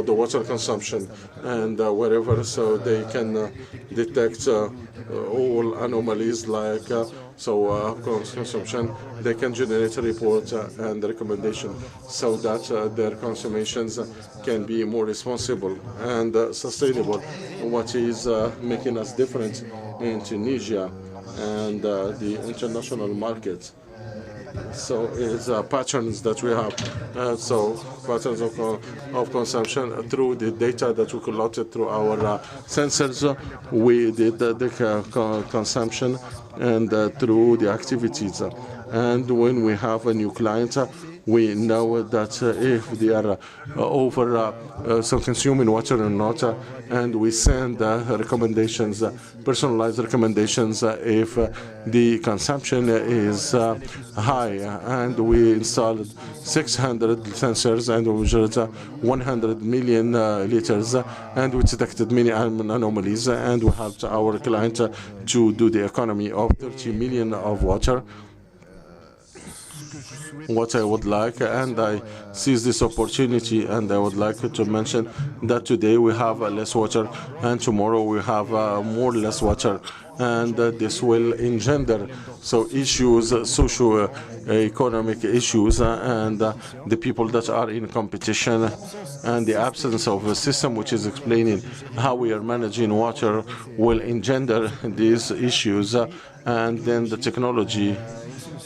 water consumption and wherever, so they can detect all anomalies like consumption. They can generate a report and recommendation so that their consumptions can be more responsible and sustainable. What is making us different in Tunisia and the international market? So it's patterns that we have. Patterns of consumption through the data that we collected through our sensors. We did the consumption and through the activities. And when we have a new client, we know that if they are consuming water or not, and we send recommendations, personalized recommendations if the consumption is high. And we installed 600 sensors, and we measured 100 million liters, and we detected many anomalies, and we helped our client to do the economy of 30 million of water. What I would like, and I seize this opportunity, and I would like to mention that today we have less water, and tomorrow we have more less water, and this will engender issues, socio-economic issues, and the people that are in competition, and the absence of a system which is explaining how we are managing water will engender these issues, and then the technology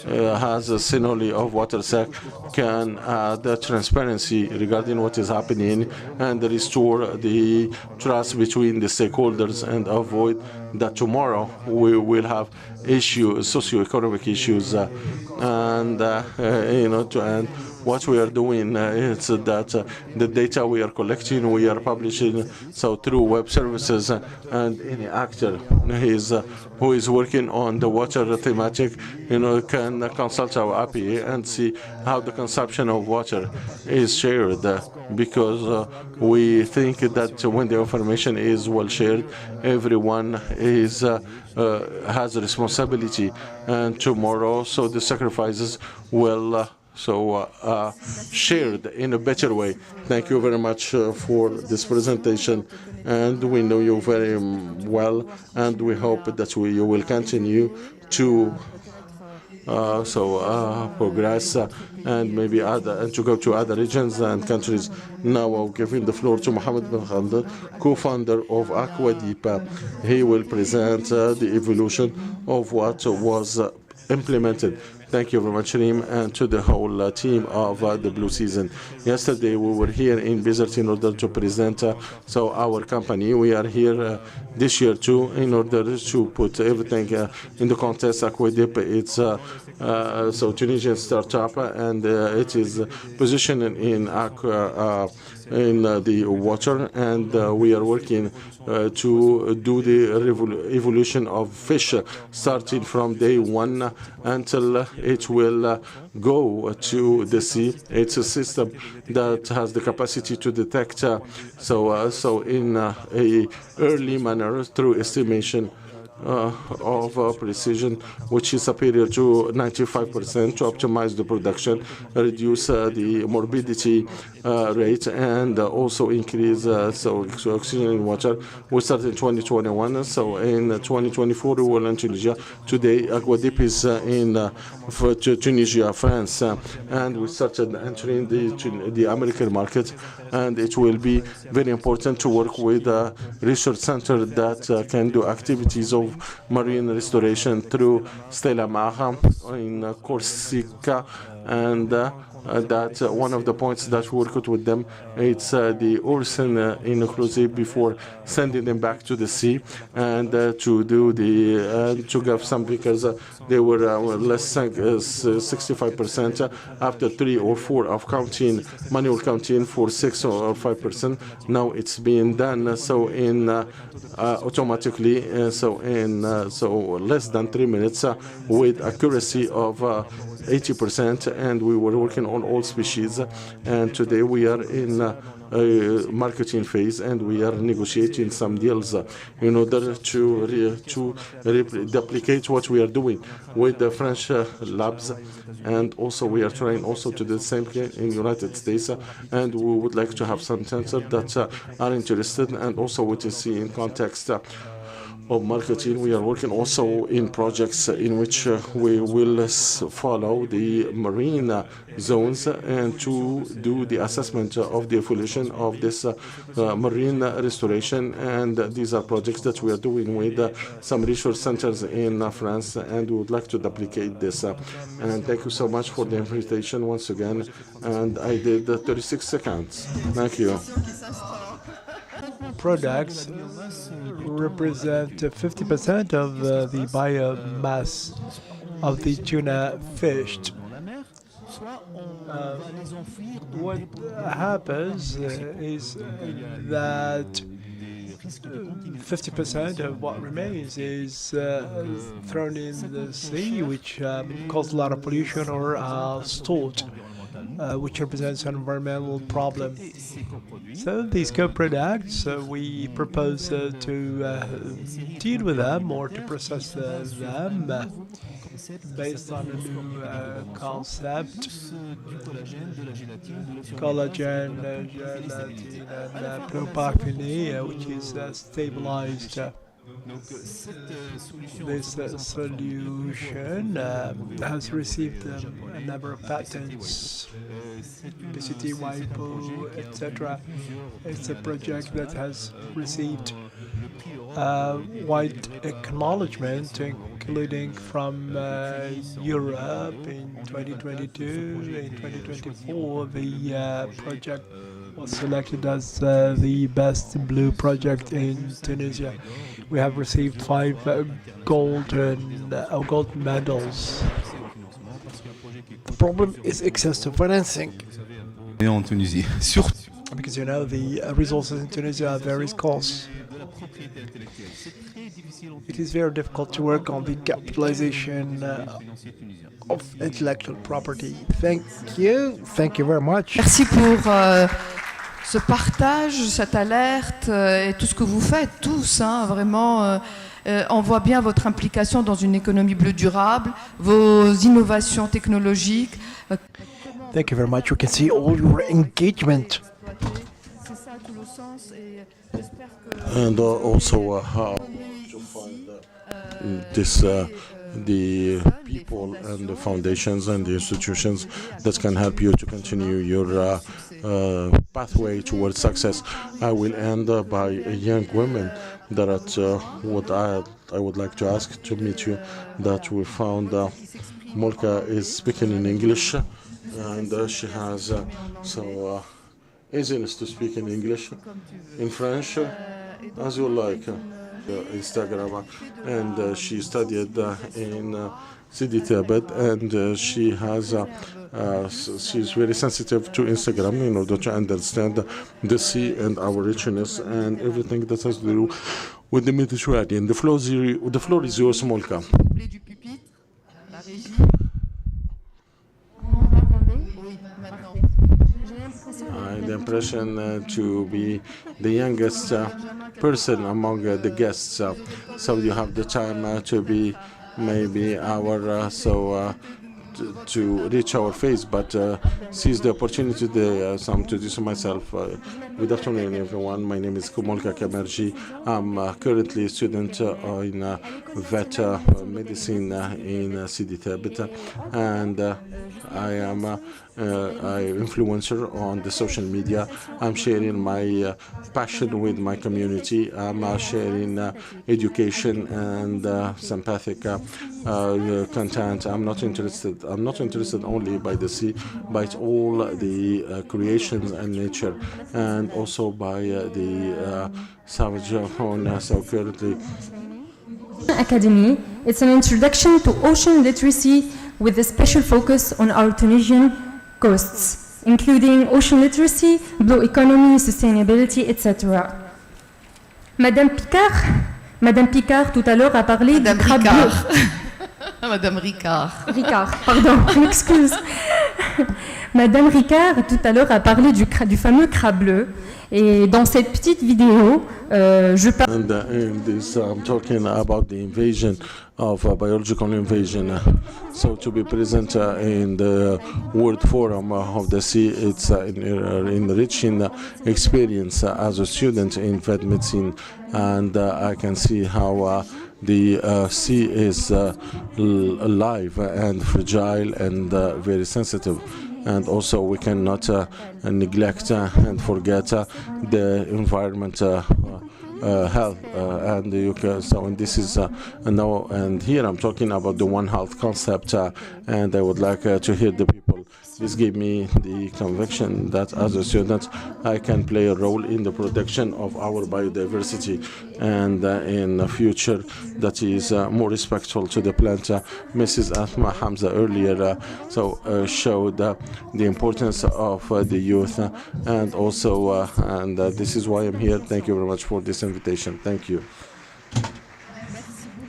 has a synology of water sec can add transparency regarding what is happening and restore the trust between the stakeholders and avoid that tomorrow we will have issues, socio-economic issues, and to end. What we are doing is that the data we are collecting, we are publishing, so through web services, and any actor who is working on the water thematic, can consult our API and see how the consumption of water is shared, because we think that when the information is well shared, everyone has a responsibility, and tomorrow, so the sacrifices will shared in a better way. Thank you very much for this presentation, and we know you very well, and we hope that you will continue to progress and maybe to go to other regions and countries. Now I'll give him the floor to Mohammed bin Khalid, co-founder of Aquadeep. He will present the evolution of what was implemented. Thank you very much, Reem, and to the whole team of the Blue Season. Yesterday, we were here in Bizerte in order to present our company. We are here this year, too, in order to put everything in the context. Aquadeep, it's Tunisian startup, and it is positioned in the water, and we are working to do the evolution of fish, starting from day one until it will go to the sea. It's a system that has the capacity to detect in a early manner through estimation of precision, which is superior to 95%, to optimize the production, reduce the morbidity rate, and also increase oxygen in water. We started in 2021, so in 2024 we will in Tunisia. Today Aquadeep is in Tunisia, France, and we started entering the American market, and it will be very important to work with a research center that can do activities of marine restoration through Stella Maha in Corsica, and that one of the points that we worked with them, it's the Ursen inclusive before sending them back to the sea, and to do to give some, because they were less 65% after 3 or 4 of counting, manual counting for 6 or 5%. Now it's being done automatically, in less than 3 minutes with accuracy of 80%, and we were working on all species, and today we are in marketing phase, and we are negotiating some deals in order to replicate what we are doing with the French labs, and also we are trying also to do the same thing in United States, and we would like to have some centers that are interested, and also what you see in context of marketing. We are working also in projects in which we will follow the marine zones and to do the assessment of the evolution of this marine restoration. And these are projects that we are doing with some research centers in France, and we would like to duplicate this. And thank you so much for the invitation once again. And I did 36 seconds. Thank you. Products represent 50% of the biomass of the tuna fished. What happens is that 50% of what remains is thrown in the sea, which causes a lot of pollution, or stored, which represents an environmental problem. So these co-products, we propose to deal with them or to process them based on a new concept, collagen, gelatin, and propylene, which is stabilized. This solution has received a number of patents, PCT, WIPO, etc. It's a project that has received wide acknowledgement, including from Europe in 2022. In 2024, the project was selected as the best blue project in Tunisia. We have received 5 gold medals. The problem is access to financing. En Tunisie, surtout. Because you know the resources in Tunisia are very scarce. It is very difficult to work on the capitalization of intellectual property. Thank you very much. Merci pour ce partage, cette alerte et tout ce que vous faites tous, hein, vraiment. On voit bien votre implication dans une économie bleue durable, vos innovations technologiques. Thank you very much. We can see all your engagement. And also how to find this, the people and the foundations and the institutions that can help you to continue your pathway towards success. I will end by a young woman that what I would like to ask to meet you, that we found Molka is speaking in English, and she has easiness to speak in English, in French, as you like, Instagram, and she studied in Sidi Tabet, and she has she's very sensitive to Instagram in order to understand the sea and our richness and everything that has to do with the Mediterranean. The floor is yours, Molka. I had the impression to be the youngest person among the guests, so you have the time to be maybe our to reach our face, but seize the opportunity to introduce myself. Good afternoon, everyone. My name is Molka Kamerji. I'm currently a student in vet medicine in Sidi Tabet, and I am an influencer on the social media. I'm sharing my passion with my community. I'm sharing education and sympathetic content. I'm not interested only by the sea, but all the creations and nature, and also by the savage fauna. So currently, Academy. It's an introduction to ocean literacy with a special focus on our Tunisian coasts, including ocean literacy, blue economy, sustainability, etc. Madame Picard tout à l'heure a parlé du crabe bleu. Madame Ricard. Ricard, pardon, je m'excuse. Madame Ricard tout à l'heure a parlé du fameux crabe bleu. Et dans cette petite vidéo, je parle. And in this, I'm talking about the invasion of biological invasion. So to be present in the World Forum of the Sea, it's enriching experience as a student in vet medicine, and I can see how the sea is alive and fragile and very sensitive. And also we cannot neglect and forget the environment health, and you can, so and this is now, and here I'm talking about the One Health concept, and I would like to hear the people. This gave me the conviction that as a student I can play a role in the protection of our biodiversity, and in a future that is more respectful to the plant. Mrs. Asma Hamza earlier showed the importance of the youth, and also and this is why I'm here. Thank you very much for this invitation. Thank you.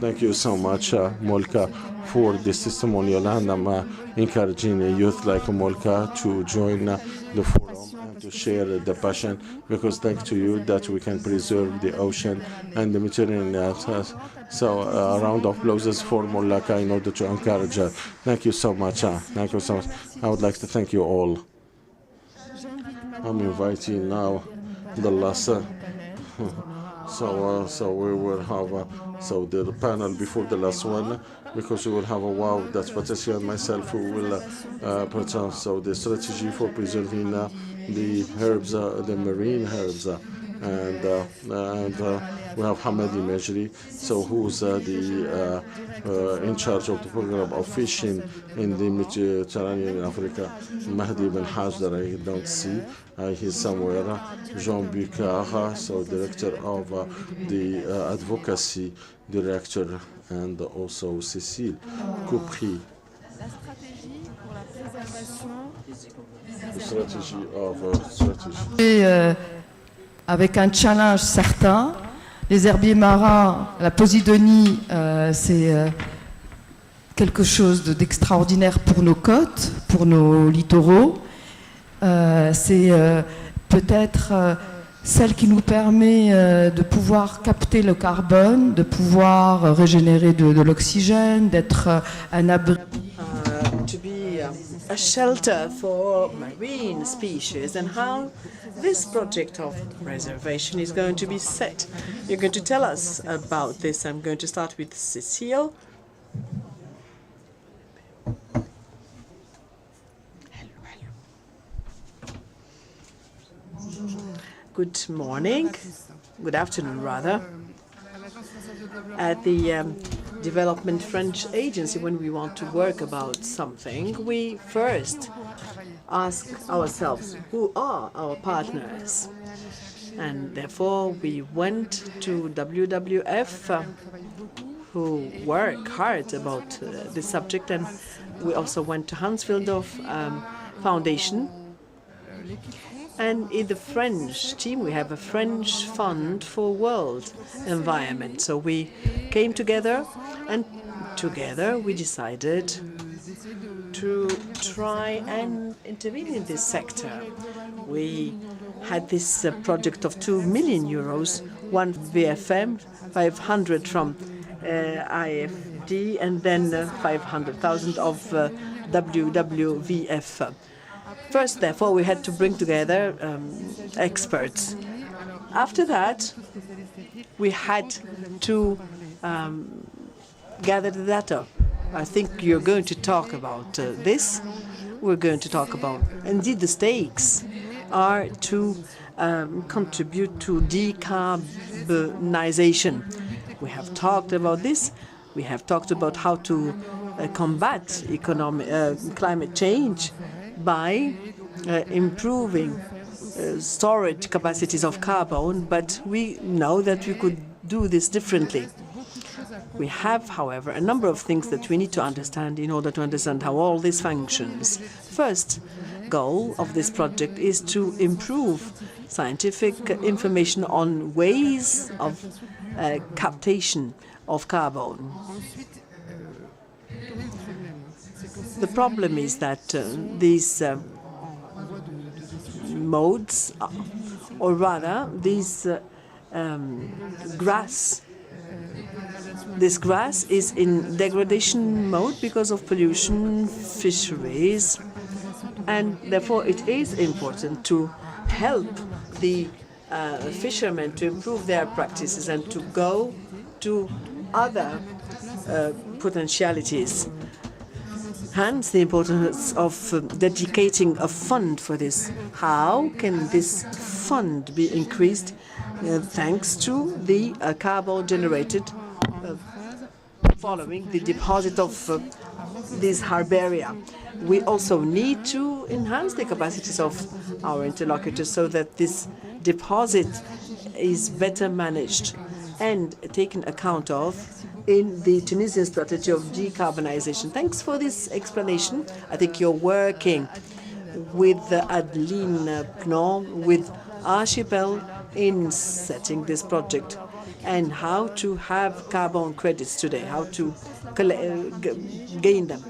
Thank you so much, Molka, for this testimonial, and I'm encouraging a youth like Molka to join the forum and to share the passion, because thanks to you that we can preserve the ocean and the Mediterranean. So a round of applause for Molka in order to encourage her. Thank you so much. Thank you so much. I would like to thank you all. I'm inviting now the last. So we will have the panel before the last one, because we will have a wow. That's Patricia and myself who will present the strategy for preserving the herbs, the marine herbs, and we have Hamadi Mejri, so who's in charge of the program of fishing in the Mediterranean in Africa. Mahdi Ben Haj, that I don't see, he's somewhere. Jean Bucard, so director of the advocacy director, and also Cécile Coupry. Avec un challenge certain, les herbiers marins, la posidonie, c'est quelque chose d'extraordinaire pour nos côtes, pour nos littoraux. C'est peut-être celle qui nous permet de pouvoir capter le carbone, de pouvoir régénérer de l'oxygène, d'être un abri. To be a shelter for marine species, and how this project of preservation is going to be set. You're going to tell us about this. I'm going to start with Cécile. Good morning, good afternoon rather. At the Development French Agency, when we want to work about something, we first ask ourselves, who are our partners? And therefore we went to WWF, who work hard about this subject, and we also went to Hans Willdorf Foundation. And in the French team, we have a French fund for world environment. So we came together, and together we decided to try and intervene in this sector. We had this project of 2 million euros, one VFM, 500 from IFD, and then 500,000 of WWF. First, therefore, we had to bring together experts. After that, we had to gather the data. I think you're going to talk about this. We're going to talk about, indeed, the stakes are to contribute to decarbonization. We have talked about this. We have talked about how to combat climate change by improving storage capacities of carbon, but we know that we could do this differently. We have, however, a number of things that we need to understand in order to understand how all this functions. First goal of this project is to improve scientific information on ways of captation of carbon. The problem is that these modes, or rather these this grass is in degradation mode because of pollution, fisheries, and therefore it is important to help the fishermen to improve their practices and to go to other potentialities. Hence, the importance of dedicating a fund for this. How can this fund be increased? Thanks to the carbon generated following the deposit of this herbaria. We also need to enhance the capacities of our interlocutors so that this deposit is better managed and taken account of in the Tunisian strategy of decarbonization. Thanks for this explanation. I think you're working with Adeline Pnon, with Archipel, in setting this project and how to have carbon credits today, how to gain them.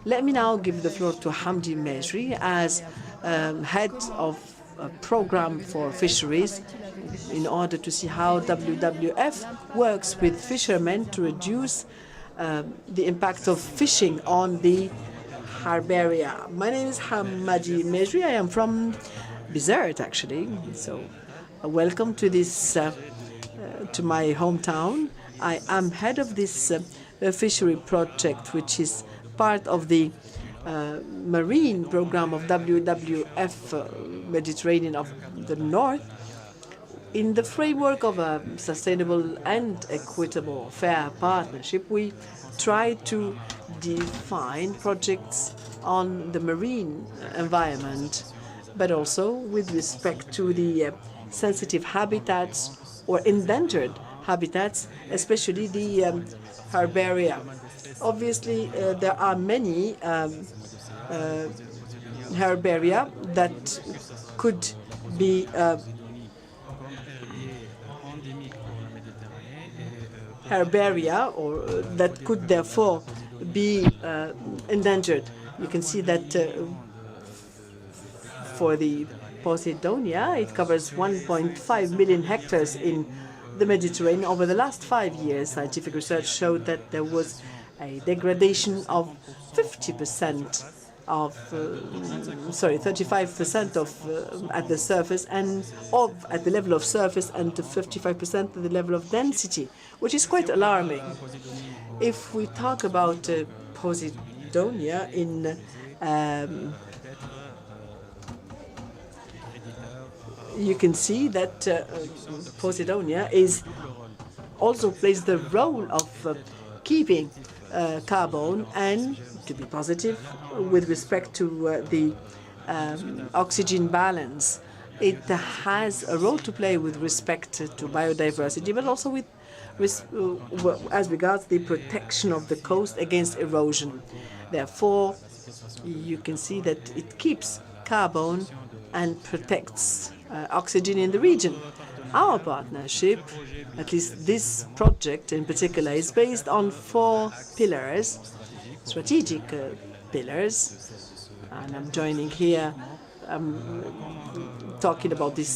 Let me now give the floor to Hamdi Mejri as head of a program for fisheries in order to see how WWF works with fishermen to reduce the impact of fishing on the herbaria. My name is Hamadi Mejri. I am from Bizerte, actually. So welcome to this to my hometown. I am head of this fishery project, which is part of the marine program of WWF Mediterranean of the North. in the framework of a sustainable and equitable fair partnership, we try to define projects on the marine environment, but also with respect to the sensitive habitats or endangered habitats, especially the herbaria. Obviously, there are many herbaria that could be herbaria, or that could therefore be endangered. You can see that for the Posidonia, it covers 1.5 million hectares in the Mediterranean. Over the last 5 years, scientific research showed that there was a degradation of 50% of, 35% of at the surface and at the level of surface, and to 55% at the level of density, which is quite alarming. If we talk about Posidonia in you can see that Posidonia also plays the role of keeping carbon and to be positive with respect to the oxygen balance. It has a role to play with respect to biodiversity, but also with as regards the protection of the coast against erosion. Therefore, you can see that it keeps carbon and protects oxygen in the region. Our partnership, at least this project in particular, is based on 4 pillars, strategic pillars, and I'm joining here, talking about this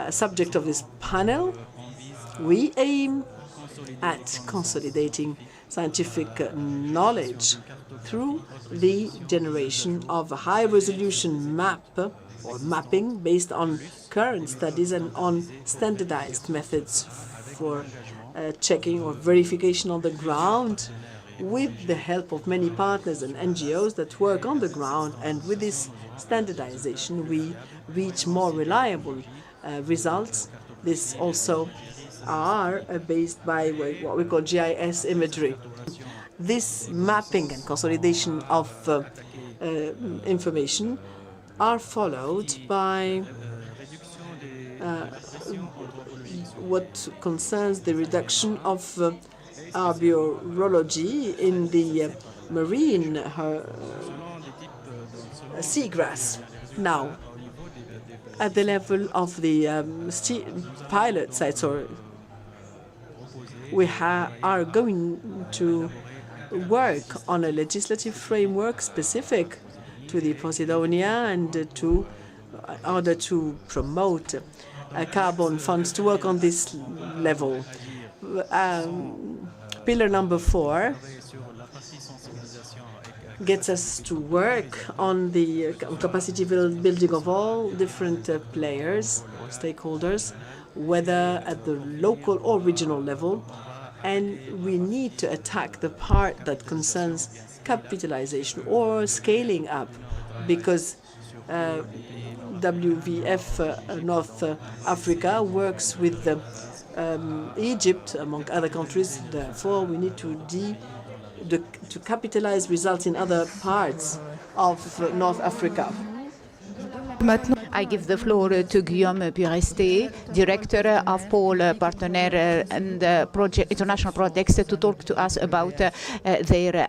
subject of this panel. We aim at consolidating scientific knowledge through the generation of a high-resolution map or mapping based on current studies and on standardized methods for checking or verification on the ground, with the help of many partners and NGOs that work on the ground. And with this standardization, we reach more reliable results. This also are based by what we call GIS imagery. This mapping and consolidation of information are followed by what concerns the reduction of arborology in the marine seagrass. Now, at the level of the pilot sites, we are going to work on a legislative framework specific to the Posidonia and in order to promote carbon funds to work on this level. Pillar number 4 gets us to work on the capacity building of all different players, stakeholders, whether at the local or regional level. And we need to attack the part that concerns capitalization or scaling up, because WVF North Africa works with Egypt, among other countries. Therefore, we need to capitalize results in other parts of North Africa. I give the floor to Guillaume Bizerte, Director of Pôle Partenaire and International Projects, to talk to us about their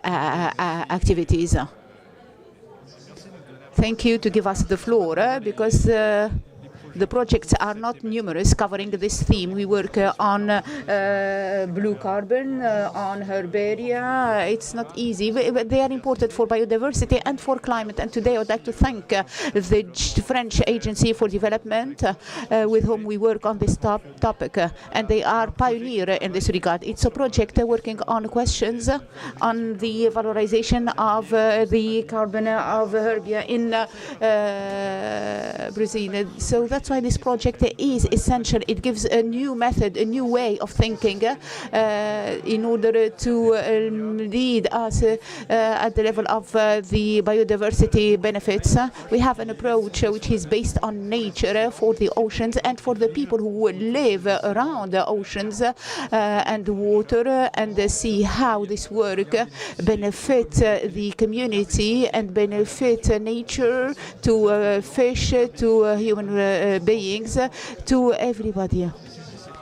activities. Thank you to give us the floor, because the projects are not numerous covering this theme. We work on blue carbon, on herbaria. It's not easy, but they are important for biodiversity and for climate. And today I would like to thank the French Agency for Development, with whom we work on this topic. And they are pioneer in this regard. It's a project working on questions on the valorization of the carbon of herbia in Brazil. So that's that's why this project is essential. It gives a new method, a new way of thinking in order to lead us at the level of the biodiversity benefits. We have an approach which is based on nature for the oceans and for the people who live around the oceans and water, and see how this work benefit the community and benefit nature, to fish, to human beings, to everybody.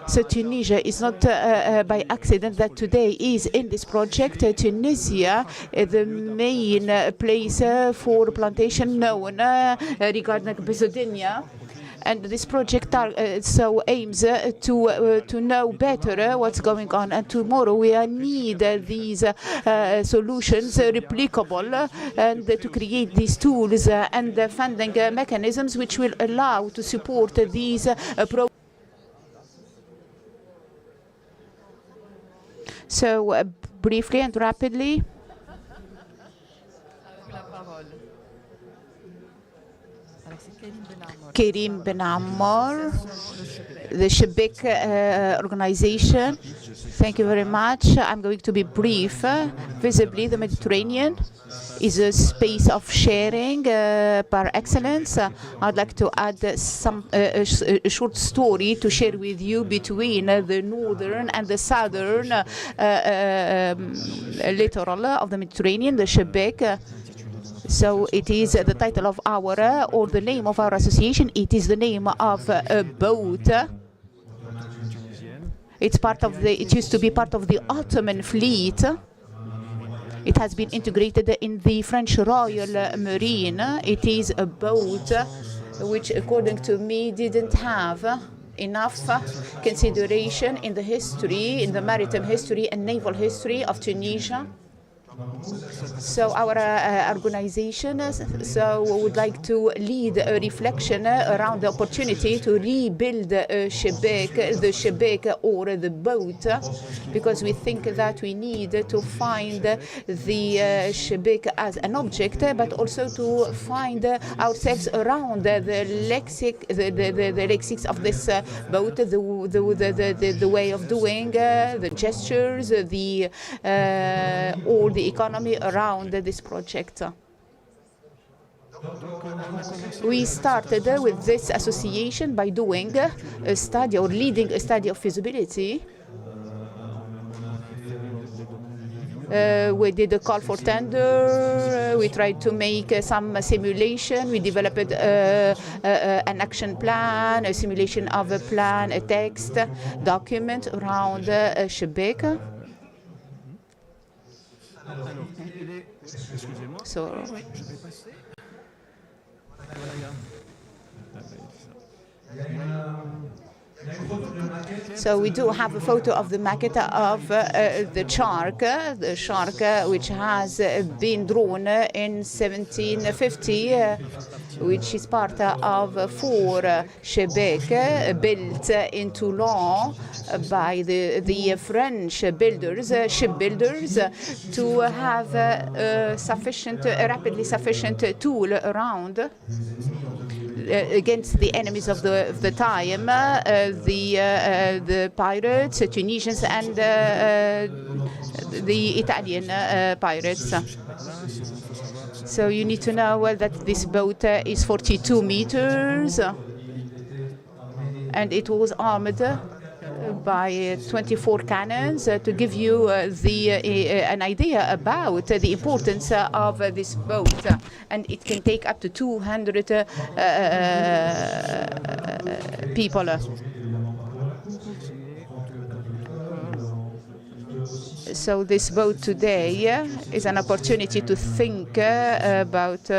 So Tunisia is not by accident that today is in this project. Tunisia is the main place for plantation known regarding Bizerte. And this project so aims to know better what's going on. And tomorrow we need these solutions replicable, and to create these tools and funding mechanisms which will allow to support these programs. So briefly and rapidly. Kerim Ben Ammar, the Shebek organization. Thank you very much. I'm going to be brief. Visibly, the Mediterranean is a space of sharing par excellence. I'd like to add a short story to share with you between the northern and the southern littoral of the Mediterranean, the Shebek. So it is the title of our, or the name of our association. It is the name of a boat. It's part of the, it used to be part of the Ottoman fleet. It has been integrated in the French Royal Marine. It is a boat which, according to me, didn't have enough consideration in the history, in the maritime history and naval history of Tunisia. So our organization would like to lead a reflection around the opportunity to rebuild the Shebek or the boat, because we think that we need to find the Shebek as an object, but also to find ourselves around the lexics of this boat, the way of doing, the gestures, all the economy around this project. We started with this association by doing a study or leading a study of feasibility. We did a call for tender. We tried to make some simulation. We developed an action plan, a simulation of a plan, a text document around Shebek. So we do have a photo of the maquette of the shark which has been drawn in 1750, which is part of 4 Shebek built in Toulon by the French shipbuilders, to have rapidly sufficient tool around against the enemies of the time, the pirates, Tunisians, and the Italian pirates. So you need to know that this boat is 42 meters, and it was armed by 24 cannons, to give you an idea about the importance of this boat. And it can take up to 200 people. So this boat today is an opportunity to think about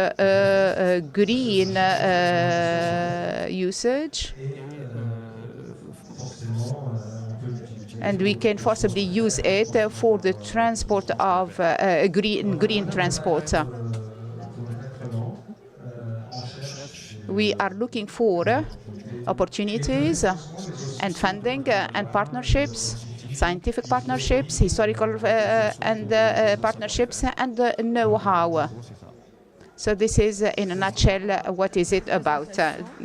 green usage. And we can forcibly use it for the transport of green transport. We are looking for opportunities and funding and partnerships, scientific partnerships, historical and partnerships, and know-how. So this is, in a nutshell, what is it about.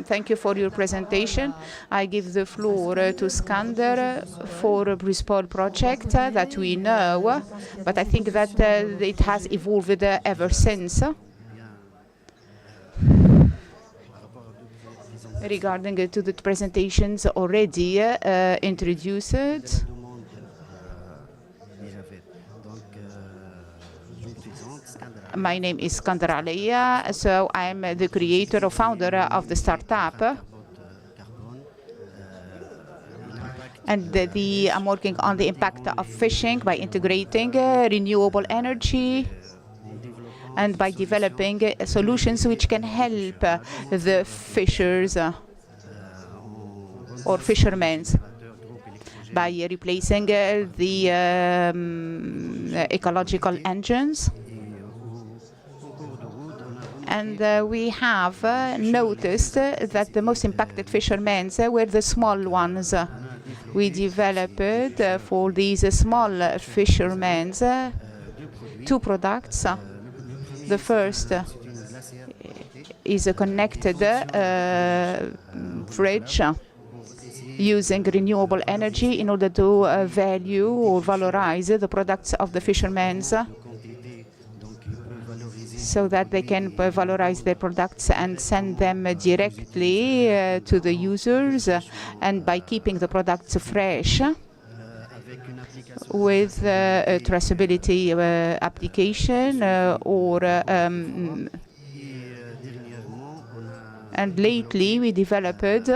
Thank you for your presentation. I give the floor to Skander for a Brispol project that we know, but I think that it has evolved ever since. Regarding to the presentations already introduced. My name is Skander Aleya, so I'm the creator or founder of the startup. And I'm working on the impact of fishing by integrating renewable energy and by developing solutions which can help the fishers or fishermen by replacing the ecological engines. And we have noticed that the most impacted fishermen were the small ones. We developed for these small fishermen 2 products. The first is a connected fridge using renewable energy in order to value or valorize the products of the fishermen, so that they can valorize their products and send them directly to the users, and by keeping the products fresh with a traceability application and lately we developed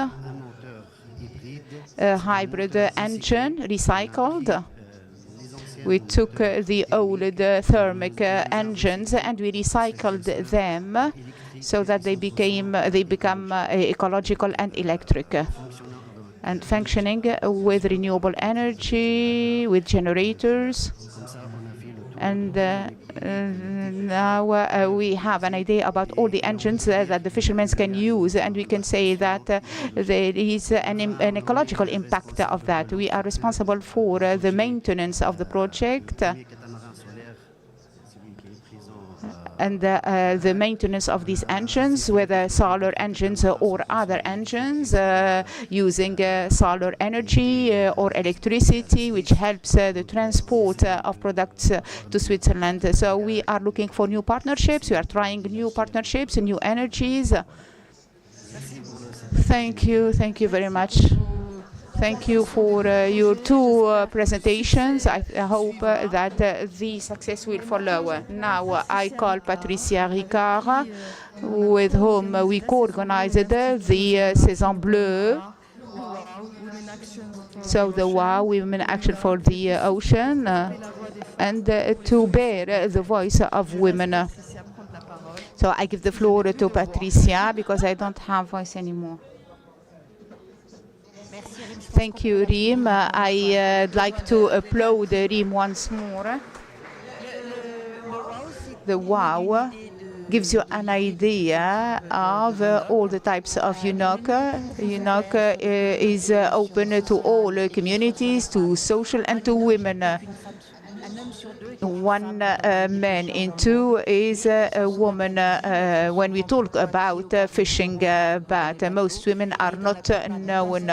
a hybrid engine, recycled. We took the old thermic engines and we recycled them so that they become ecological and electric and functioning with renewable energy, with generators. And now we have an idea about all the engines that the fishermen can use, and we can say that there is an ecological impact of that. We are responsible for the maintenance of the project and the maintenance of these engines, whether solar engines or other engines, using solar energy or electricity, which helps the transport of products to Switzerland. So we are looking for new partnerships. We are trying new partnerships and new energies. Thank you very much. Thank you for your 2 presentations. I hope that the success will follow. Now I call Patricia Ricard, with whom we co-organized the Saison Bleue. So the WOW, Women Action for the Ocean, and to bear the voice of women. So I give the floor to Patricia because I don't have voice anymore. Thank you, Rim. I'd like to applaud Rim once more. The WOW gives you an idea of all the types of UNOC. UNOC is open to all communities, to social and to women. 1 man in 2 is a woman when we talk about fishing, but most women are not known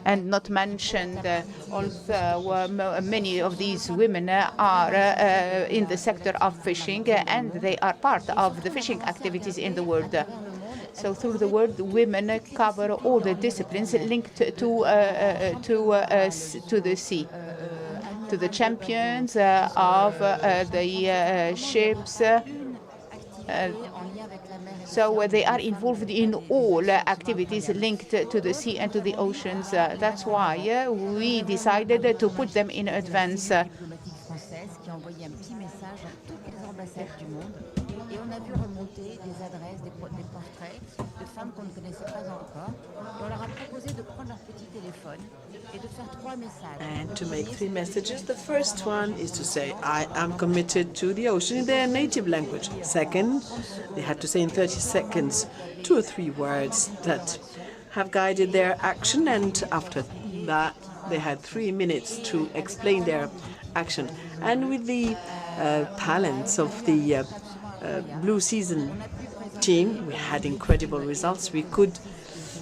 and not mentioned, although many of these women are in the sector of fishing and they are part of the fishing activities in the world. So through the world, women cover all the disciplines linked to the sea, to the champions of the ships. So they are involved in all activities linked to the sea and to the oceans. That's why we decided to put them in advance. Et on a vu remonter des adresses, des portraits de femmes qu'on ne connaissait pas encore. Et on leur a proposé de prendre leur petit téléphone et de faire 3 messages. And to make 3 messages. The first one is to say, I am committed to the ocean in their native language. Second, they had to say in 30 seconds 2 or 3 words that have guided their action. And after that, they had 3 minutes to explain their action. And with the talents of the blue season team. We had incredible results. We could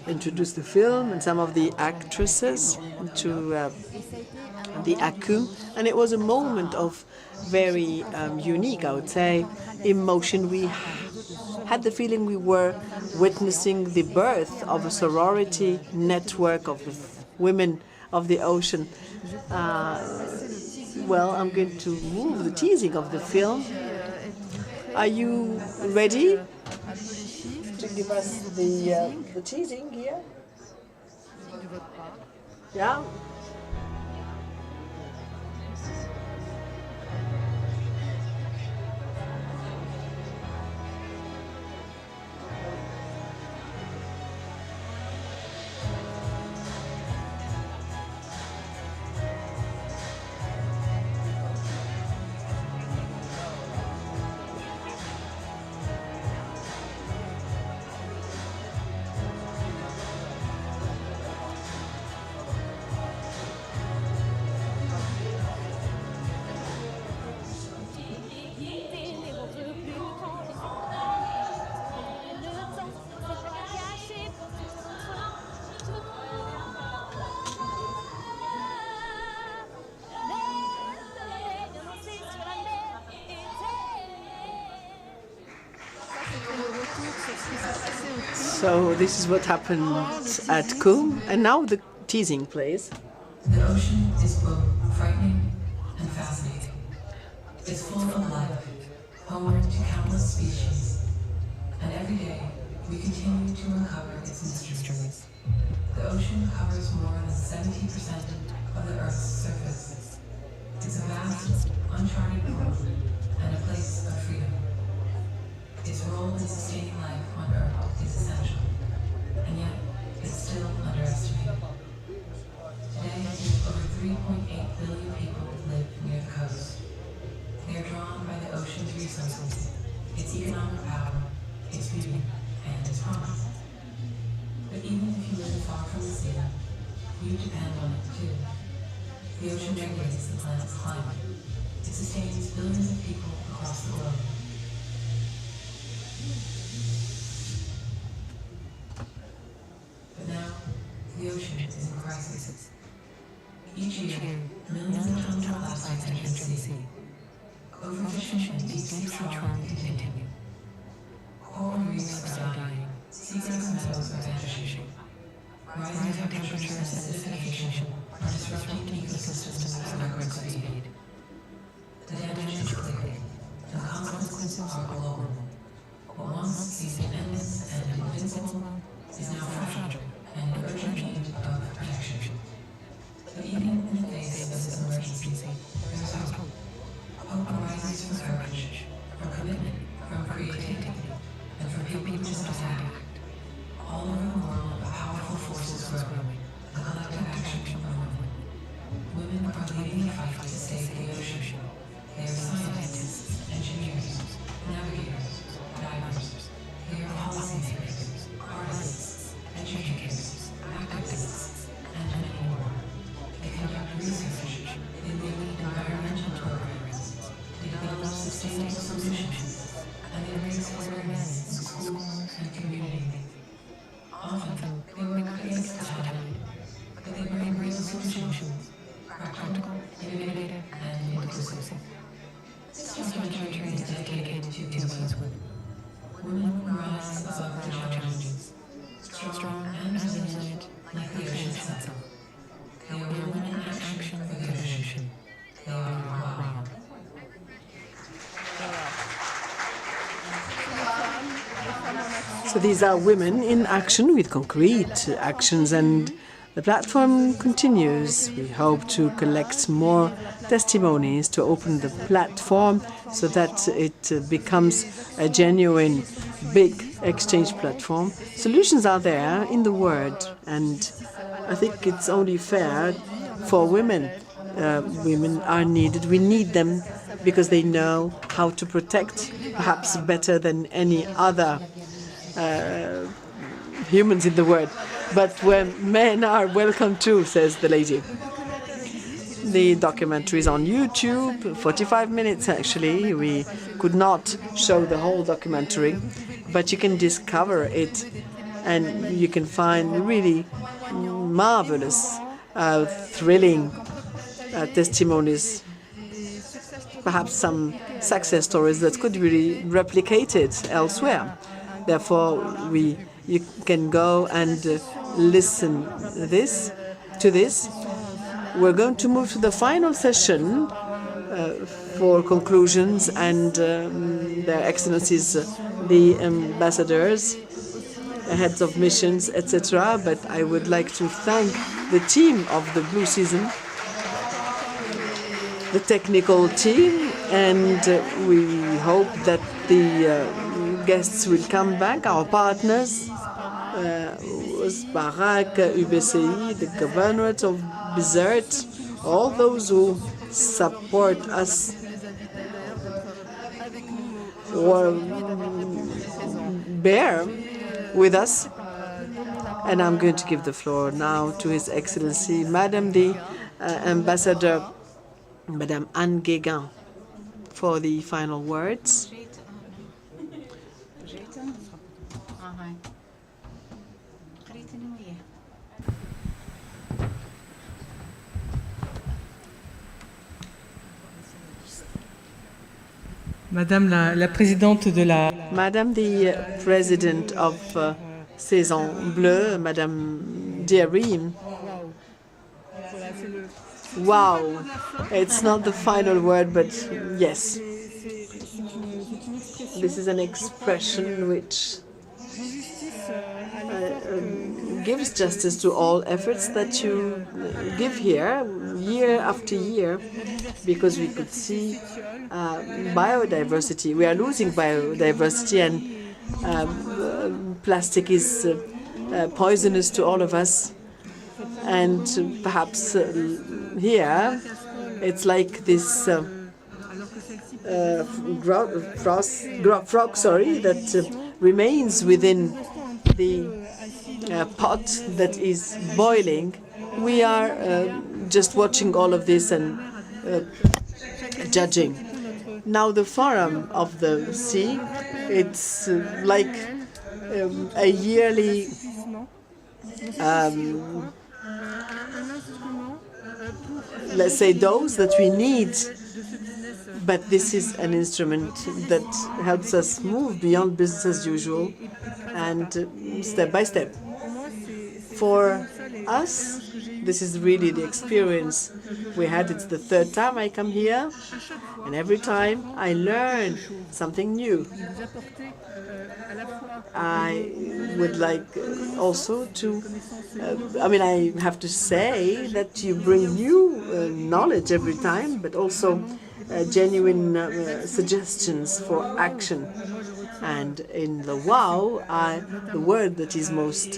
introduce the film and some of the actresses to the ACUM, and it was a moment of very unique, I would say, emotion. We had the feeling we were witnessing the birth of a sorority network of the women of the ocean. Well, I'm going to move the teasing of the film. Are you ready to give us the teasing here? Yeah? So this is what happened at CUM, and now the teasing plays. The ocean is both frightening and fascinating. It's full of life, home to countless species, and every day we continue to uncover its mysteries. The ocean covers more than 70% of the Earth's surface. It's a vast, uncharted world and a place of freedom. Its role in sustaining life on Earth is essential, and yet it's still underestimated. Today, over 3.8 billion people live near the coast. They are drawn by the ocean's resources, its economic power, its beauty, and its promise. But even if you live far from the sea, you depend on it too. The ocean regulates the planet's climate. It sustains billions of people across the globe. But now, the ocean is in crisis. Each year, millions of tons of plastic enter the sea. Overfishing and deep sea trawling continue. Coral reefs are dying. Seagrass meadows are vanishing. Rising temperatures and acidification are disrupting ecosystems at record speed. The damage is clear. The consequences are global. What once seemed endless and invincible is now fragile and in urgent need of protection. But even in the face of this emergency, there is hope. Hope arises from courage, from commitment, from creativity, and from people who just act. All over the world, a powerful force is growing, the collective action of women. Women are leading the fight to save the ocean. They are scientists, engineers, navigators, divers. They are policymakers, artists, educators, activists, and many more. They conduct research, they lead environmental programs, they develop sustainable solutions, and they raise awareness in schools and communities. Often, they work against the tide, but they bring real solutions, practical, innovative, and inclusive. This documentary is dedicated to these women. Women who rise above their challenges, strong and resilient like the ocean itself. They are women in action for the ocean. They are wow. So these are women in action with concrete actions, and the platform continues. We hope to collect more testimonies to open the platform so that it becomes a genuine big exchange platform. Solutions are there in the word, and I think it's only fair for women. Women are needed. We need them because they know how to protect, perhaps better than any other humans in the world. But when men are welcome too, says the lady. The documentary is on YouTube, 45 minutes actually. We could not show the whole documentary. but you can discover it, and you can find really marvelous, thrilling testimonies, perhaps some success stories that could be replicated elsewhere. Therefore, you can go and listen to this. We're going to move to the final session for conclusions, and Their Excellencies, the ambassadors, heads of missions, etc. But I would like to thank the team of the Blue Season, the technical team, and we hope that the guests will come back, our partners, Barak, UBCI, the governorate of Bizerte, all those who support us or bear with us. And I'm going to give the floor now to His Excellency, Madame the Ambassador, Madame Anne Guégan, for the final words. Madame la présidente de la... Madame the President of Saison Bleue, Madame Deary. Wow, it's not the final word, but yes. This is an expression which gives justice to all efforts that you give here, year after year, because we could see biodiversity. We are losing biodiversity, and plastic is poisonous to all of us. And perhaps here, it's like this frog, that remains within the pot that is boiling. We are just watching all of this and judging. Now the Forum of the Sea, it's like a yearly let's say dose that we need, but this is an instrument that helps us move beyond business as usual and step by step. For us, this is really the experience we had. It's the third time I come here, and every time I learn something new. I would like also to, I have to say that you bring new knowledge every time, but also genuine suggestions for action. And in the WOW, the word that is most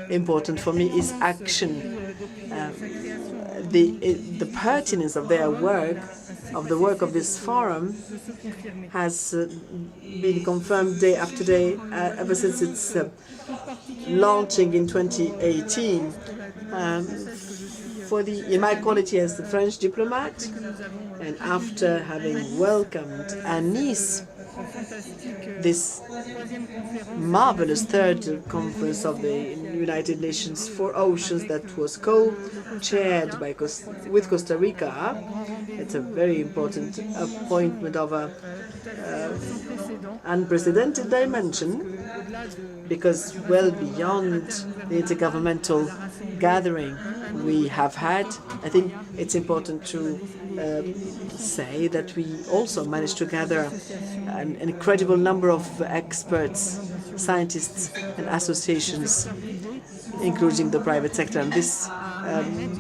important for me is action. The pertinence of their work, of the work of this forum, has been confirmed day after day ever since its launching in 2018. In my quality as the French diplomat, and after having welcomed at Nice this marvelous third conference of the United Nations for Oceans that was co-chaired by with Costa Rica. It's a very important appointment of an unprecedented dimension, because well beyond the intergovernmental gathering we have had, I think it's important to say that we also managed to gather an incredible number of experts, scientists and associations, including the private sector. And this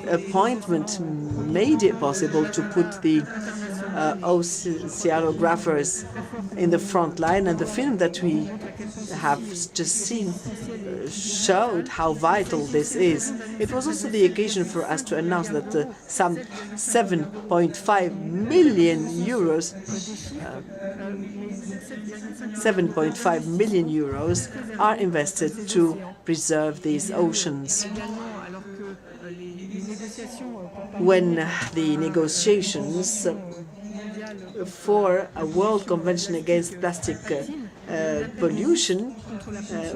appointment made it possible to put the oceanographers in the front line, and the film that we have just seen showed how vital this is. It was also the occasion for us to announce that some 7.5 million euros 7.5 million euros are invested to preserve these oceans. When the negotiations for a World Convention against plastic pollution,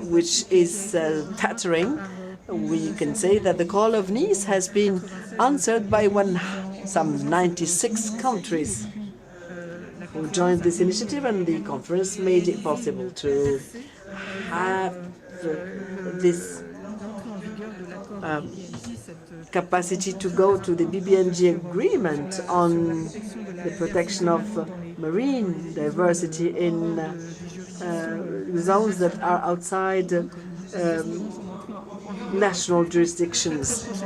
which is tattering, we can say that the call of Nice has been answered by some 96 countries who joined this initiative, and the conference made it possible to have this capacity to go to the BBNG agreement on the protection of marine diversity in zones that are outside national jurisdictions.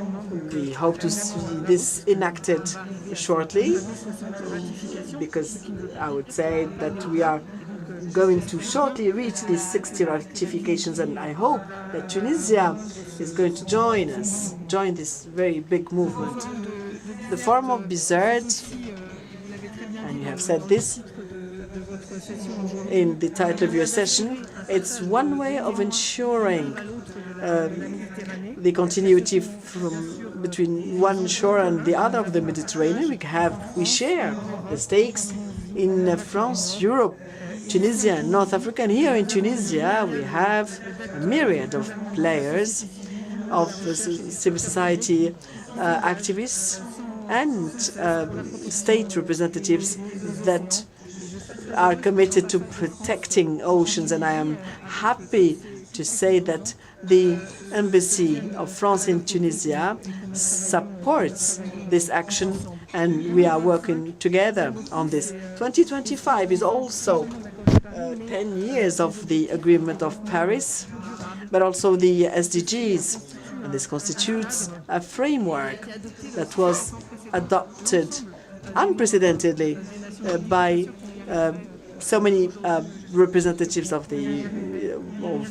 We hope to see this enacted shortly, because I would say that we are going to shortly reach these 60 ratifications, and I hope that Tunisia is going to join this very big movement. The Forum of Bizerte, and you have said this in the title of your session, it's one way of ensuring the continuity between one shore and the other of the Mediterranean. We share the stakes in France, Europe, Tunisia, and North Africa. And here in Tunisia, we have a myriad of players, of civil society activists, and state representatives that are committed to protecting oceans. And I am happy to say that the Embassy of France in Tunisia supports this action, and we are working together on this. 2025 is also 10 years of the Agreement of Paris, but also the SDGs. And this constitutes a framework that was adopted unprecedentedly by so many representatives of the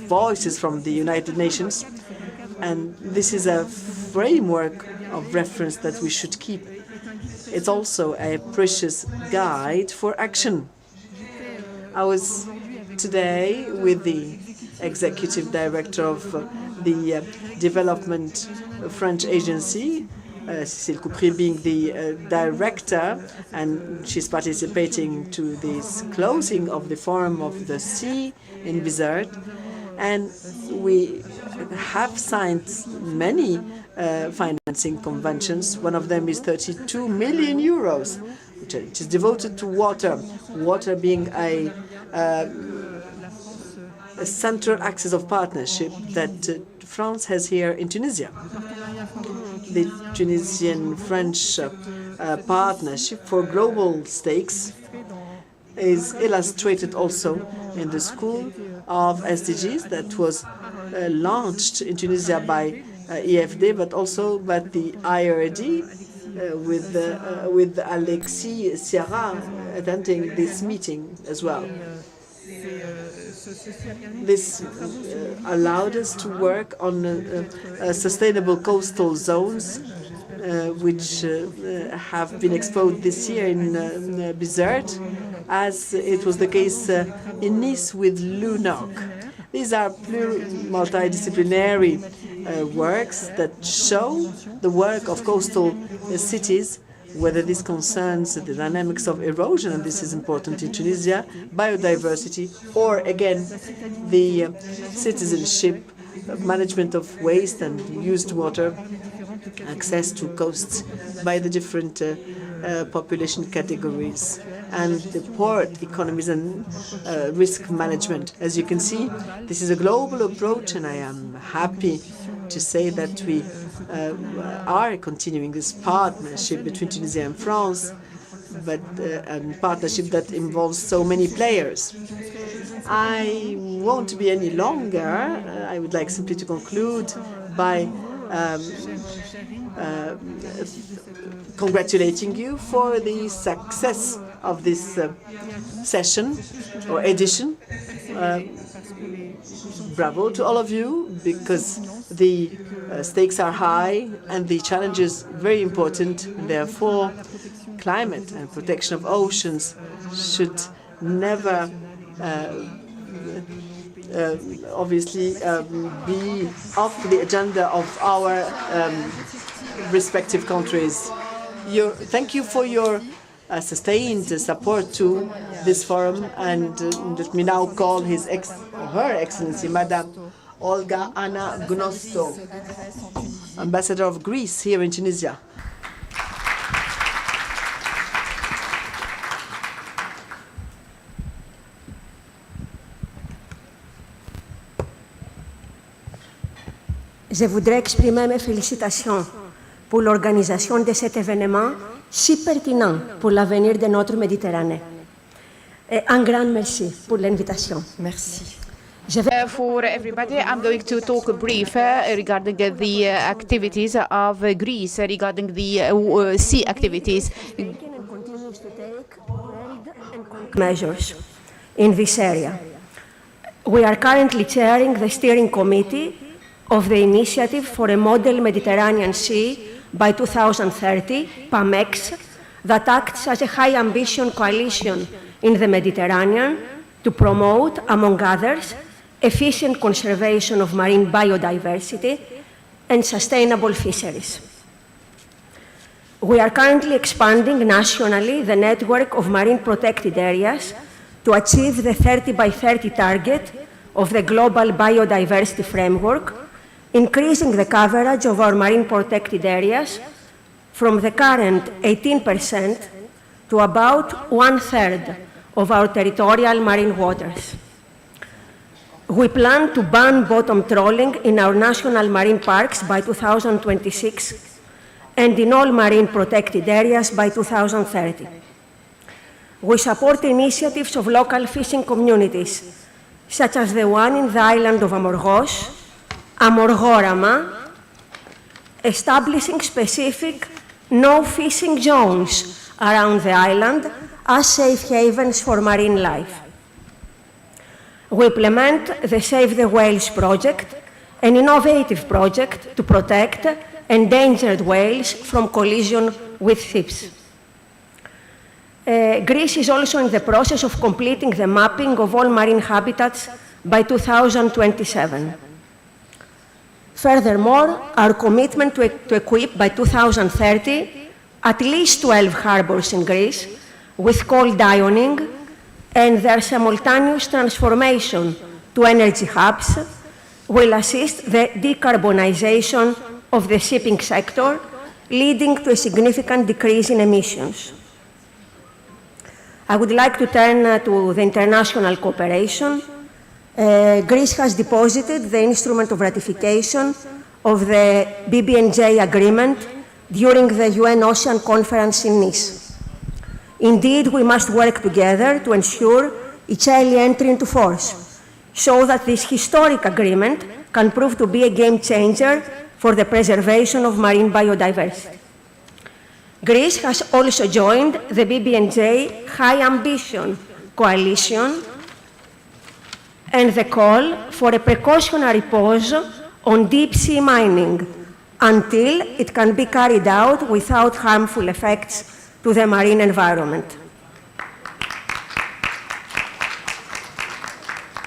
voices from the United Nations. And this is a framework of reference that we should keep. It's also a precious guide for action. I was today with the executive director of the Development French Agency, Cécile Coupry being the director, and she's participating to this closing of the Forum of the Sea in Bizerte. And we have signed many financing conventions. One of them is 32 million euros, which is devoted to water. Water being a central axis of partnership that France has here in Tunisia. The Tunisian-French partnership for global stakes is illustrated also in the School of SDGs that was launched in Tunisia by EFD, but also by the IRD with Alexis Sierra attending this meeting as well. This allowed us to work on sustainable coastal zones, which have been exposed this year in Bizerte, as it was the case in Nice with LUNOC. These are multidisciplinary works that show the work of coastal cities, whether this concerns the dynamics of erosion, and this is important in Tunisia, biodiversity, or again, the citizenship, management of waste and used water, access to coasts by the different population categories, and the port economies and risk management. As you can see, this is a global approach, and I am happy to say that we are continuing this partnership between Tunisia and France, but a partnership that involves so many players. I won't be any longer. I would like simply to conclude by congratulating you for the success of this session or edition. Bravo to all of you, because the stakes are high and the challenge is very important. Therefore, climate and protection of oceans should never obviously be off the agenda of our respective countries. Thank you for your sustained support to this forum. And let me now call Her Excellency, Madame Olga Anna Gnosto, Ambassador of Greece here in Tunisia. Je voudrais exprimer mes félicitations pour l'organisation de cet événement si pertinent pour l'avenir de notre Méditerranée. Et un grand merci pour l'invitation. Merci. For everybody, I'm going to talk brief regarding the activities of Greece, regarding the sea activities. Measures in this area. We are currently chairing the steering committee of the Initiative for a Model Mediterranean Sea by 2030, PAMEX, that acts as a high-ambition coalition in the Mediterranean to promote, among others, efficient conservation of marine biodiversity and sustainable fisheries. We are currently expanding nationally the network of marine protected areas to achieve the 30 by 30 target of the Global Biodiversity Framework, increasing the coverage of our marine protected areas from the current 18% to about 1/3 of our territorial marine waters. We plan to ban bottom trawling in our national marine parks by 2026 and in all marine protected areas by 2030. We support initiatives of local fishing communities, such as the one in the island of Amorgos, Amorgorama, establishing specific no-fishing zones around the island as safe havens for marine life. We implement the Save the Whales project, an innovative project to protect endangered whales from collision with ships. Greece is also in the process of completing the mapping of all marine habitats by 2027. Furthermore, our commitment to equip by 2030 at least 12 harbors in Greece with cold ironing and their simultaneous transformation to energy hubs will assist the decarbonization of the shipping sector, leading to a significant decrease in emissions. I would like to turn to the international cooperation. Greece has deposited the instrument of ratification of the BBNJ agreement during the UN Ocean Conference in Nice. Indeed, we must work together to ensure its early entry into force, so that this historic agreement can prove to be a game changer for the preservation of marine biodiversity. Greece has also joined the BBNJ High Ambition Coalition and the call for a precautionary pause on deep-sea mining until it can be carried out without harmful effects to the marine environment.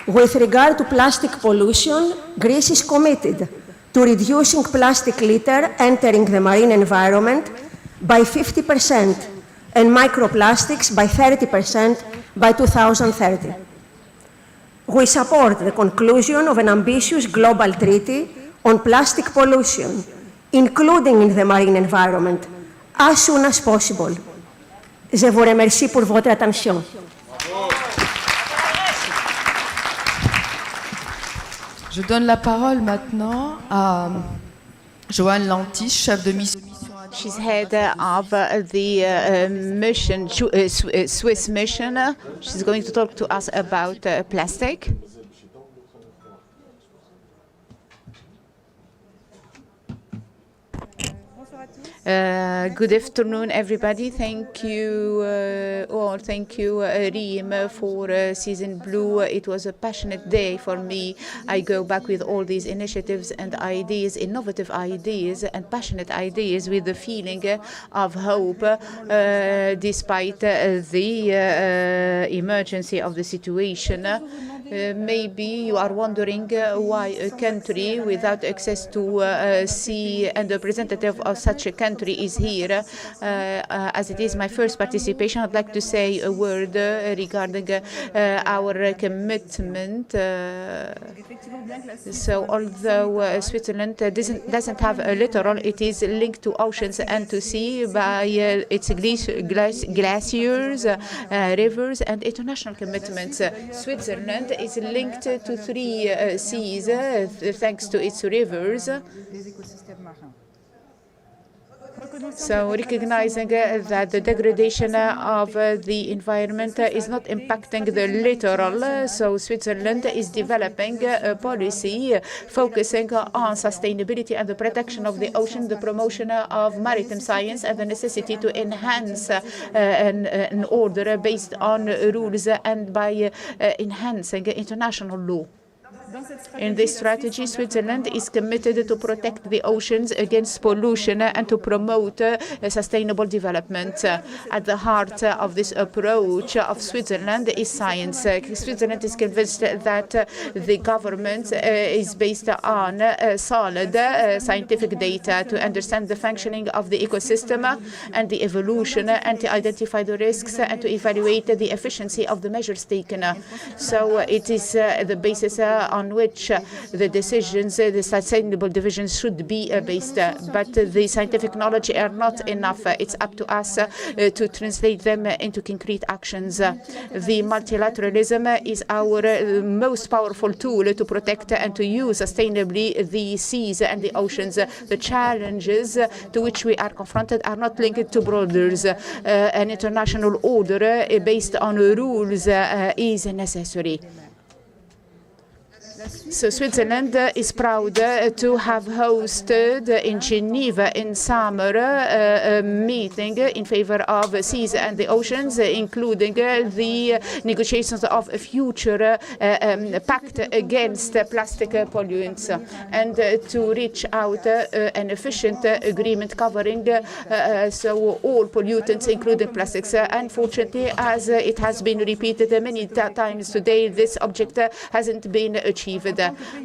With regard to plastic pollution, Greece is committed to reducing plastic litter entering the marine environment by 50% and microplastics by 30% by 2030. We support the conclusion of an ambitious global treaty on plastic pollution, including in the marine environment, as soon as possible. Je vous remercie pour votre attention. Je donne la parole maintenant à Joanne Lantis, chef de mission. She's head of the mission, Swiss mission. She's going to talk to us about plastic. Good afternoon, everybody. Thank you all all. Thank you, Reem, for Saison Bleue. It was a passionate day for me. I go back with all these initiatives and ideas, innovative ideas and passionate ideas, with the feeling of hope despite the emergency of the situation. Maybe you are wondering why a country without access to sea and the representative of such a country is here. As it is my first participation, I'd like to say a word regarding our commitment. So although Switzerland doesn't have a littoral, it is linked to oceans and to sea by its glaciers, rivers and international commitments. Switzerland is linked to 3 seas thanks to its rivers. So recognizing that the degradation of the environment is not impacting the littoral, so Switzerland is developing a policy focusing on sustainability and the protection of the ocean, the promotion of maritime science and the necessity to enhance an order based on rules and by enhancing international law. In this strategy, Switzerland is committed to protect the oceans against pollution and to promote sustainable development. At the heart of this approach of Switzerland is science. Switzerland is convinced that the government is based on solid scientific data to understand the functioning of the ecosystem and the evolution, and to identify the risks and to evaluate the efficiency of the measures taken. So it is the basis on which the decisions, the sustainable divisions should be based. But the scientific knowledge are not enough. It's up to us to translate them into concrete actions. The multilateralism is our most powerful tool to protect and to use sustainably the seas and the oceans. The challenges to which we are confronted are not linked to borders. An international order based on rules is necessary. So Switzerland is proud to have hosted in Geneva in summer a meeting in favor of seas and the oceans, including the negotiations of a future pact against plastic pollutants, and to reach out an efficient agreement covering so all pollutants, including plastics. Unfortunately, as it has been repeated many times today, this objective hasn't been achieved.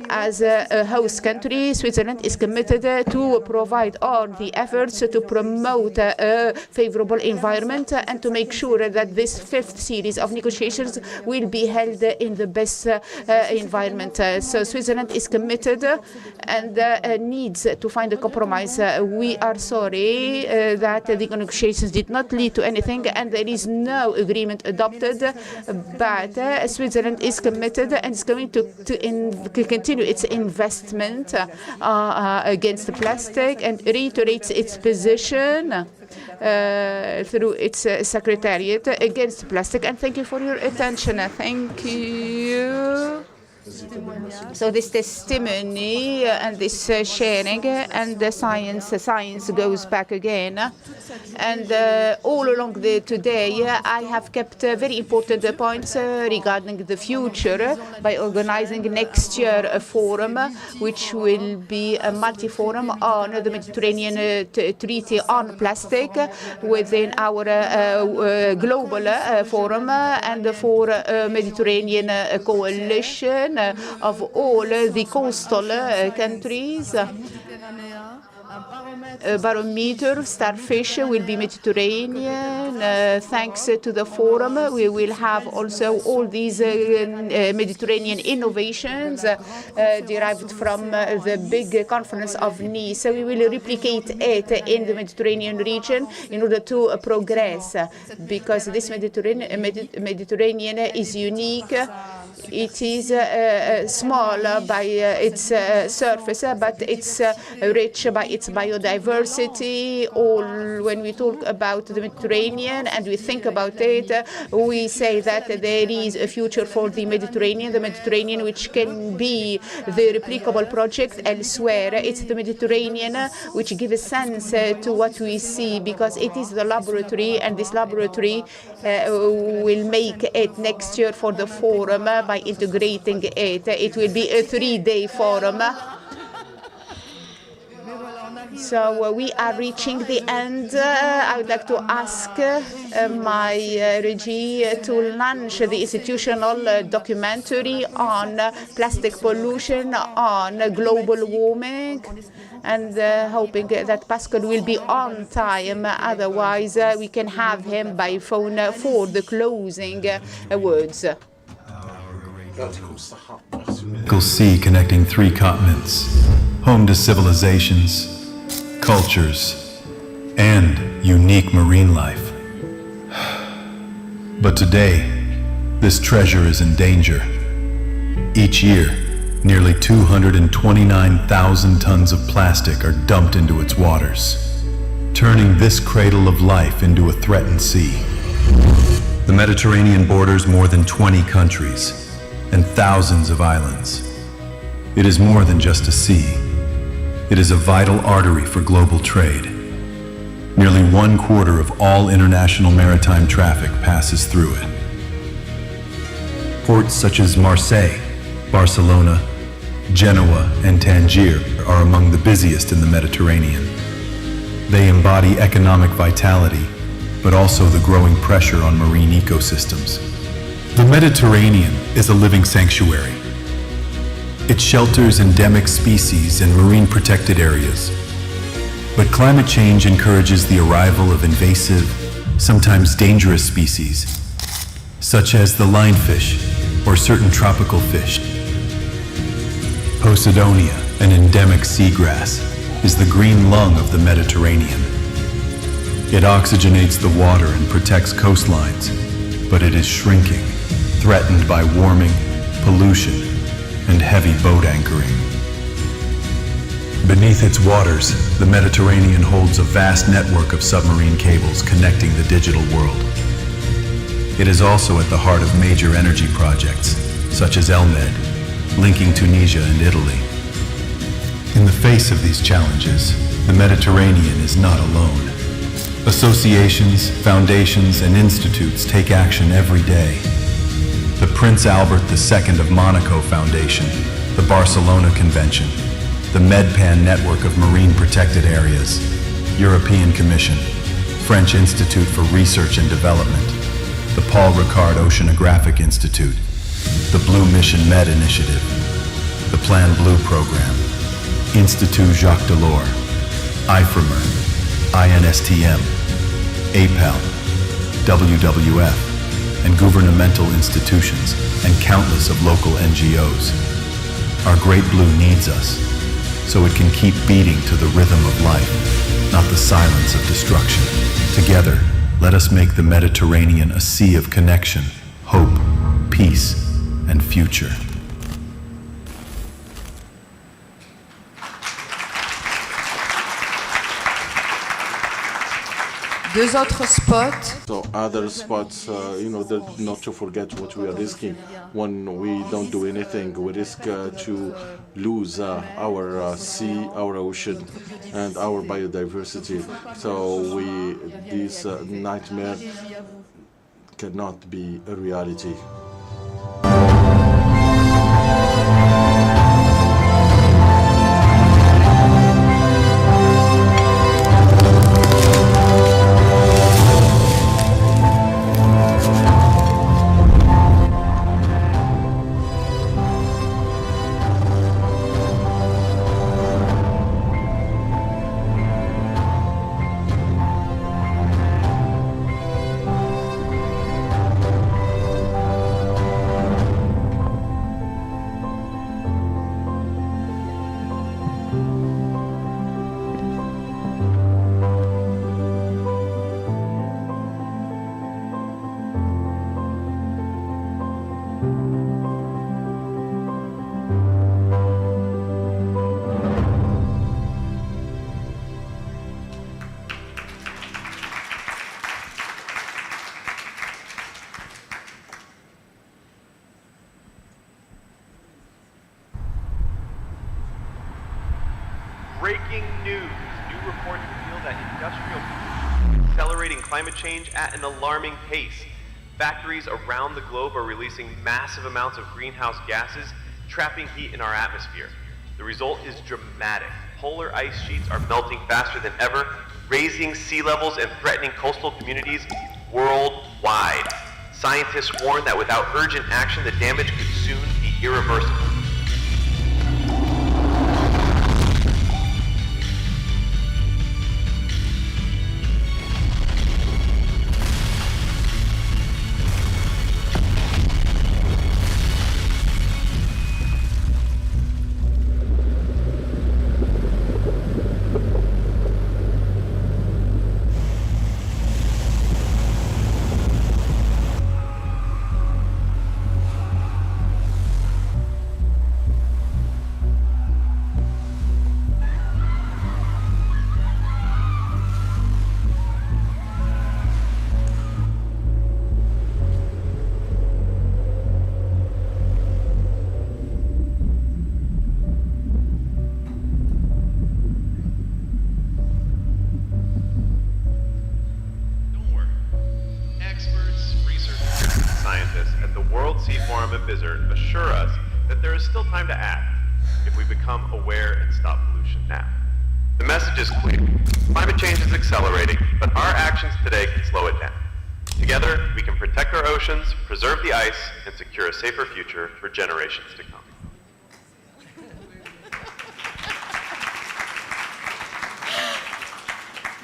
As a host country, Switzerland is committed to provide all the efforts to promote a favorable environment and to make sure that this 5th series of negotiations will be held in the best environment. So Switzerland is committed and needs to find a compromise. We are sorry that the negotiations did not lead to anything and there is no agreement adopted, but Switzerland is committed and is going to continue its investment against the plastic and reiterates its position through its secretariat against plastic. And thank you for your attention. Thank you. So this testimony and this sharing and the science goes back again. And all along today, I have kept very important points regarding the future by organizing next year a forum, which will be a multi-forum on the Mediterranean Treaty on Plastic within our global forum, and for Mediterranean coalition of all the coastal countries. A barometer, starfish will be Mediterranean. Thanks to the forum, we will have also all these Mediterranean innovations derived from the big conference of Nice. So we will replicate it in the Mediterranean region in order to progress, because this Mediterranean is unique. It is small by its surface, but it's rich by its biodiversity. When we talk about the Mediterranean and we think about it, we say that there is a future for the Mediterranean which can be the replicable project elsewhere. It's the Mediterranean which gives a sense to what we see, because it is the laboratory, and this laboratory will make it next year for the forum by integrating it. It will be a 3-day forum. So we are reaching the end. I would like to ask my regie to launch the institutional documentary on plastic pollution, on global warming, and hoping that Pascal will be on time. Otherwise, we can have him by phone for the closing words. Sea connecting 3 continents, home to civilizations, cultures, and unique marine life. But today, this treasure is in danger. Each year, nearly 229,000 tons of plastic are dumped into its waters, turning this cradle of life into a threatened sea. The Mediterranean borders more than 20 countries and thousands of islands. It is more than just a sea. It is a vital artery for global trade. Nearly 1/4 of all international maritime traffic passes through it. Ports such as Marseille, Barcelona, Genoa, and Tangier are among the busiest in the Mediterranean. They embody economic vitality, but also the growing pressure on marine ecosystems. The Mediterranean is a living sanctuary. It shelters endemic species and marine protected areas. But climate change encourages the arrival of invasive, sometimes dangerous species, such as the lionfish or certain tropical fish. Posidonia, an endemic seagrass, is the green lung of the Mediterranean. It oxygenates the water and protects coastlines, but it is shrinking, threatened by warming, pollution, and heavy boat anchoring. Beneath its waters, the Mediterranean holds a vast network of submarine cables connecting the digital world. It is also at the heart of major energy projects, such as ELMED, linking Tunisia and Italy. In the face of these challenges, the Mediterranean is not alone. Associations, foundations, and institutes take action every day. The Prince Albert II of Monaco Foundation, the Barcelona Convention, the MedPan Network of Marine Protected Areas, European Commission, French Institute for Research and Development, the Paul Ricard Oceanographic Institute, the Blue Mission Med Initiative, the Plan Blue Program, Institut Jacques Delors, IFREMER, INSTM, APEL, WWF, and governmental institutions, and countless of local NGOs. Our Great Blue needs us, so it can keep beating to the rhythm of life, not the silence of destruction. Together, let us make the Mediterranean a sea of connection, hope, peace, and future. Deux autres spots. So other spots, not to forget what we are risking when we don't do anything. We risk to lose our sea, our ocean, and our biodiversity. So this nightmare cannot be a reality. Breaking news. New reports reveal that industrial pollution is accelerating climate change at an alarming pace. Factories around the globe are releasing massive amounts of greenhouse gases, trapping heat in our atmosphere. The result is dramatic. Polar ice sheets are melting faster than ever, raising sea levels and threatening coastal communities worldwide. Scientists warn that without urgent action, the damage could soon be irreversible. Forum and Bizerte assure us that there is still time to act if we become aware and stop pollution now. The message is clear. Climate change is accelerating, but our actions today can slow it down. Together, we can protect our oceans, preserve the ice, and secure a safer future for generations to come.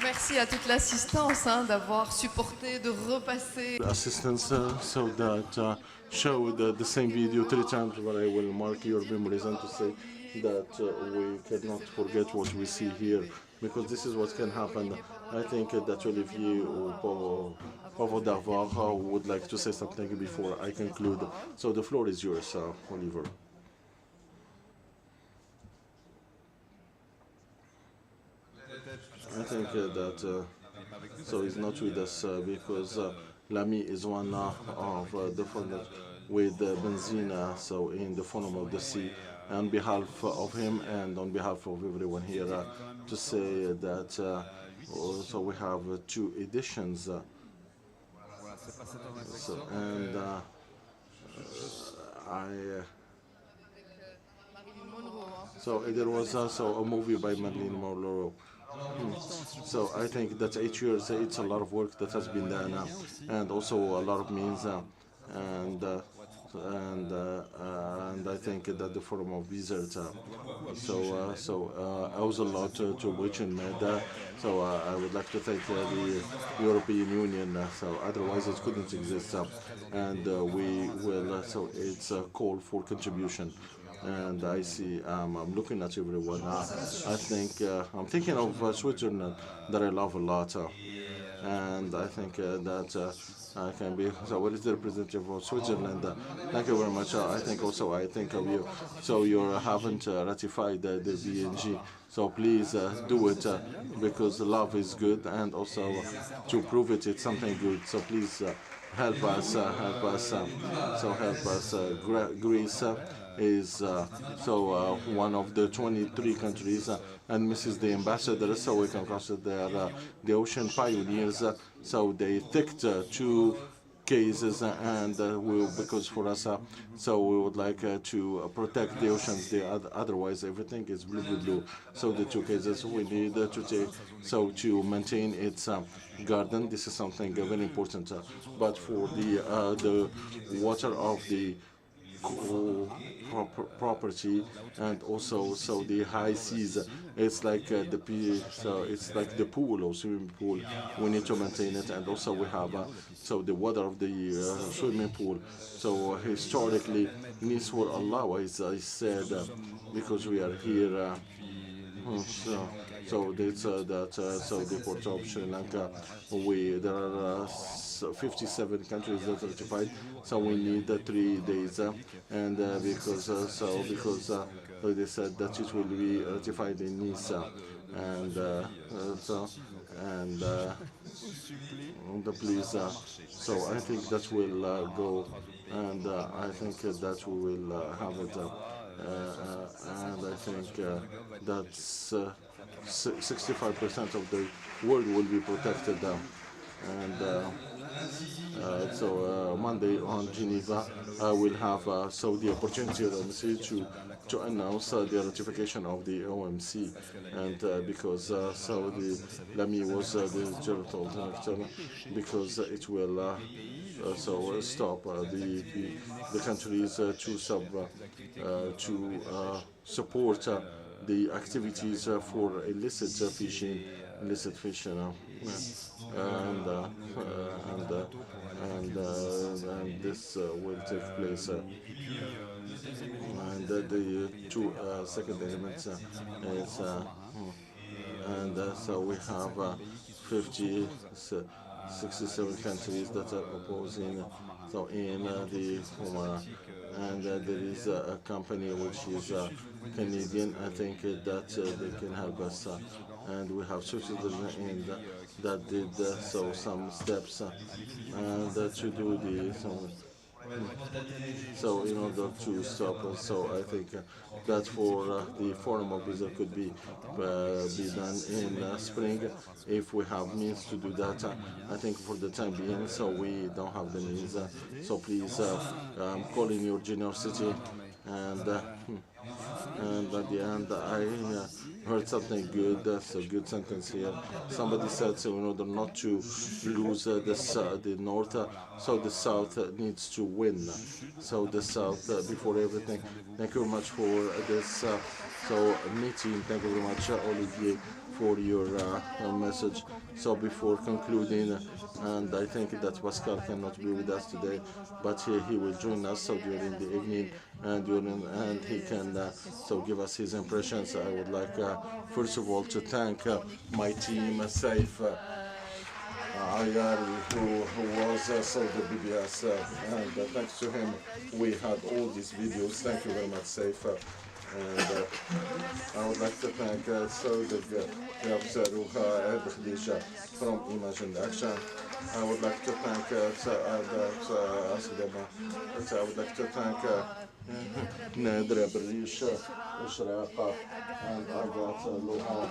Merci à toute l'assistance d'avoir supporté, de repasser. Assistance so that show the same video 3 times, but I will mark your memories and to say that we cannot forget what we see here, because this is what can happen. I think that Olivier or Pavel Darvar would like to say something before I conclude. So the floor is yours, Oliver. I think that so he's not with us because Lamy is one of the funders with Benzina, so in the Forum of the Sea. On behalf of him and on behalf of everyone here, to say that so we have 2 editions. So there was also a movie by Marilyn Monroe. So I think that 8 years, it's a lot of work that has been done, and also a lot of means, and I think that the Forum of Bizerte, owes a lot to Which and Med. So I would like to thank the European Union. So otherwise it couldn't exist, and we will. So it's a call for contribution. And I see, I'm looking at everyone. I think I'm thinking of Switzerland, that I love a lot, and I think that I can be. So, what is the representative of Switzerland? Thank you very much. I think also I think of you. So you haven't ratified the BNG. So please do it because love is good, and also to prove it, it's something good. So please help us. Help us. So help us. Greece is one of the 23 countries, and Mrs. the Ambassador, so we can consider the ocean pioneers. So they ticked 2 cases, and because for us, so we would like to protect the oceans. Otherwise, everything is blue. So the 2 cases we need to take, so to maintain its garden. This is something very important. But for the water of the property, and also so the high seas, it's like it's like the pool or swimming pool. We need to maintain it, and also we have so the water of the swimming pool. So historically, Nice will allow, as I said, because we are here. So that's so the port of Sri Lanka. There are 57 countries that ratified. So we need 3 days, and because they said that it will be ratified in Nice, and please. So I think that will go, and I think that we will have it. And I think that's 65% of the world will be protected. So Monday on Geneva, we'll have the opportunity of OMC to announce the ratification of the OMC, and because the Lamy was the general director, because it will stop the countries to support the activities for illicit fishing, and this will take place. And the two second elements is so we have 67 countries that are opposing. So in the and there is a company which is Canadian. I think that they can help us, and we have Switzerland that did some steps and to do the so in order to stop. So I think that for the Forum of Bizerte could be done in spring if we have means to do that. I think for the time being, so we don't have the means. So please call in your generosity, and at the end I heard something good. That's a good sentence here. Somebody said, so in order not to lose the north, so the south needs to win. So the south before everything. Thank you very much for this meeting. Thank you very much, Olivier, for your message. So before concluding, and I think that Pascal cannot be with us today, but he will join us during the evening, and he can give us his impressions. I would like first of all to thank my team, Saif Ayari, who was the BBS, and thanks to him we had all these videos. Thank you very much, Saif. And I would like to thank the officer Khadija from Imagine Action. I would like to thank I would like to thank Nadra Barish, Ishraqa, and Agat Lohan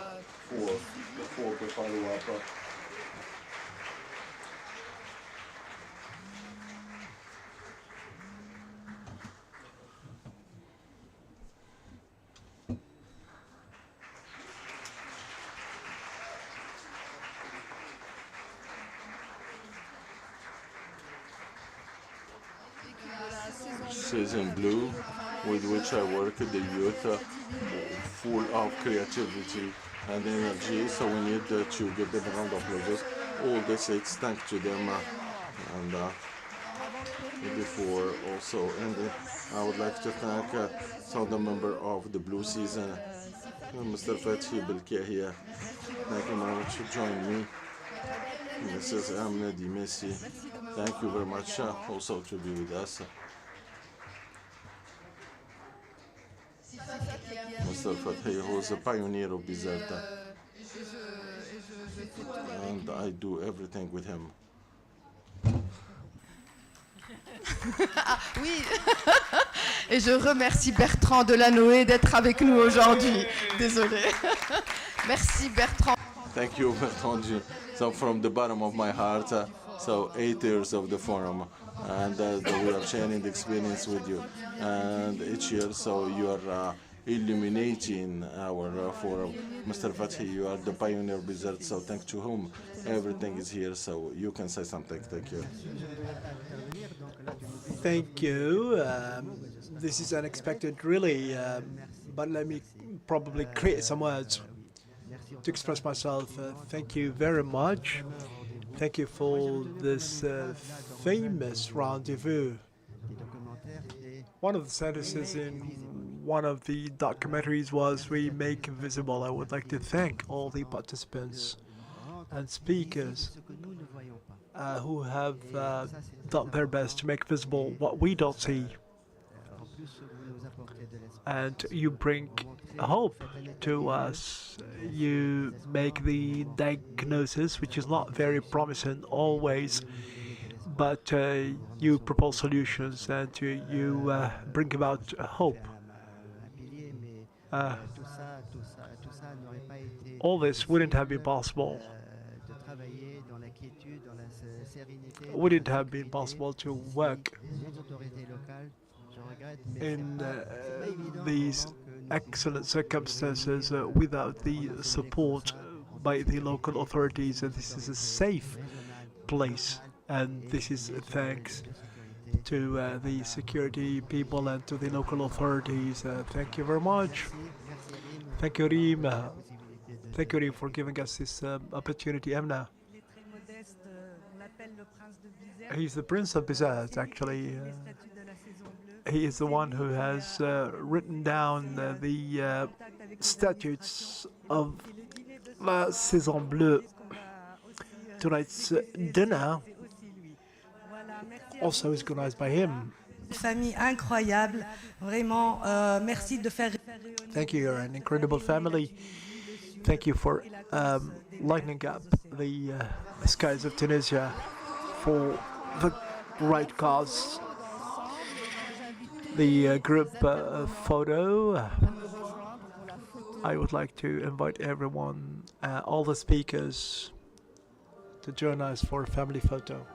for the follow-up. Saison Bleue, with which I work, the youth full of creativity and energy, so we need to give them a round of applause. All this is thanks to them, and before also, and I would like to thank the member of the Blue Season, Mr. Fathi Belkahia. Thank you very much for joining me. Mrs. Amnadi Messi, thank you very much also to be with us. Mr. Fathi, who is a pioneer of Bizerte, and I do everything with him. Oui, et je remercie Bertrand Delanoë d'être avec nous aujourd'hui. Désolé. Merci Bertrand. Thank you, Bertrand. So from the bottom of my heart, 8 years of the forum, and we are sharing the experience with you. And each year, so you are illuminating our forum. Mr. Fathi, you are the pioneer of Bizerte, so thanks to whom everything is here, so you can say something. Thank you. Thank you. This is unexpected, really, but let me probably create some words to express myself. Thank you very much. Thank you for this famous rendezvous. One of the sentences in one of the documentaries was, "We make visible." I would like to thank all the participants and speakers who have done their best to make visible what we don't see. And you bring hope to us. You make the diagnosis, which is not very promising always, but you propose solutions, and you bring about hope. All this wouldn't have been possible. Wouldn't have been possible to work in these excellent circumstances without the support by the local authorities. And this is a safe place, and this is thanks to the security people and to the local authorities. Thank you very much. Thank you, Rim. Thank you, Rim, for giving us this opportunity. Emna. He's the Prince of Bizerte, actually. He is the one who has written down the statutes of la Saison Bleue. Tonight's dinner also is organized by him. Famille incroyable, vraiment. Merci de faire. Thank you, you're an incredible family. Thank you for lighting up the skies of Tunisia for the right cause. The group photo. I would like to invite everyone, all the speakers, to join us for a family photo.